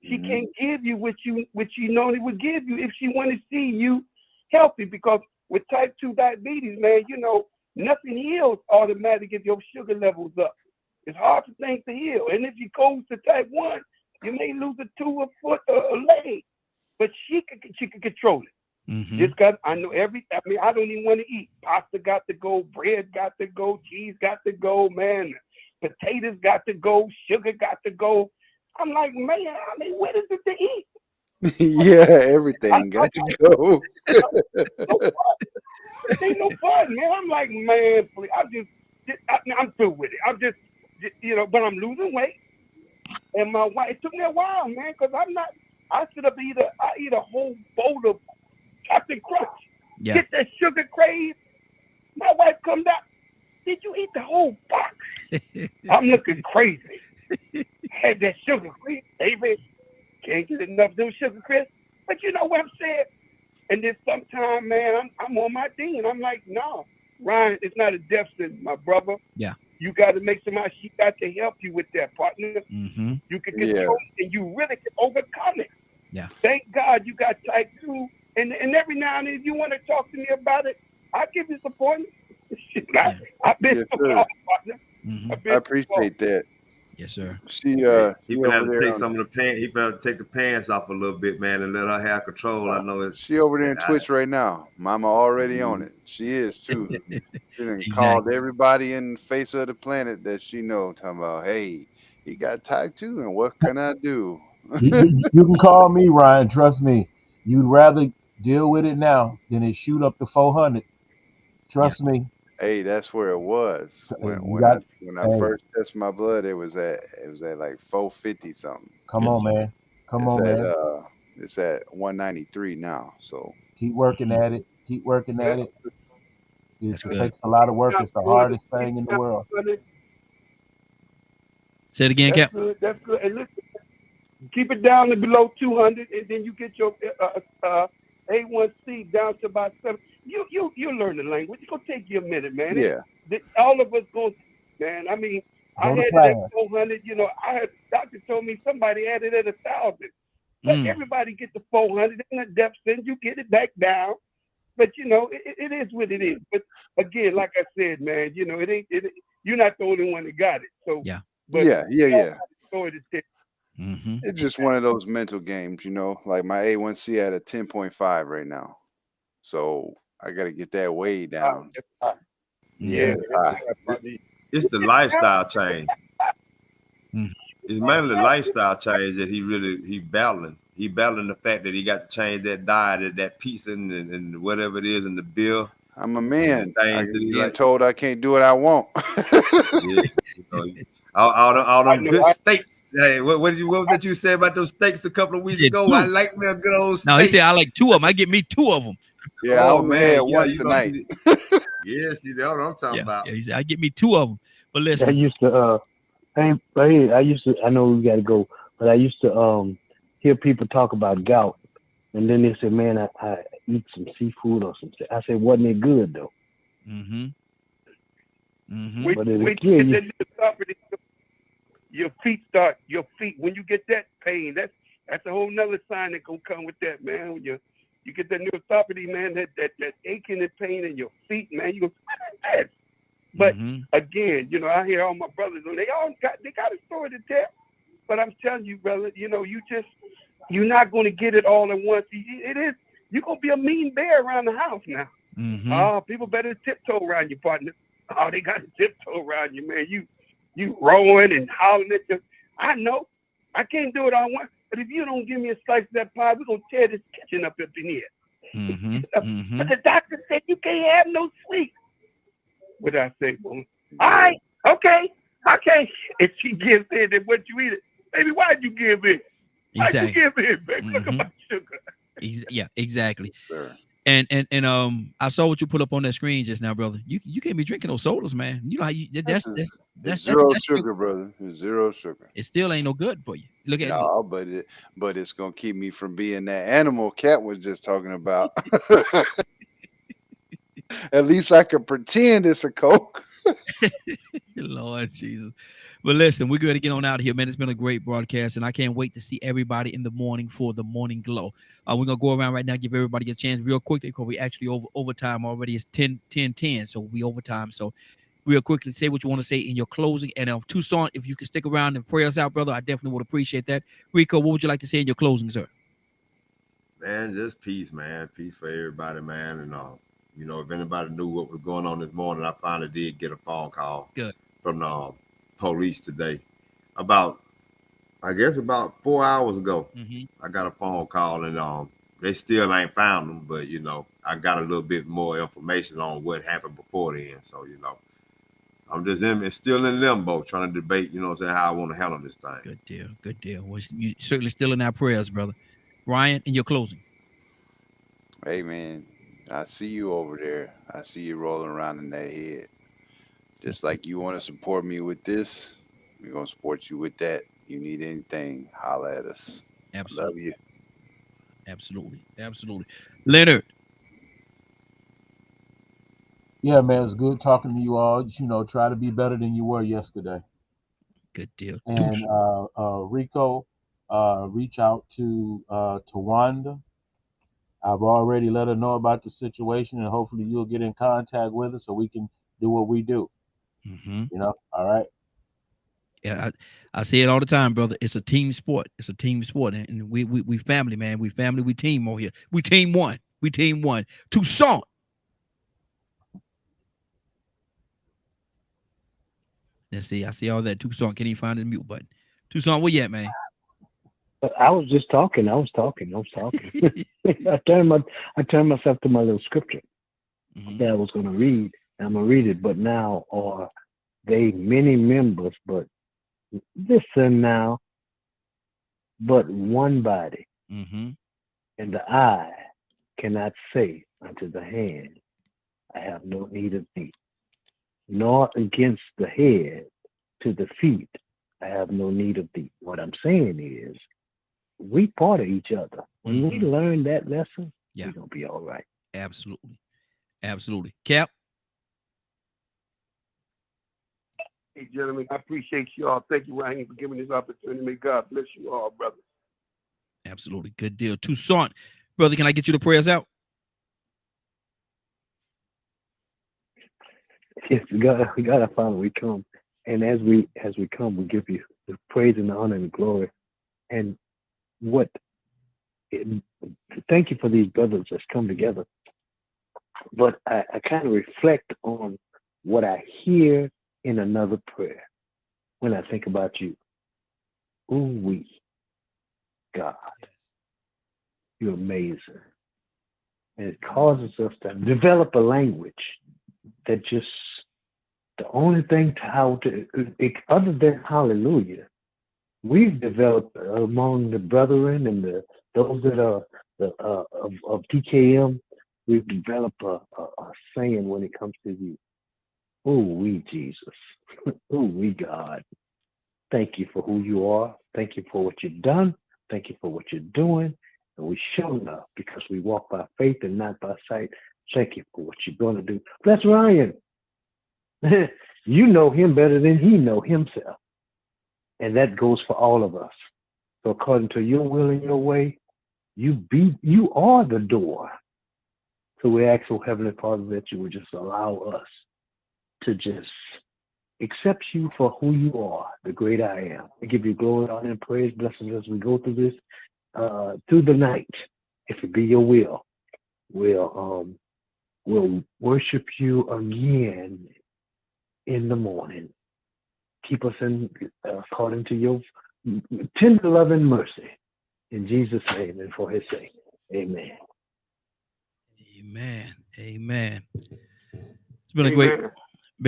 She can't give you what she normally would give you if she want to see you healthy. Because with type 2 diabetes, man, nothing heals automatically if your sugar level's up. It's hard for things to heal. And if you go to type 1, you may lose a tooth, a foot, or a leg. But she can control it. I don't even want to eat. Pasta got to go, bread got to go, cheese got to go, man. Potatoes got to go, sugar got to go. I'm like, man, what is it to eat? Yeah, everything got to go. It ain't no fun, man. I'm like, man, please. I'm through with it. I'm just, but I'm losing weight. And my wife, it took me a while, man, because I should have I eat a whole bowl of Captain Crunch. Yeah. Get that sugar crave. My wife come down. Did you eat the whole box? I'm looking crazy. Had that sugar crave, baby. Can't get enough of those sugar crisps. But you know what I'm saying? And then sometime, man, I'm on my thing. I'm like, no, Ryan, it's not a death sentence, my brother. Yeah. You got to make somebody, she got to help you with that, partner. Mm-hmm. You can control it and you really can overcome it. Yeah. Thank God you got type 2. And every now and then, if you want to talk to me about it, I'll give you support. I've been support, partner. Mm-hmm. I appreciate that. Yes, sir. He better take some of the pants. He better take the pants off a little bit, man, and let her have control. I know it's she over there in Twitch right now. Mama already on it. She is too. She done called everybody in the face of the planet that she know, talking about, hey, he got type 2, and what can I do? You can call me, Ryan. Trust me. You'd rather deal with it now than it shoot up to 400. Trust me. Hey, that's where it was. When I first tested my blood, it was at like 450 something. Come on, man. It's at 193 now. So keep working at it. Keep working at it. It takes a lot of work. It's the hardest thing in the world. Say it again, Cap. That's good. And listen, keep it down to below 200, and then you get your A1C down to about 7. You learn the language. It's gonna take you a minute, man. Yeah. All of us going, man. I mean, I had it at 400. You know, doctor told me somebody had it at 1,000. Let everybody get the 400 in the depth, then you get it back down. But you know, it is what it is. But again, like I said, man, you know, it ain't. You're not the only one that got it. So yeah. But yeah. Mm-hmm. It's just one of those mental games, you know. Like my A1C at a 10.5 right now, so I got to get that way down. Yeah, it's the lifestyle change. It's mainly the lifestyle change that he battling. He battling the fact that he got to change that diet, that pizza and whatever it is in the beer. I'm a man. I'm getting like, told I can't do what I want. Yeah, you know, all them good steaks. Hey, what was that you said about those steaks a couple of weeks ago? 2. I like me a good old steak. No, he said I like 2 of them. I get me 2 of them. Yeah, I only had one tonight. Yeah, see, that's what I'm talking about. Yeah, he said I get me 2 of them. But listen, I used to I know we got to go, but I used to hear people talk about gout, and then they said, "Man, I eat some seafood or something." I said, "Wasn't it good though?" Mm-hmm. Mm-hmm. But your feet when you get that pain, that's a whole nother sign that gonna come with that, man. When you get that neuropathy, man, that aching and pain in your feet, man, you go, that. But again, you know, I hear all my brothers, and they got a story to tell. But I'm telling you, brother, you know, you're not going to get it all at once. You're going to be a mean bear around the house now. Mm-hmm. Oh, people better tiptoe around you, partner. Oh, they got to tiptoe around you, man. You rowing and hollering at them. I know. I can't do it all once. But if you don't give me a slice of that pie, we're going to tear this kitchen up in here. Mm-hmm. But the doctor said you can't have no sweets. What did I say, boy? All right, okay. If she gives in, then what you eat it? Baby, why'd you give in? Why'd you give in, baby? Look at my sugar. Yeah, exactly. Sure. And I saw what you put up on that screen just now, brother. You can't be drinking those sodas, man. You know how that's zero sugar, brother. It's zero sugar. It still ain't no good for you. Look at it. But it's gonna keep me from being that animal Cat was just talking about. At least I can pretend it's a Coke. Lord Jesus. But listen, we're going to get on out of here, man. It's been a great broadcast, and I can't wait to see everybody in the morning for the morning glow. We're going to go around right now, give everybody a chance real quickly because we actually overtime already. It's 10:10, so we overtime. So real quickly, say what you want to say in your closing. And Tucson, if you can stick around and pray us out, brother, I definitely would appreciate that. Rico, what would you like to say in your closing, sir? Man, just peace, man. Peace for everybody, man. And you know, if anybody knew what was going on this morning, I finally did get a phone call from the police today. About 4 hours ago, I got a phone call, and they still ain't found them. But you know, I got a little bit more information on what happened before then. So you know, I'm just it's still in limbo, trying to debate, you know what I'm saying, how I want to handle this thing. Good deal. Good deal. Well, you certainly still in our prayers, brother. Ryan, in your closing. Hey, man, I see you over there. I see you rolling around in that head. Just like you want to support me with this, we're going to support you with that. You need anything, holla at us. Absolutely. Love you. Absolutely. Absolutely. Leonard. Yeah, man, it was good talking to you all. You know, try to be better than you were yesterday. Good deal. And Rico, reach out to Tawanda. I've already let her know about the situation, and hopefully you'll get in contact with us so we can do what we do. Mm-hmm. You know, all right. Yeah, I say it all the time, brother. It's a team sport. It's a team sport, and we family, man. We family. We team over here. We team one. We team one. Toussaint. Let's see. I see all that. Toussaint can't even find his mute button. Toussaint, where you at, man? I was just talking. I was talking. I turned myself to my little scripture that I was going to read. And I'm going to read it. But now are they many members, but listen now, but one body. Mm-hmm. And the eye cannot say unto the hand, I have no need of thee, nor against the head to the feet, I have no need of thee. What I'm saying is, we part of each other. When we learn that lesson, we're going to be all right. Absolutely. Absolutely. Cap? Hey, gentlemen, I appreciate you all. Thank you, Ryan, for giving this opportunity. May God bless you all, brothers. Absolutely. Good deal. Toussaint, brother, can I get you the prayers out? Yes, God, our Father, we come. And as we come, we give you the praise and the honor and the glory. And thank you for these brothers that's come together. But I kind of reflect on what I hear in another prayer when I think about you. Ooh, God, you're amazing. And it causes us to develop a language that just, the only thing other than hallelujah, we've developed among the brethren and those that are of DKM, we've developed a saying when it comes to you. Oh, we Jesus. Oh, we God. Thank you for who you are. Thank you for what you've done. Thank you for what you're doing. And we showing up because we walk by faith and not by sight. Thank you for what you're going to do. Bless Ryan. You know him better than he know himself. And that goes for all of us. So according to your will and your way, you are the door. So we ask, oh Heavenly Father, that you would just allow us to just accept you for who you are, the great I am. We give you glory, honor, and praise, blessings as we go through this, through the night. If it be your will, we'll worship you again in the morning. Keep us in according to your tender love and mercy. In Jesus' name and for his sake. Amen. Amen. Amen. It's been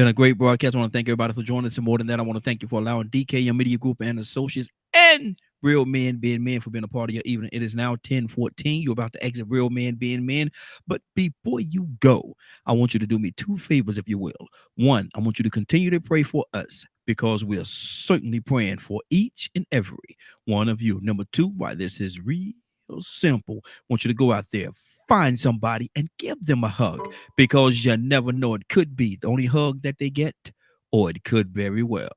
a great broadcast. I want to thank everybody for joining us. And more than that, I want to thank you for allowing DKM Media Group and Associates and Real Men Being Men for being a part of your evening. It is now 10:14. You're about to exit Real Men Being Men. But before you go, I want you to do me two favors, if you will. One, I want you to continue to pray for us because we are certainly praying for each and every one of you. Number two, why this is real simple. I want you to go out there, find somebody and give them a hug because you never know. It could be the only hug that they get, or it could very well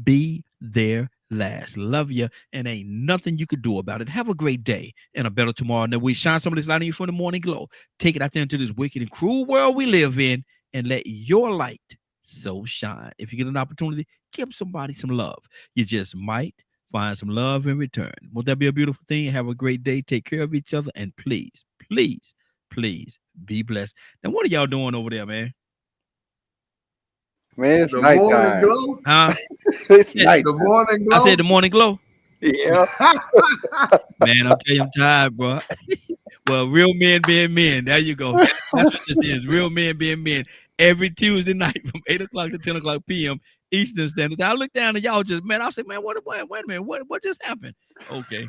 be their last. Love you, and ain't nothing you could do about it. Have a great day and a better tomorrow. And then we shine some of this light on you from the morning glow. Take it out there into this wicked and cruel world we live in and let your light so shine. If you get an opportunity, give somebody some love. You just might find some love in return. Won't that be a beautiful thing? Have a great day. Take care of each other. And please, please, please be blessed. Now, what are y'all doing over there, man? Man, it's The nighttime. morning glow? Huh? It's Yeah, night. The morning glow? I said the morning glow. Yeah. Man, I'm telling you, I'm tired, bro. Well, real men being men. There you go. That's what this is. Real men being men. every Tuesday night from 8 o'clock to 10 o'clock p.m. Eastern Standard Time. I look down and y'all just, man, I say, man, wait a minute, what just happened? Okay.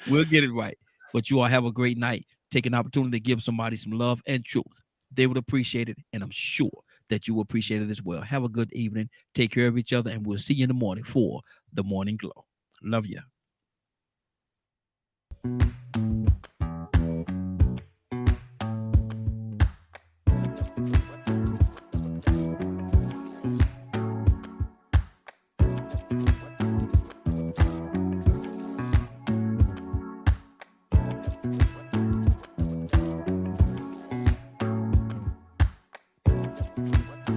We'll get it right. But you all have a great night. Take an opportunity to give somebody some love and truth. They would appreciate it, and I'm sure that you will appreciate it as well. Have a good evening. Take care of each other, and we'll see you in the morning for the Morning Glow. Love you.